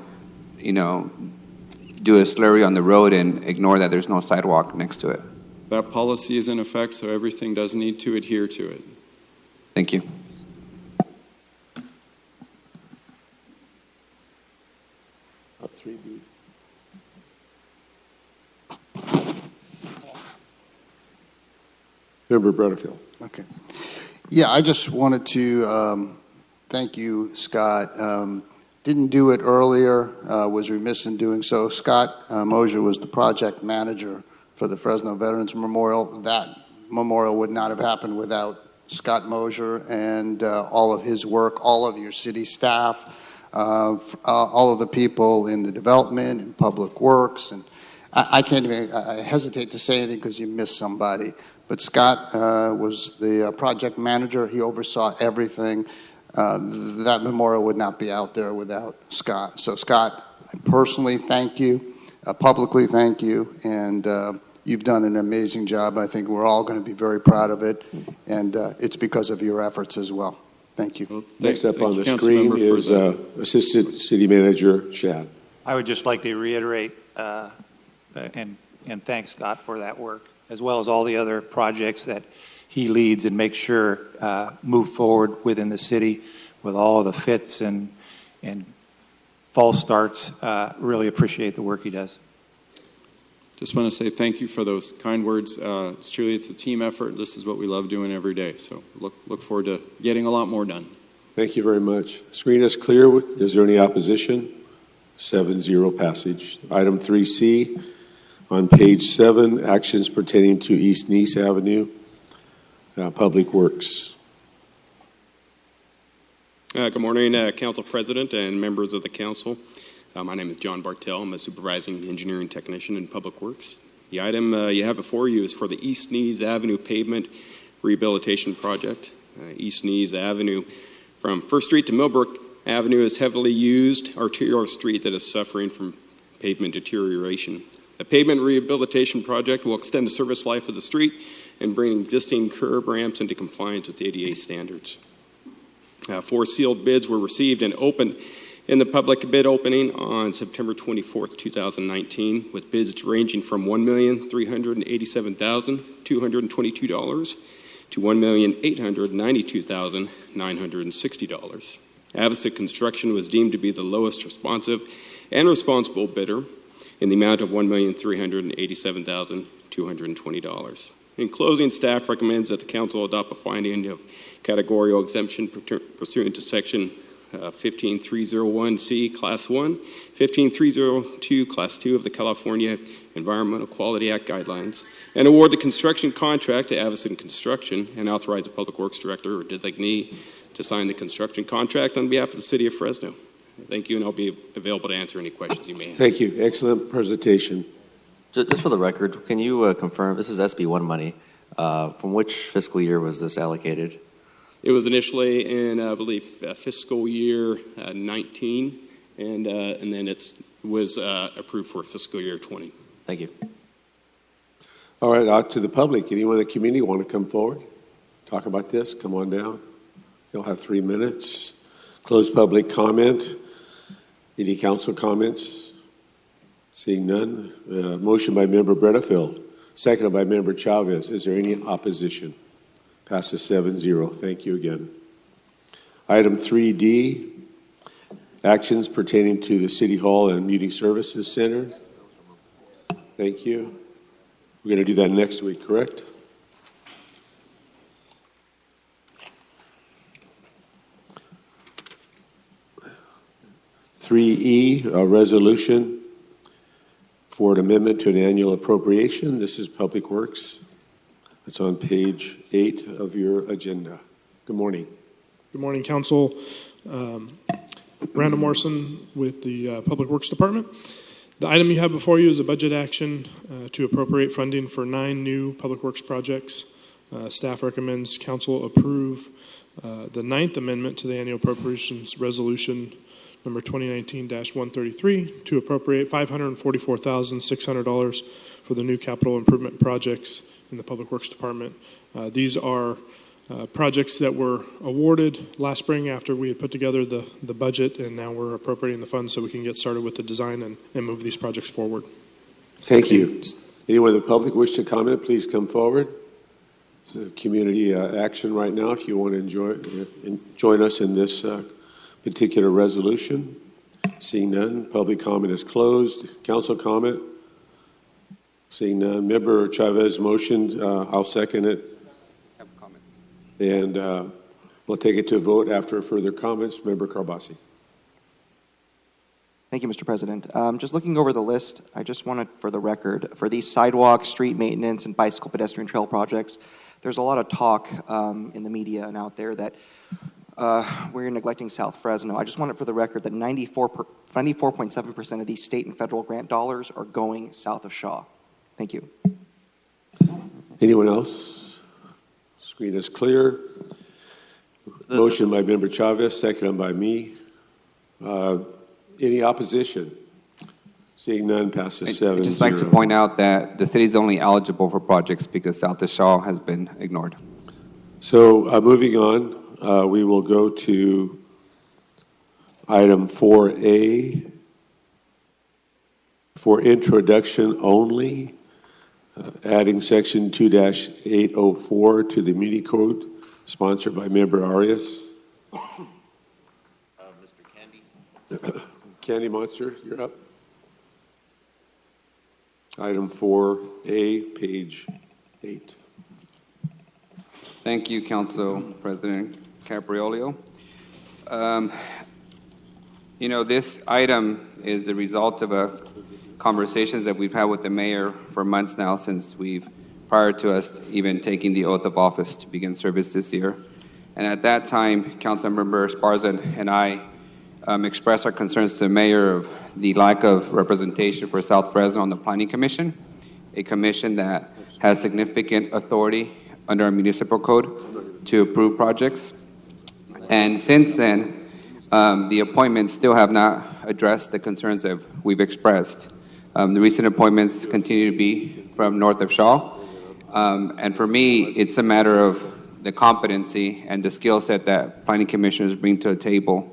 do a slurry on the road and ignore that there's no sidewalk next to it? That policy is in effect, so everything does need to adhere to it. Thank you. Up 3B. Member Butterfield. Okay. Yeah, I just wanted to thank you, Scott. Didn't do it earlier, was remiss in doing so. Scott Mosier was the project manager for the Fresno Veterans Memorial. That memorial would not have happened without Scott Mosier and all of his work, all of your city staff, all of the people in the development and public works. And I can't even, I hesitate to say anything because you missed somebody. But Scott was the project manager. He oversaw everything. That memorial would not be out there without Scott. So Scott, I personally thank you, publicly thank you, and you've done an amazing job. I think we're all going to be very proud of it, and it's because of your efforts as well. Thank you. Well, next up on the screen is Assistant City Manager Shad. I would just like to reiterate and thank Scott for that work, as well as all the other projects that he leads and makes sure move forward within the city with all of the fits and false starts. Really appreciate the work he does. Just want to say thank you for those kind words. It's a team effort. This is what we love doing every day. So look forward to getting a lot more done. Thank you very much. Screen is clear. Is there any opposition? 7-0 passage. Item 3C on page 7, actions pertaining to East Nice Avenue, Public Works. Good morning, Council President and members of the Council. My name is John Bartell. I'm a supervising engineering technician in Public Works. The item you have before you is for the East Nice Avenue Pavement Rehabilitation Project. East Nice Avenue from First Street to Millbrook Avenue is heavily used arterial street that is suffering from pavement deterioration. The pavement rehabilitation project will extend the service life of the street and bring existing curb ramps into compliance with ADA standards. 4 sealed bids were received and opened in the public bid opening on September 24th, 2019, with bids ranging from $1,387,222 to $1,892,960. Avocet Construction was deemed to be the lowest responsive and responsible bidder in the amount of $1,387,220. In closing, staff recommends that the council adopt a finding of categorical exemption pursuant to section 15301C Class 1, 15302 Class 2 of the California Environmental Quality Act guidelines, and award the construction contract to Avocet Construction and authorize the Public Works Director or designee to sign the construction contract on behalf of the City of Fresno. Thank you, and I'll be available to answer any questions you may have. Thank you. Excellent presentation. Just for the record, can you confirm, this is SB1 money, from which fiscal year was this allocated? It was initially in, I believe, fiscal year 19, and then it was approved for fiscal year 20. Thank you. All right, out to the public. Anyone in the community want to come forward? Talk about this? Come on down. You'll have 3 minutes. Close public comment. Any council comments? Seeing none. Motion by Member Bredefeld seconded by Member Chavez. Is there any opposition? Passes 7-0. Thank you again. Item 3D, actions pertaining to the City Hall and Meeting Services Center. Thank you. We're going to do that next week, correct? (3E), a resolution for an amendment to an annual appropriation. This is Public Works. It's on page 8 of your agenda. Good morning. Good morning, Council. Randall Morrison with the Public Works Department. The item you have before you is a budget action to appropriate funding for 9 new Public Works projects. Staff recommends Council approve the 9th Amendment to the Annual Appropriations Resolution number 2019-133 to appropriate $544,600 for the new capital improvement projects in the Public Works Department. These are projects that were awarded last spring after we had put together the budget, and now we're appropriating the funds so we can get started with the design and move these projects forward. Thank you. Anyone in the public wish to comment, please come forward. It's a community action right now if you want to join us in this particular resolution. Seeing none, public comment is closed. Council comment? Seeing none. Member Chavez motioned. I'll second it. And we'll take it to a vote after further comments. Member Carbasi. Thank you, Mr. President. Just looking over the list, I just wanted, for the record, for these sidewalk, street maintenance, and bicycle pedestrian trail projects, there's a lot of talk in the media and out there that we're neglecting South Fresno. I just want it for the record that 94.7% of these state and federal grant dollars are going south of Shaw. Thank you. Anyone else? Screen is clear. Motion by Member Chavez, seconded by me. Any opposition? Seeing none, passes 7-0. I'd just like to point out that the city is only eligible for projects because South of Shaw has been ignored. So moving on, we will go to item 4A for introduction only, adding section 2-804 to the Muni Code, sponsored by Member Arias. Mr. Candy. Candy Monster, you're up. Item 4A, page 8. Thank you, Council President Capriolio. This item is the result of conversations that we've had with the mayor for months now, since prior to us even taking the oath of office to begin service this year. And at that time, Councilmember Esparza and I expressed our concerns to the mayor of the lack of representation for South Fresno on the Planning Commission, a commission that has significant authority under our municipal code to approve projects. And since then, the appointments still have not addressed the concerns that we've expressed. The recent appointments continue to be from north of Shaw. And for me, it's a matter of the competency and the skill set that planning commissioners bring to the table.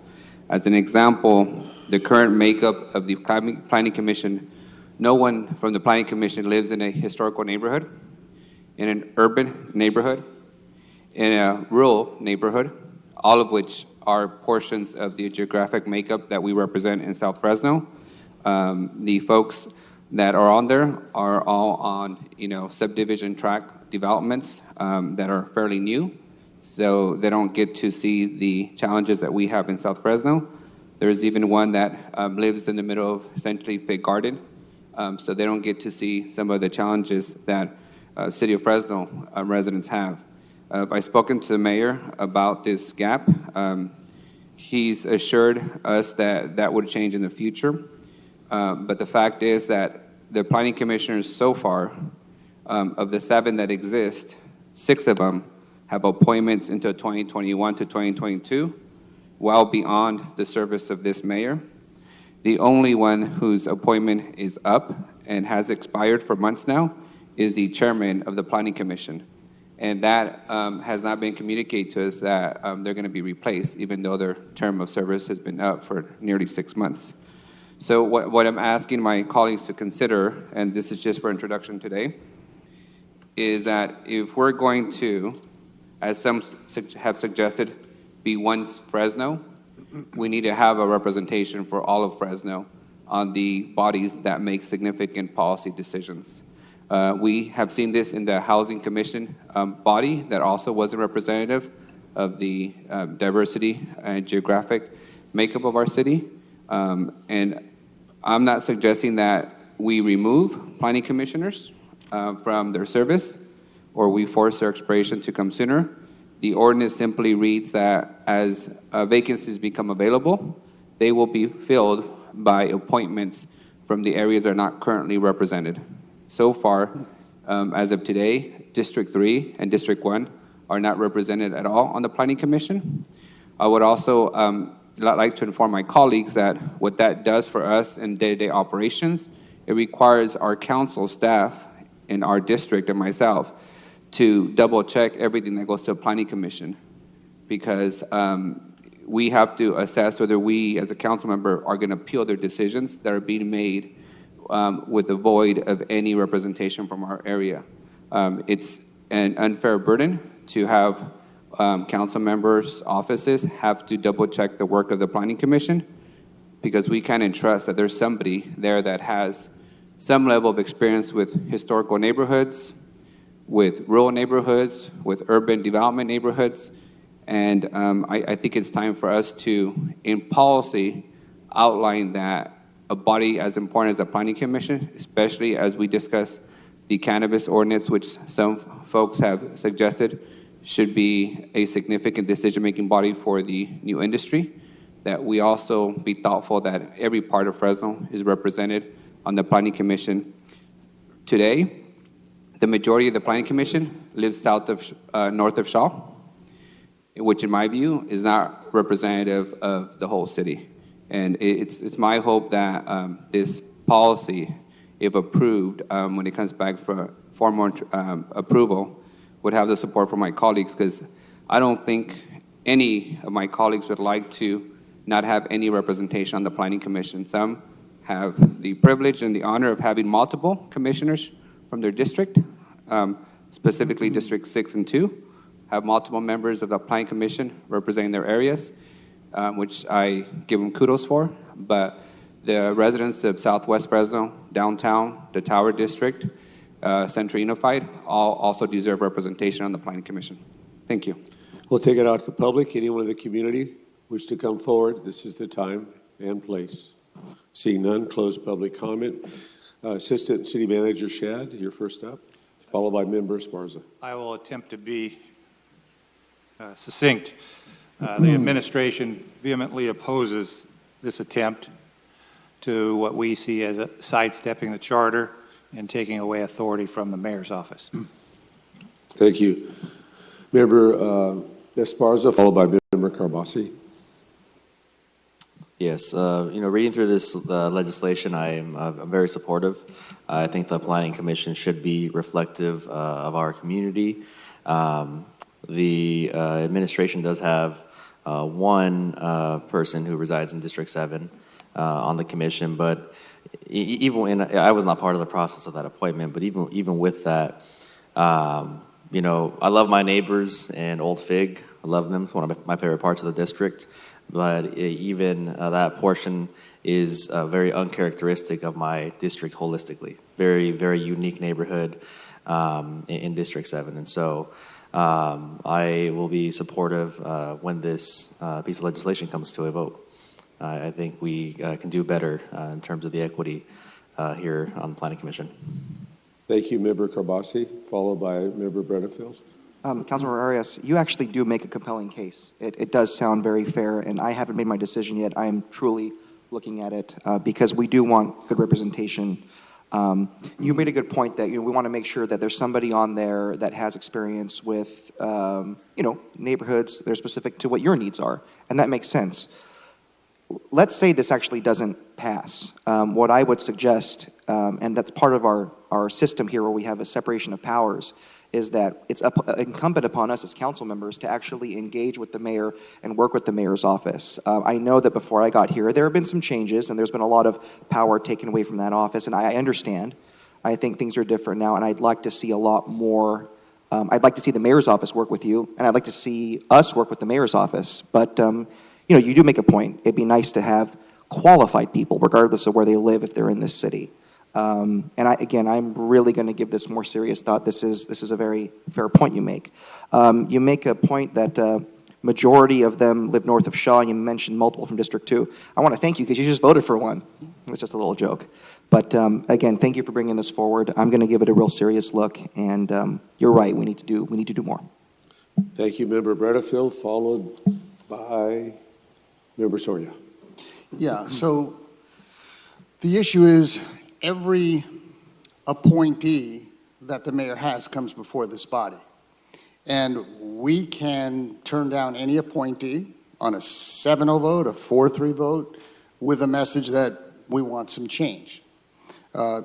As an example, the current makeup of the planning commission, no one from the planning commission lives in a historical neighborhood, in an urban neighborhood, in a rural neighborhood, all of which are portions of the geographic makeup that we represent in South Fresno. The folks that are on there are all on, subdivision tract developments that are fairly new, so they don't get to see the challenges that we have in South Fresno. There's even one that lives in the middle of essentially Fig Garden, so they don't get to see some of the challenges that City of Fresno residents have. I've spoken to the mayor about this gap. He's assured us that would change in the future. But the fact is that the planning commissioners so far, of the 7 that exist, 6 of them have appointments into 2021 to 2022, well beyond the service of this mayor. The only one whose appointment is up and has expired for months now is the chairman of the planning commission. And that has not been communicated to us that they're going to be replaced, even though their term of service has been up for nearly 6 months. So what I'm asking my colleagues to consider, and this is just for introduction today, is that if we're going to, as some have suggested, be one Fresno, we need to have a representation for all of Fresno on the bodies that make significant policy decisions. We have seen this in the Housing Commission body that also wasn't representative of the diversity and geographic makeup of our city. And I'm not suggesting that we remove planning commissioners from their service or we force their expiration to come sooner. The ordinance simply reads that as vacancies become available, they will be filled by appointments from the areas that are not currently represented. So far, as of today, District 3 and District 1 are not represented at all on the Planning Commission. I would also like to inform my colleagues that what that does for us in day-to-day operations, it requires our council staff in our district and myself to double-check everything that goes to a Planning Commission, because we have to assess whether we, as a council member, are going to appeal their decisions that are being made with the void of any representation from our area. It's an unfair burden to have council members' offices have to double-check the work of the Planning Commission, because we can't entrust that there's somebody there that has some level of experience with historical neighborhoods, with rural neighborhoods, with urban development neighborhoods. And I think it's time for us to, in policy, outline that a body as important as the Planning Commission, especially as we discuss the cannabis ordinance, which some folks have suggested should be a significant decision-making body for the new industry, that we also be thoughtful that every part of Fresno is represented on the Planning Commission. Today, the majority of the Planning Commission lives north of Shaw, which in my view is not representative of the whole city. And it's my hope that this policy, if approved, when it comes back for formal approval, would have the support from my colleagues, because I don't think any of my colleagues would like to not have any representation on the Planning Commission. Some have the privilege and the honor of having multiple commissioners from their district, specifically District 6 and 2, have multiple members of the Planning Commission representing their areas, which I give them kudos for. But the residents of Southwest Fresno, downtown, the Tower District, Central Unified, all also deserve representation on the Planning Commission. Thank you. We'll take it out to the public. Anyone in the community wish to come forward, this is the time and place. Seeing none, close public comment. Assistant City Manager Shad, you're first up, followed by Member Esparza. I will attempt to be succinct. The administration vehemently opposes this attempt to what we see as sidestepping the charter and taking away authority from the mayor's office. Thank you. Member Esparza, followed by Member Carbasi. Yes, reading through this legislation, I'm very supportive. I think the Planning Commission should be reflective of our community. The administration does have one person who resides in District 7 on the commission, but I was not part of the process of that appointment, but even with that, I love my neighbors in Old Fig. I love them. It's one of my favorite parts of the district. But even that portion is very uncharacteristic of my district holistically. Very, very unique neighborhood in District 7. And so I will be supportive when this piece of legislation comes to a vote. I think we can do better in terms of the equity here on the Planning Commission. Thank you, Member Carbasi, followed by Member Brennefield. Councilmember Arias, you actually do make a compelling case. It does sound very fair, and I haven't made my decision yet. I am truly looking at it because we do want good representation. You made a good point that we want to make sure that there's somebody on there that has experience with neighborhoods that are specific to what your needs are, and that makes sense. Let's say this actually doesn't pass. What I would suggest, and that's part of our system here where we have a separation of powers, is that it's incumbent upon us as council members to actually engage with the mayor and work with the mayor's office. I know that before I got here, there have been some changes and there's been a lot of power taken away from that office, and I understand. I think things are different now, and I'd like to see a lot more. I'd like to see the mayor's office work with you, and I'd like to see us work with the mayor's office. But, you do make a point. It'd be nice to have qualified people, regardless of where they live, if they're in this city. And I'm really going to give this more serious thought. This is a very fair point you make. You make a point that majority of them live north of Shaw, and you mentioned multiple from District 2. I want to thank you because you just voted for one. It's just a little joke. But again, thank you for bringing this forward. I'm going to give it a real serious look, and you're right. We need to do more. Thank you, Member Bredefield, followed by Member Soria. Yeah, so the issue is every appointee that the mayor has comes before this body. And we can turn down any appointee on a 7-0 vote, a 4-3 vote, with a message that we want some change.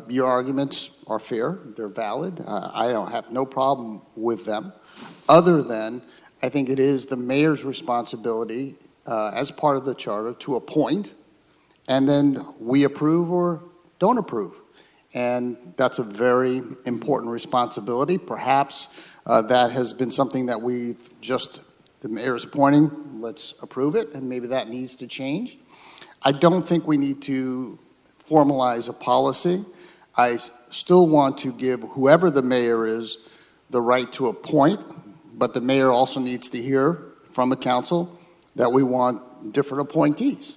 Your arguments are fair, they're valid. I don't have no problem with them, other than I think it is the mayor's responsibility as part of the charter to appoint, and then we approve or don't approve. And that's a very important responsibility. Perhaps that has been something that the mayor's appointing, let's approve it, and maybe that needs to change. I don't think we need to formalize a policy. I still want to give whoever the mayor is the right to appoint, but the mayor also needs to hear from the council that we want different appointees.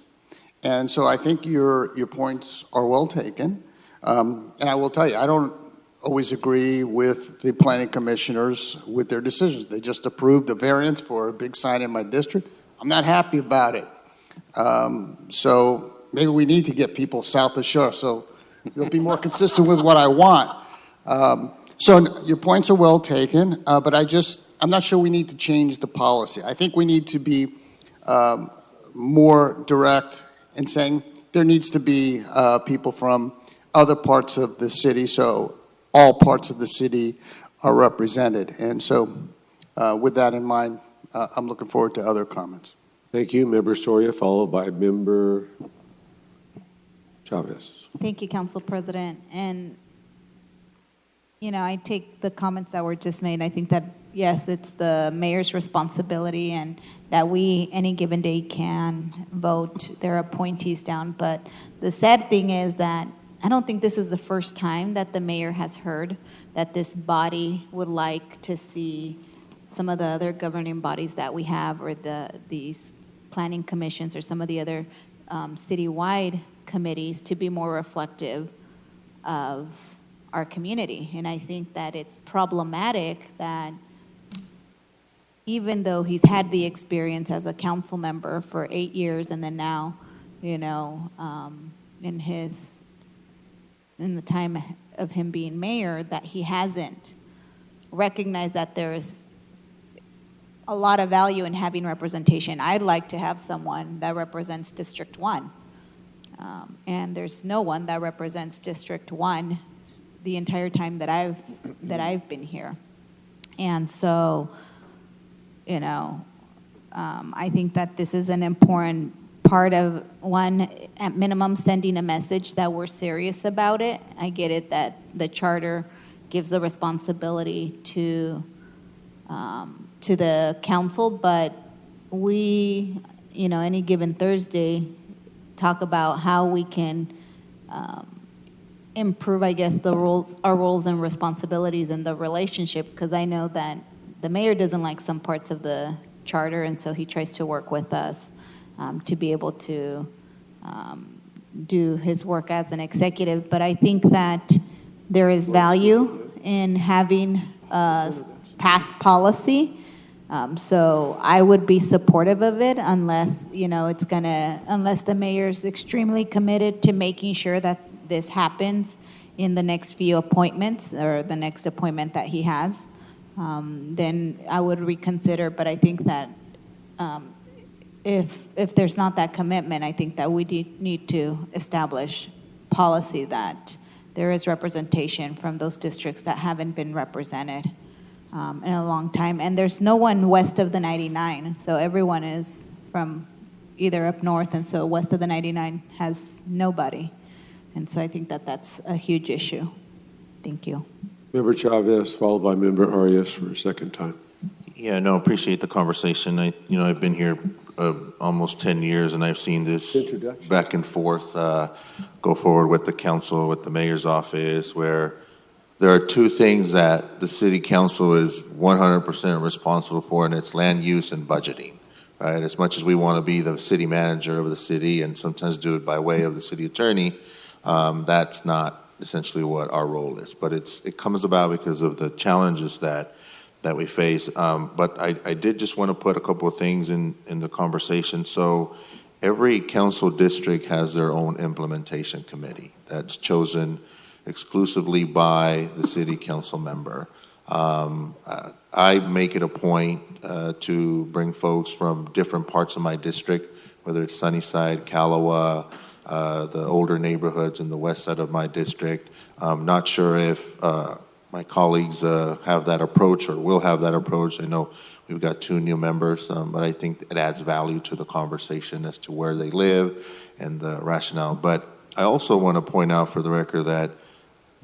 And so I think your points are well taken. And I will tell you, I don't always agree with the planning commissioners with their decisions. They just approved a variance for a big sign in my district. I'm not happy about it. So maybe we need to get people south of Shore so they'll be more consistent with what I want. So your points are well taken, but I'm not sure we need to change the policy. I think we need to be more direct in saying there needs to be people from other parts of the city, so all parts of the city are represented. And so with that in mind, I'm looking forward to other comments. Thank you, Member Soria, followed by Member Chavez. Thank you, Council President. And, I take the comments that were just made. I think that, yes, it's the mayor's responsibility and that we, any given day, can vote their appointees down. But the sad thing is that I don't think this is the first time that the mayor has heard that this body would like to see some of the other governing bodies that we have, or these planning commissions, or some of the other citywide committees, to be more reflective of our community. And I think that it's problematic that even though he's had the experience as a council member for 8 years, and then now, in the time of him being mayor, that he hasn't recognized that there's a lot of value in having representation. I'd like to have someone that represents District 1. And there's no one that represents District 1 the entire time that I've been here. And so, I think that this is an important part of, one, at minimum, sending a message that we're serious about it. I get it that the charter gives the responsibility to the council, but we, any given Thursday, talk about how we can improve, I guess, our roles and responsibilities in the relationship, because I know that the mayor doesn't like some parts of the charter, and so he tries to work with us to be able to do his work as an executive. But I think that there is value in having past policy. So I would be supportive of it unless, unless the mayor's extremely committed to making sure that this happens in the next few appointments, or the next appointment that he has, then I would reconsider. But I think that if there's not that commitment, I think that we need to establish policy that there is representation from those districts that haven't been represented in a long time. And there's no one west of the 99, so everyone is from either up north, and so west of the 99 has nobody. And so I think that that's a huge issue. Thank you. Member Chavez, followed by Member Arias for a second time. Yeah, no, appreciate the conversation. I've been here almost 10 years, and I've seen this Introduction. back and forth go forward with the council, with the mayor's office, where there are two things that the city council is 100% responsible for, and it's land use and budgeting, right? As much as we want to be the city manager of the city and sometimes do it by way of the city attorney, that's not essentially what our role is. But it comes about because of the challenges that we face. But I did just want to put a couple of things in the conversation. So every council district has their own implementation committee that's chosen exclusively by the city council member. I make it a point to bring folks from different parts of my district, whether it's Sunnyside, Calawa, the older neighborhoods in the west side of my district. I'm not sure if my colleagues have that approach or will have that approach. I know we've got 2 new members, but I think it adds value to the conversation as to where they live and the rationale. But I also want to point out for the record that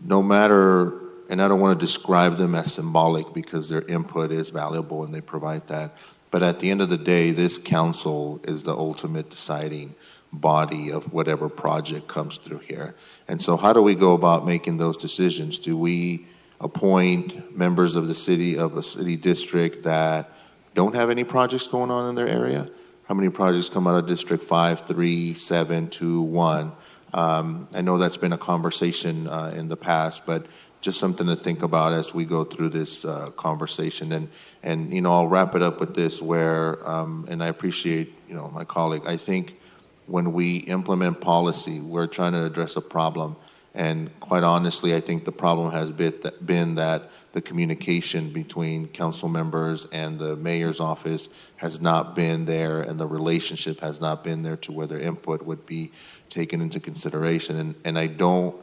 no matter, and I don't want to describe them as symbolic because their input is valuable and they provide that, but at the end of the day, this council is the ultimate deciding body of whatever project comes through here. And so how do we go about making those decisions? Do we appoint members of the city, of a city district that don't have any projects going on in their area? How many projects come out of District 5, 3, 7, 2, 1? I know that's been a conversation in the past, but just something to think about as we go through this conversation. And I'll wrap it up with this where, and I appreciate, my colleague, I think when we implement policy, we're trying to address a problem. And quite honestly, I think the problem has been that the communication between council members and the mayor's office has not been there, and the relationship has not been there to where their input would be taken into consideration. And I don't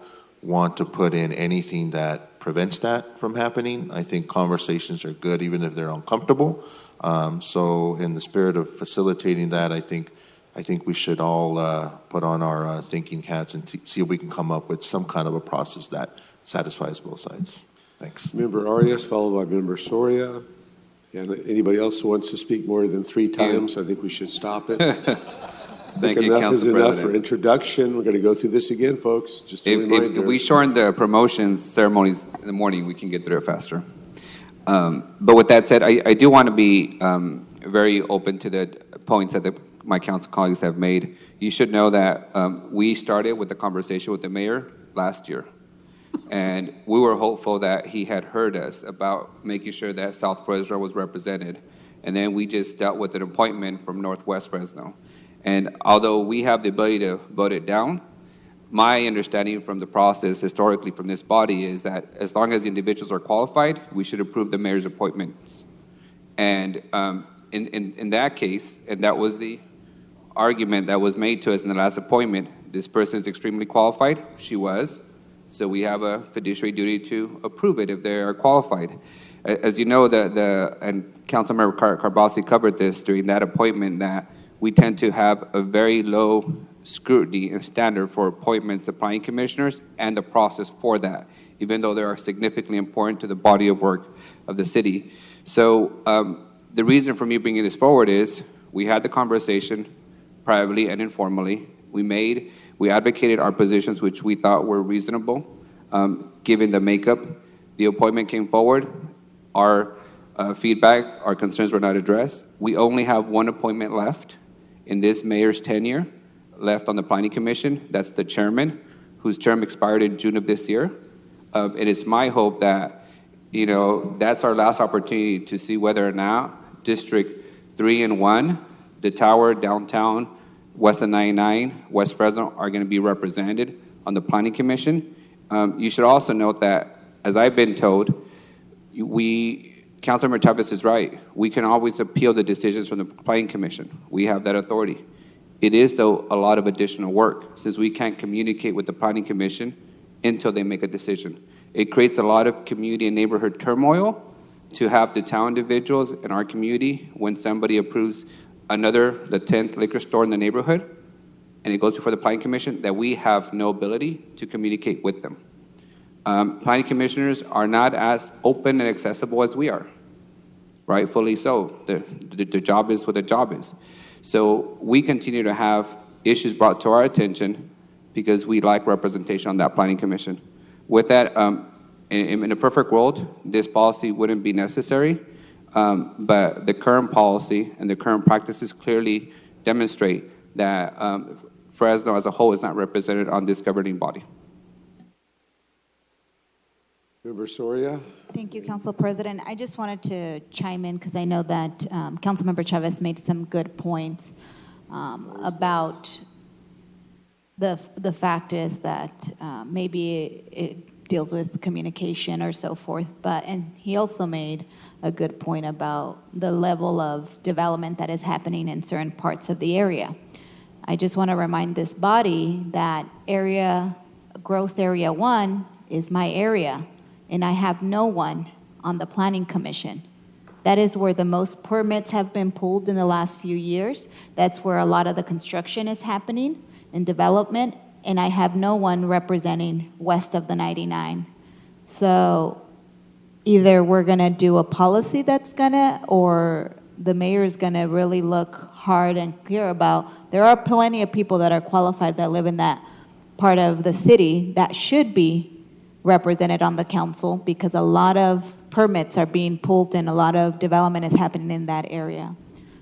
want to put in anything that prevents that from happening. I think conversations are good even if they're uncomfortable. So in the spirit of facilitating that, I think we should all put on our thinking hats and see if we can come up with some kind of a process that satisfies both sides. Thanks. Member Arias, followed by Member Soria. And anybody else who wants to speak more than 3 times, I think we should stop it. Thank you, enough is Council enough President. for introduction. We're going to go through this again, folks. Just a reminder. If we shorten the promotions ceremonies in the morning, we can get through it faster. But with that said, I do want to be very open to the points that my council colleagues have made. You should know that we started with the conversation with the mayor last year. And we were hopeful that he had heard us about making sure that South Fresno was represented. And then we just dealt with an appointment from Northwest Fresno. And although we have the ability to vote it down, my understanding from the process historically from this body is that as long as the individuals are qualified, we should approve the mayor's appointments. And in that case, and that was the argument that was made to us in the last appointment, this person is extremely qualified. She was. So we have a fiduciary duty to approve it if they are qualified. As you know, and Councilmember Carbasi covered this during that appointment, that we tend to have a very low scrutiny and standard for appointments of planning commissioners and the process for that, even though they are significantly important to the body of work of the city. So the reason for me bringing this forward is we had the conversation privately and informally. We advocated our positions, which we thought were reasonable, given the makeup. The appointment came forward. Our feedback, our concerns were not addressed. We only have 1 appointment left in this mayor's tenure left on the Planning Commission. That's the chairman, whose term expired in June of this year. It is my hope that, that's our last opportunity to see whether or not District 3 and 1, the Tower, Downtown, West of 99, West Fresno are going to be represented on the Planning Commission. You should also note that, as I've been told, Councilmember Chavez is right. We can always appeal the decisions from the Planning Commission. We have that authority. It is, though, a lot of additional work, since we can't communicate with the Planning Commission until they make a decision. It creates a lot of community and neighborhood turmoil to have the town individuals in our community, when somebody approves the 10th liquor store in the neighborhood, and it goes before the Planning Commission, that we have no ability to communicate with them. Planning commissioners are not as open and accessible as we are. Rightfully so. The job is what the job is. So we continue to have issues brought to our attention because we lack representation on that planning commission. With that, in a perfect world, this policy wouldn't be necessary, but the current policy and the current practices clearly demonstrate that Fresno as a whole is not represented on this governing body. Member Soria? Thank you, Council President. I just wanted to chime in because I know that Councilmember Chavez made some good points about the fact is that maybe it deals with communication or so forth, and he also made a good point about the level of development that is happening in certain parts of the area. I just want to remind this body that growth area 1 is my area, and I have no one on the Planning Commission. That is where the most permits have been pulled in the last few years. That's where a lot of the construction is happening and development, and I have no one representing west of the 99. So either we're gonna do a policy or the mayor is gonna really look hard and clear about, there are plenty of people that are qualified that live in that part of the city that should be represented on the council because a lot of permits are being pulled and a lot of development is happening in that area.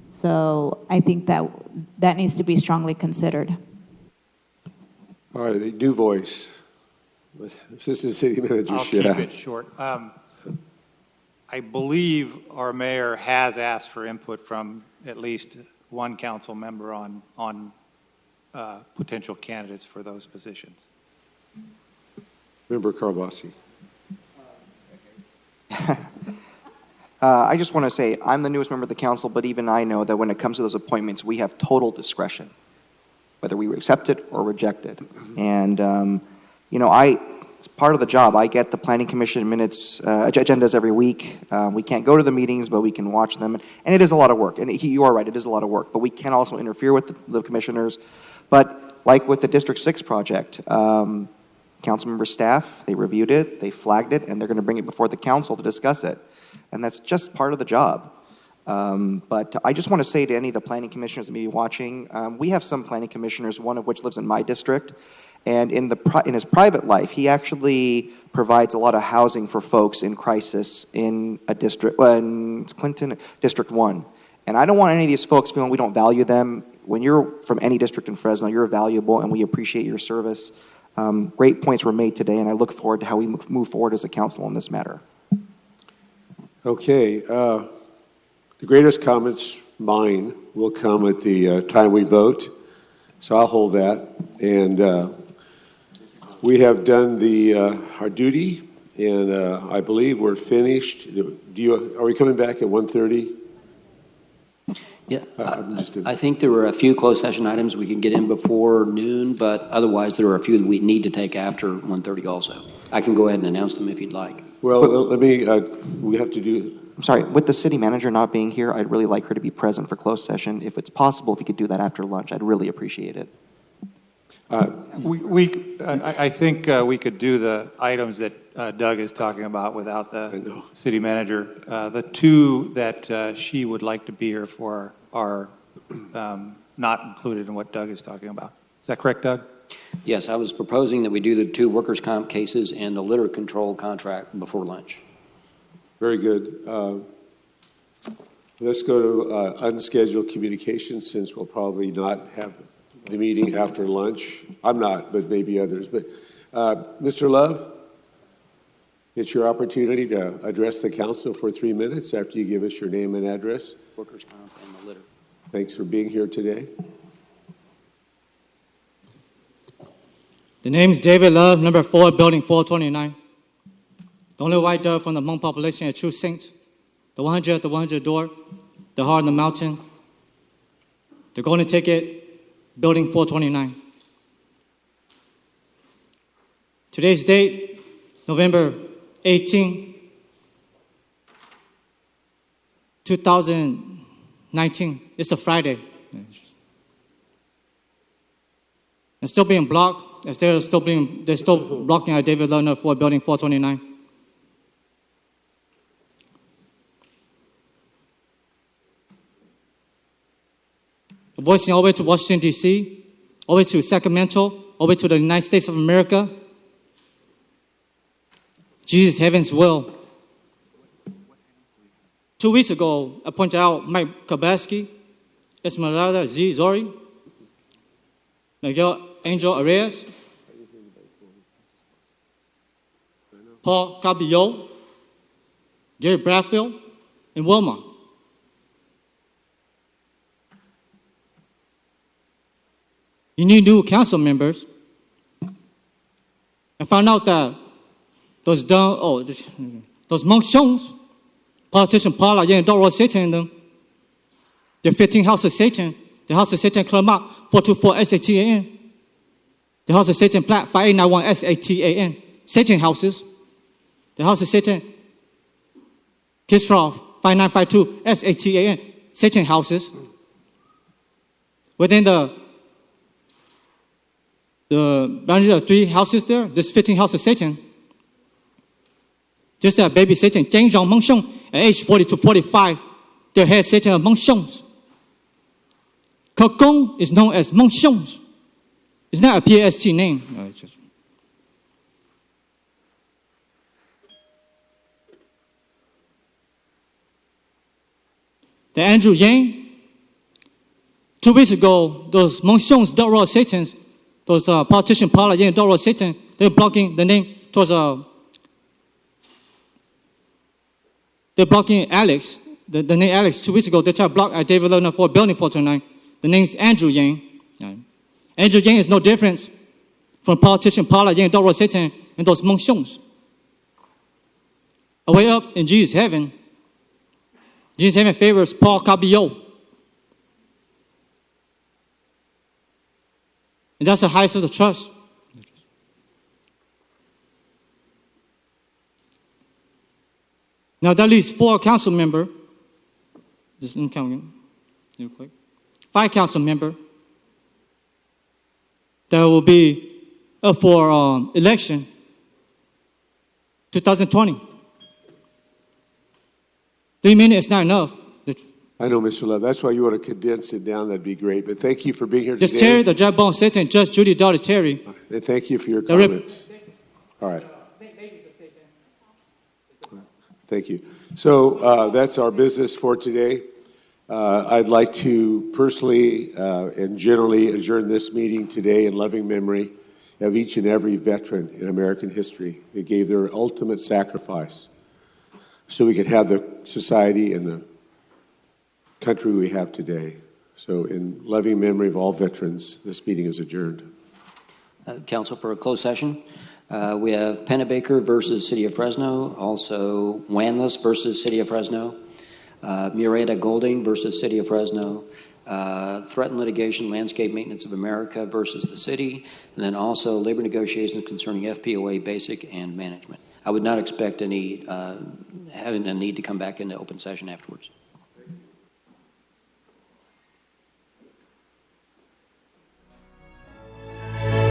So I think that needs to be strongly considered. All right, a new voice. Assistant City Manager I'll keep it short. I believe our mayor has asked for input from at least one council member on potential candidates for those positions. Member Carbasi. I just want to say, I'm the newest member of the council, but even I know that when it comes to those appointments, we have total discretion, whether we accept it or reject it. And, it's part of the job. I get the Planning Commission minutes, agendas every week. We can't go to the meetings, but we can watch them. And it is a lot of work. And you are right, it is a lot of work. But we can also interfere with the commissioners. But like with the District 6 project, councilmember staff, they reviewed it, they flagged it, and they're going to bring it before the council to discuss it. And that's just part of the job. But I just want to say to any of the planning commissioners that may be watching, we have some planning commissioners, one of which lives in my district. And in his private life, he actually provides a lot of housing for folks in crisis in a district, in Clinton, District 1. And I don't want any of these folks feeling we don't value them. When you're from any district in Fresno, you're valuable, and we appreciate your service. Great points were made today, and I look forward to how we move forward as a council on this matter. Okay. The greatest comments, mine, will come at the time we vote. So I'll hold that. And we have done our duty, and I believe we're finished. Are we coming back at 1:30? Yeah, I think there were a few closed session items we can get in before noon, but otherwise there are a few that we need to take after 1:30 also. I can go ahead and announce them if you'd like. Well, we have to do... I'm sorry, with the city manager not being here, I'd really like her to be present for closed session. If it's possible, if you could do that after lunch, I'd really appreciate it. I think we could do the items that Doug is talking about without the city manager. The two that she would like to be here for are not included in what Doug is talking about. Is that correct, Doug? Yes, I was proposing that we do the 2 workers' comp cases and the litter control contract before lunch. Very good. Let's go to unscheduled communications, since we'll probably not have the meeting after lunch. I'm not, but maybe others. But Mr. Love, it's your opportunity to address the council for 3 minutes after you give us your name and address. Workers' comp and the litter. Thanks for being here today. The name is David Love, number 4, building 429. The only white dove from the Hmong population, a true saint. The 100 at the 100 door, the heart on the mountain. The golden ticket, building 429. Today's date, November 18, 2019. It's a Friday. and still being blocked, as they're still blocking our David Lerner for Building 429. Voicing all the way to Washington, D.C., all the way to Sacramento, all the way to the United States of America. Jesus, heaven's will. 2 weeks ago, I pointed out Mike Kabaski, Esmeralda Z. Zori, Miguel Angel Arias, Paul Cabello, Gary Bradfield, and Wilma. You need new council members. I found out that those monk shows, politician Paula and Doro Satan in them, the 15 House of Satan, the House of Satan Claremont 424 SATAN, the House of Satan Platte 5891 SATAN, Satan houses, the House of Satan Kisroff 5952 SATAN, Satan houses. Within the boundary of 3 houses there, this 15 House of Satan, just that baby Satan, Jang Zhang Meng Sheng, at age 40 to 45, their head Satan of Meng Shengs. Kekong is known as Meng Shengs. It's not a PAST name. No, it's just... The Andrew Yang, 2 weeks ago, those Meng Shengs, Dot Royal Satans, those politician Paula Yang, Dot Royal Satan, they're blocking the name towards they're blocking Alex, the name Alex. 2 weeks ago, they tried to block David Lerner for Building 429. The name's Andrew Yang. Andrew Yang is no different from politician Paula Yang, Doro Satan, and those Meng Shengs. Away up in Jesus' heaven, Jesus' heaven favors Paul Cabello. And that's the highest of the trust. Now that leaves 4 council members. Just let me count again, real quick. 5 council members that will be up for election 2020. 3 minutes is not enough. I know, Mr. Love. That's why you want to condense it down. That'd be great. But thank you for being here Just today. Terry, the Judge Bone Satan, Judge Judy Daughter Terry. And thank you for your comments. All right. Thank you. So that's our business for today. I'd like to personally and generally adjourn this meeting today in loving memory of each and every veteran in American history that gave their ultimate sacrifice so we could have the society and the country we have today. So in loving memory of all veterans, this meeting is adjourned. Council, for a closed session. We have Pennebaker versus City of Fresno, also Wanless versus City of Fresno, Murrieta Golding versus City of Fresno, threatened litigation, Landscape Maintenance of America versus the city, and then also labor negotiations concerning FPOA basic and management. I would not expect any having a need to come back into open session afterwards.